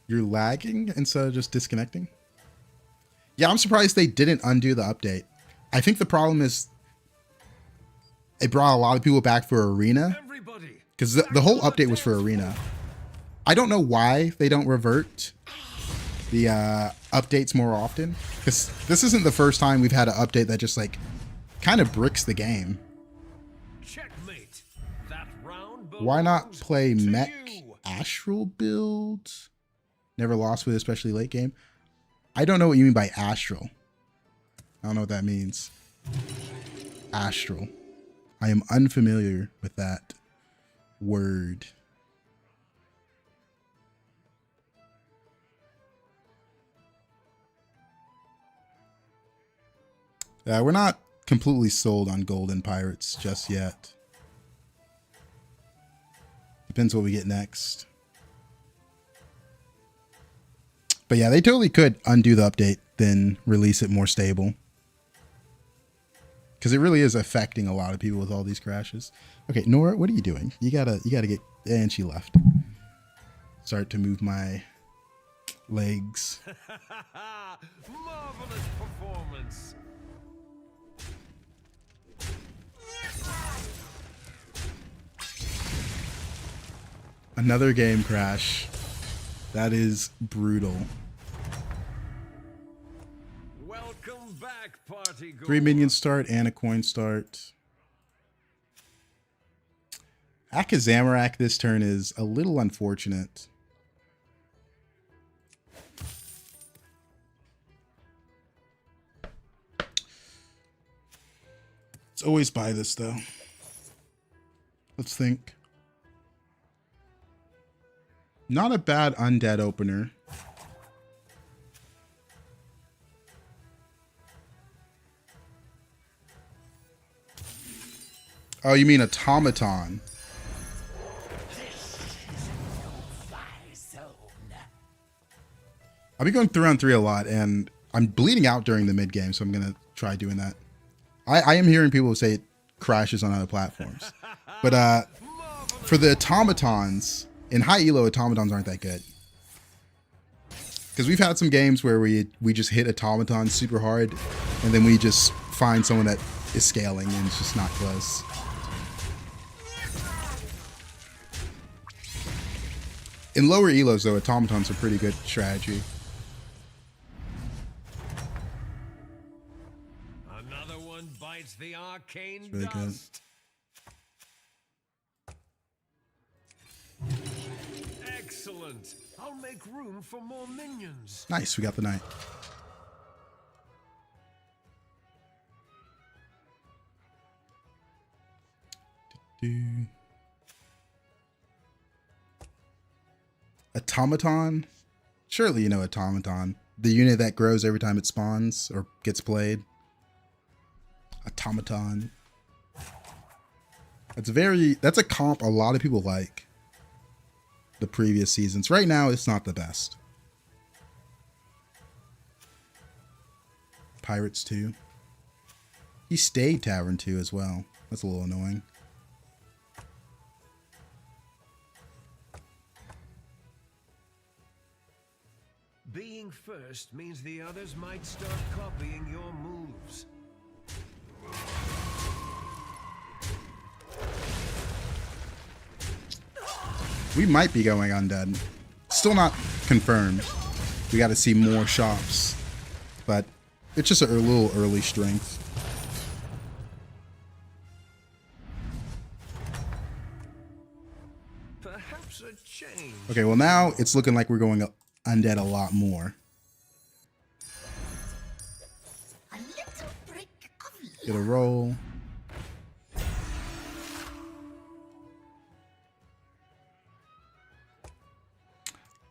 A: You're lagging instead of just disconnecting? Yeah, I'm surprised they didn't undo the update. I think the problem is it brought a lot of people back for Arena, because the whole update was for Arena. I don't know why they don't revert the updates more often, because this isn't the first time we've had an update that just like kind of bricks the game.
B: Checkmate. That round
A: Why not play
B: to
A: Mech
B: you.
A: Astral build? Never lost with, especially late game. I don't know what you mean by Astral. I don't know what that means. Astral. I am unfamiliar with that word. We're not completely sold on Golden Pirates just yet. Depends what we get next. But yeah, they totally could undo the update, then release it more stable. Because it really is affecting a lot of people with all these crashes. Okay, Nora, what are you doing? You gotta get, and she left. Start to move my legs.
B: Marvelous performance.
A: Another game crash. That is brutal.
B: Welcome back, party goer.
A: 3 minions start and a coin start. Akazamorak this turn is a little unfortunate. Let's always buy this though. Let's think. Not a bad undead opener. Oh, you mean automaton?
C: This is no fly zone.
A: I'll be going 3-on-3 a lot, and I'm bleeding out during the mid game, so I'm gonna try doing that. I am hearing people say it crashes on other platforms, but for the automatons in high elo, automatons aren't that good. Because we've had some games where we just hit automatons super hard, and then we just find someone that is scaling, and it's just not close. In lower elos, though, automatons are pretty good strategy.
B: Another one bites the arcane
A: Really good.
B: dust. Excellent. I'll make room for more minions.
A: Nice, we got the knight. Automaton? Surely you know Automaton. The unit that grows every time it spawns or gets played. Automaton. That's a comp a lot of people like. The previous seasons. Right now, it's not the best. Pirates 2. He stayed Tavern 2 as well. That's a little annoying.
B: Being first means the others might start copying your moves.
A: We might be going undead. Still not confirmed. We got to see more shops. But it's just a little early strength.
B: Perhaps a change.
A: Okay, well now it's looking like we're going undead a lot more.
E: A little brick of
A: Get a roll.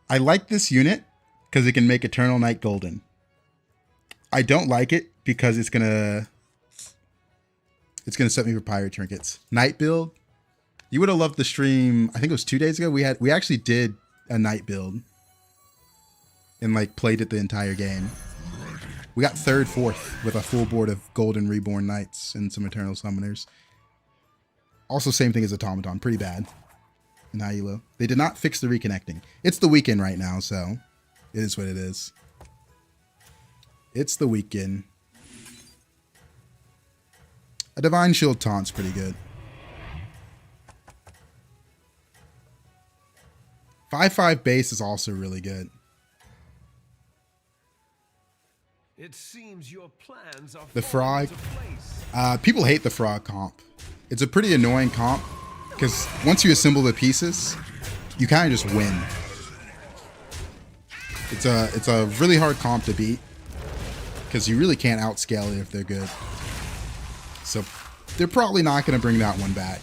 A: I like this unit because it can make Eternal Night golden. I don't like it because it's gonna set me for pirate trinkets. Night build. You would have loved the stream. I think it was 2 days ago. We actually did a night build and like played it the entire game. We got 3rd, 4th with a full board of Golden Reborn Knights and some Eternal Summoners. Also, same thing as Automaton. Pretty bad. In high elo. They did not fix the reconnecting. It's the weekend right now, so it is what it is. It's the weekend. A Divine Shield taunt's pretty good. 5/5 base is also really good.
B: It seems your plans are
A: The
B: falling
A: frog.
B: into place.
A: People hate the frog comp. It's a pretty annoying comp because once you assemble the pieces, you kind of just win. It's a really hard comp to beat because you really can't outscale it if they're good. So they're probably not going to bring that one back.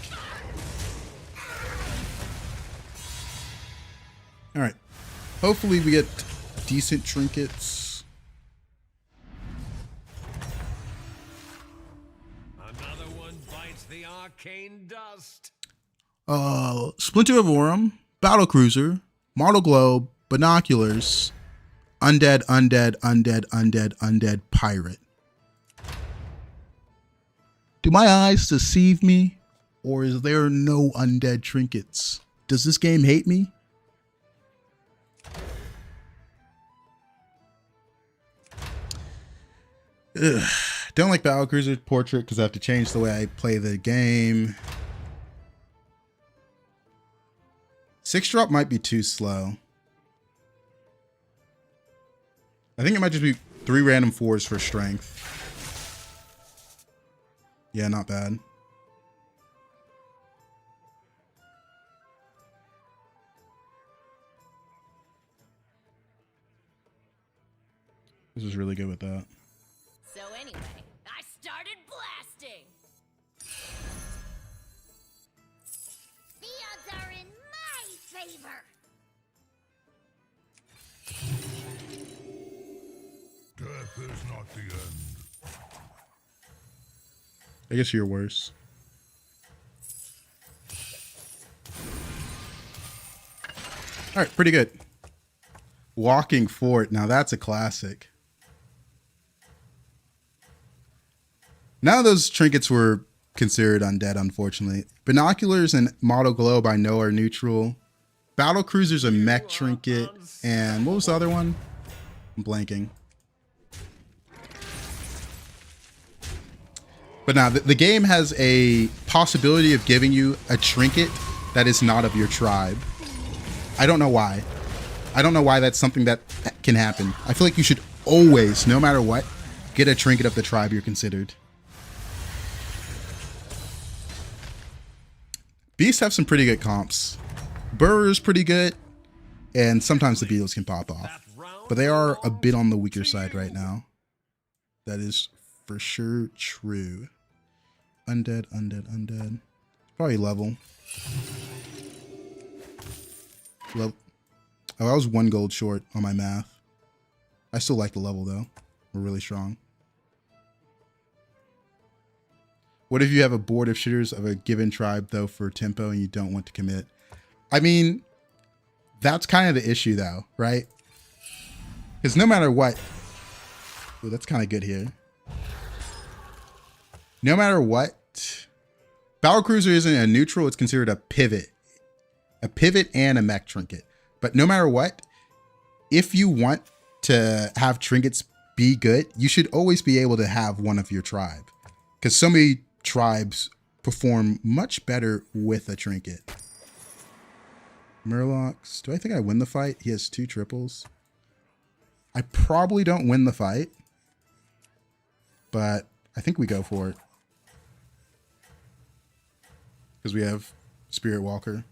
A: All right. Hopefully we get decent trinkets.
B: Another one bites the arcane dust.
A: Splinter of Aurum, Battlecruiser, Model Globe, Binoculars, Undead, Undead, Undead, Undead, Undead, Pirate. Do my eyes deceive me? Or is there no undead trinkets? Does this game hate me? Ugh. Don't like Battlecruiser Portrait because I have to change the way I play the game. 6-drop might be too slow. I think it might just be 3 random 4s for strength. Yeah, not bad. This is really good with that.
D: So anyway, I started blasting.
E: The odds are in my favor.
C: Death is not the end.
A: I guess you're worse. All right, pretty good. Walking fort. Now that's a classic. None of those trinkets were considered undead, unfortunately. Binoculars and Model Globe I know are neutral. Battle Cruiser's a mech trinket. And what was the other one? I'm blanking. But now the game has a possibility of giving you a trinket that is not of your tribe. I don't know why. I don't know why that's something that can happen. I feel like you should always, no matter what, get a trinket of the tribe you're considered. Beasts have some pretty good comps. Burrow's pretty good, and sometimes the beetles can pop off. But they are a bit on the weaker side right now. That is for sure true. Undead, undead, undead. Probably level. Oh, I was 1 gold short on my math. I still like the level though. We're really strong. What if you have a board of shitters of a given tribe though for tempo and you don't want to commit? I mean, that's kind of the issue though, right? Because no matter what, ooh, that's kind of good here. No matter what, Battle Cruiser isn't a neutral, it's considered a pivot. A pivot and a mech trinket. But no matter what, if you want to have trinkets be good, you should always be able to have one of your tribe. Because so many tribes perform much better with a trinket. Murlocs. Do I think I win the fight? He has 2 triples. I probably don't win the fight. But I think we go for it. Because we have Spirit Walker.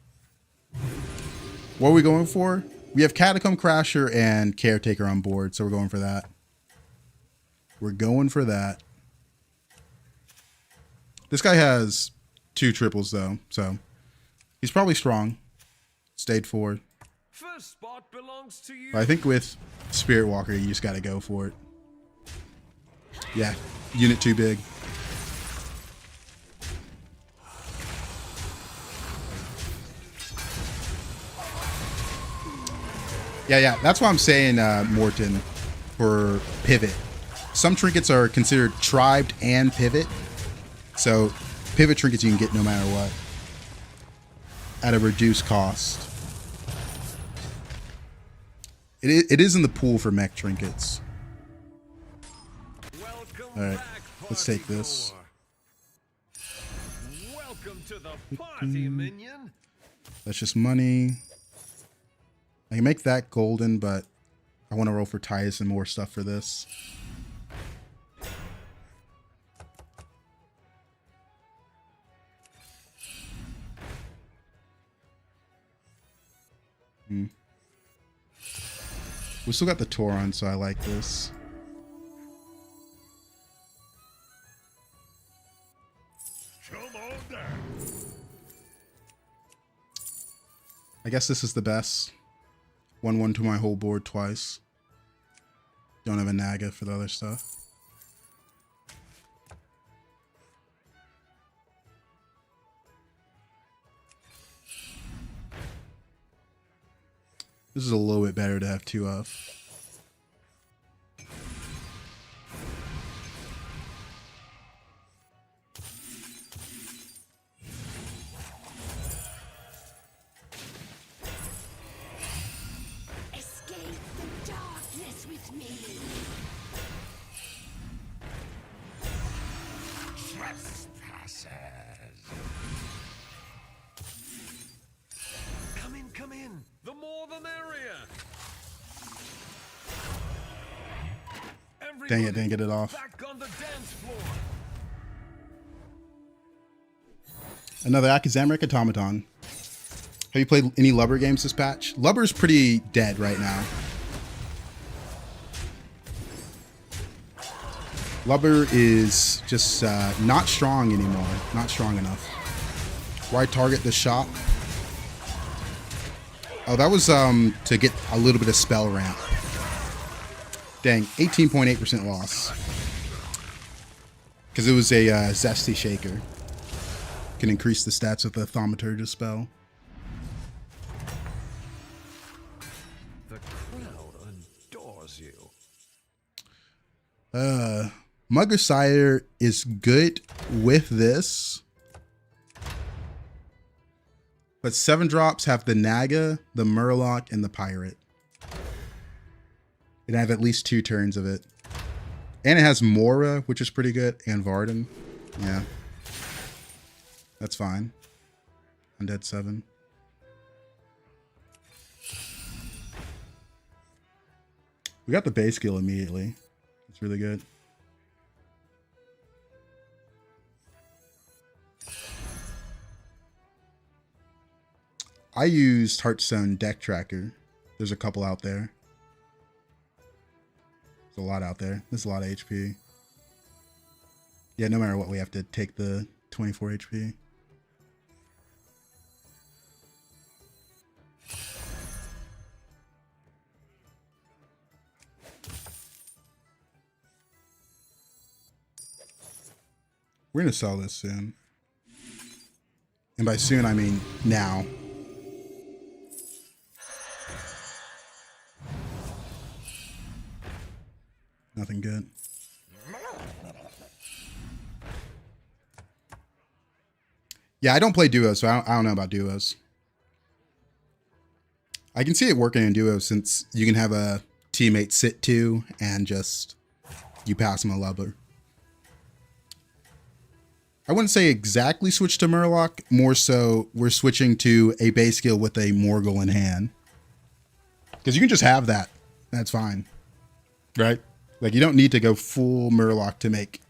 A: What are we going for? We have Catacomb Crasher and Caretaker on board, so we're going for that. We're going for that. This guy has 2 triples though, so he's probably strong. Stayed forward.
B: First spot belongs to you.
A: But I think with Spirit Walker, you just got to go for it. Yeah, unit too big. Yeah, that's why I'm saying Morton for pivot. Some trinkets are considered tribed and pivot. So pivot trinkets you can get no matter what at a reduced cost. It is in the pool for mech trinkets. All right, let's take this.
B: Welcome to the party, minion.
A: That's just money. I can make that golden, but I want to roll for Titus and more stuff for this. We still got the Tauron, so I like this.
C: Come on down.
A: I guess this is the best. 1/1 to my whole board twice. Don't have a Naga for the other stuff. This is a little bit better to have 2 of.
D: Escape the darkness with me.
C: Trespassers.
B: Come in. The more the merrier.
A: Dang it, didn't get it off.
B: Back on the dance floor.
A: Another Akazamrik Automaton. Have you played any Lubber games this patch? Lubber's pretty dead right now. Lubber is just not strong anymore. Not strong enough. Why target the shop? Oh, that was to get a little bit of spell ramp. Dang, 18.8% loss. Because it was a Zesty Shaker. Can increase the stats with the Thaumaturgus spell.
B: The crowd are
A: Mugger Sire is good with this. But 7 drops have the Naga, the Murloc, and the Pirate. And I have at least 2 turns of it. And it has Mora, which is pretty good, and Varden. Yeah. That's fine. Undead 7. We got the base skill immediately. It's really good. I used Hearthstone Deck Tracker. There's a couple out there. There's a lot out there. There's a lot of HP. Yeah, no matter what, we have to take the 24 HP. We're going to sell this soon. And by soon, I mean now. Nothing good. Yeah, I don't play duos, so I don't know about duos. I can see it working in duos since you can have a teammate sit 2 and just you pass him a lubber. I wouldn't say exactly switch to Murloc, more so we're switching to a base skill with a Morgul in hand. Because you can just have that. That's fine. Right? Like, you don't need to go full Murloc to make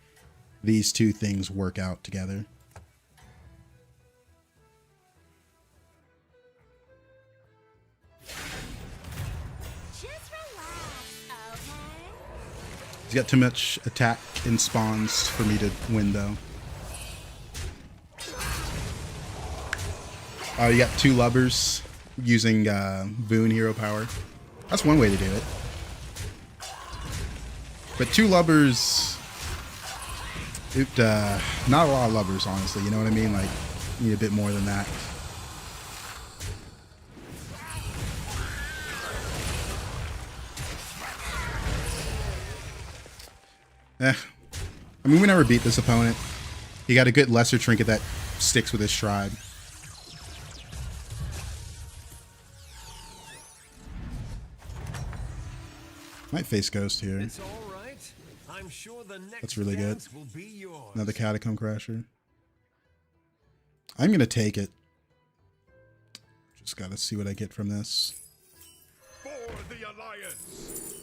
A: these two things work out together.
D: Just relax, okay?
A: He's got too much attack and spawns for me to win, though. Oh, you got 2 lubbers using Boon hero power. That's one way to do it. But 2 lubbers, not a lot of lubbers, honestly. You know what I mean? Like, you need a bit more than that. I mean, we never beat this opponent. He got a good lesser trinket that sticks with his tribe. Might face Ghost here.
B: It's all right. I'm sure the next
A: That's really good.
B: dance will be yours.
A: Another Catacomb Crasher. I'm going to take it. Just got to see what I get from this.
C: For the Alliance!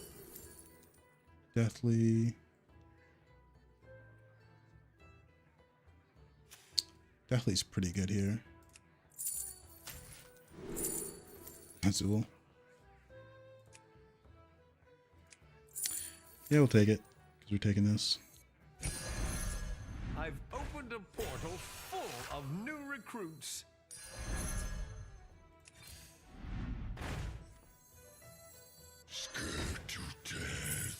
A: Deathly. Deathly's pretty good here. Azul. Yeah, we'll take it. Because we're taking this.
B: I've opened a portal full of new recruits.
C: Scared to death.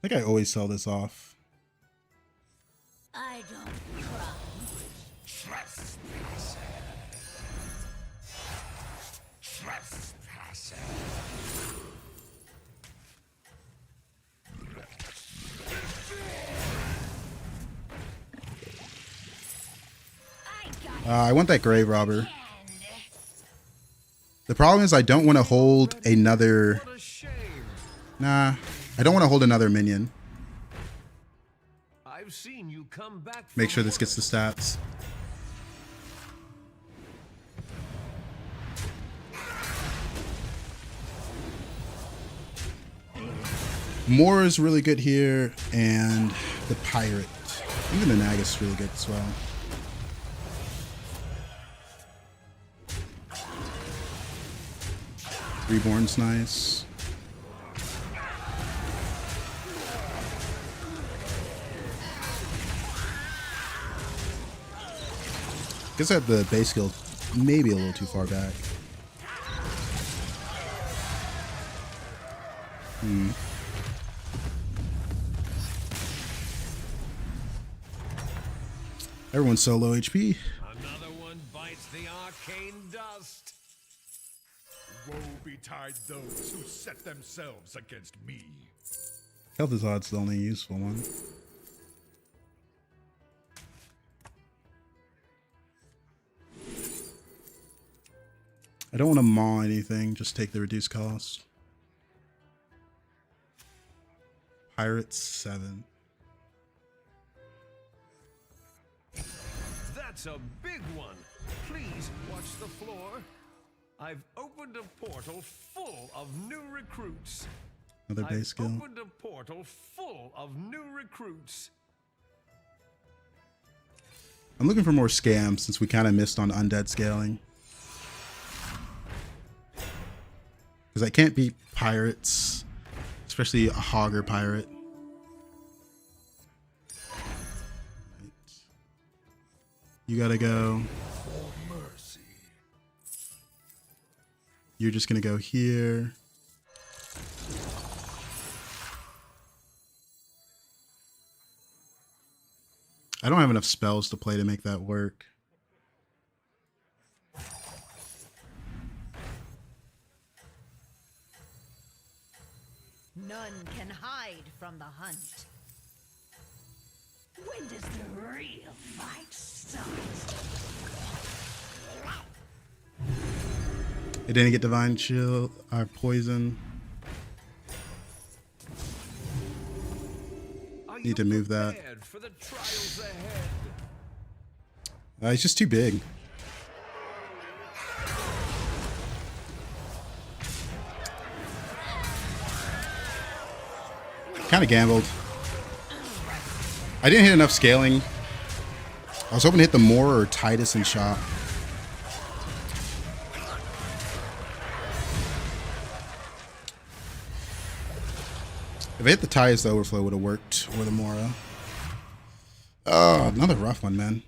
A: I think I always sell this off.
D: I don't cry.
C: Trespasser. Trespasser.
A: I want that Grave Robber. The problem is I don't want to hold another...
B: What a shame.
A: Nah, I don't want to hold another minion.
B: I've seen you come back.
A: Make
B: from
A: sure this
B: work.
A: gets the stats. Moore is really good here, and the Pirate. Even the Naga is really good as well. Reborn's nice. Guess I have the base skill maybe a little too far back. Everyone's so low HP.
B: Another one bites the arcane dust.
C: Woe betide those who set themselves against me.
A: Health is odd's the only useful one. I don't want to maul anything, just take the reduced cost. Pirates 7.
B: That's a big one. Please watch the floor. I've opened a portal full of new recruits.
A: Another base skill.
B: Opened a portal full of new recruits.
A: I'm looking for more scams since we kind of missed on undead scaling. Because I can't beat pirates, especially a hogger pirate. Right. You gotta go. You're just gonna go here. I don't have enough spells to play to make that work.
D: None can hide from the hunt. When does the real fight start?
A: It didn't get divine chill or poison. Need to move that.
B: For the trials ahead?
A: It's just too big. Kind of gambled. I didn't hit enough scaling. I was hoping to hit the Moor or Titus and shot. If I hit the Titus, the overflow would have worked, or the Mora. Oh, another rough one, man.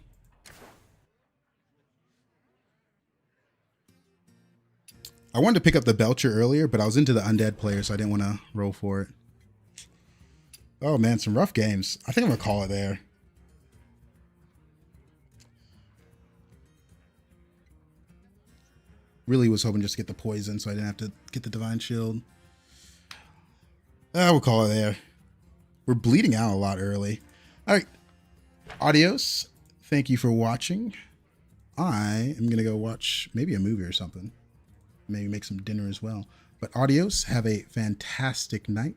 A: I wanted to pick up the Belcher earlier, but I was into the undead player, so I didn't want to roll for it. Oh, man, some rough games. I think I'm going to call it there. Really was hoping just to get the poison, so I didn't have to get the Divine Shield. We'll call it there. We're bleeding out a lot early. All right. Adios. Thank you for watching. I am going to go watch maybe a movie or something. Maybe make some dinner as well. But adios. Have a fantastic night.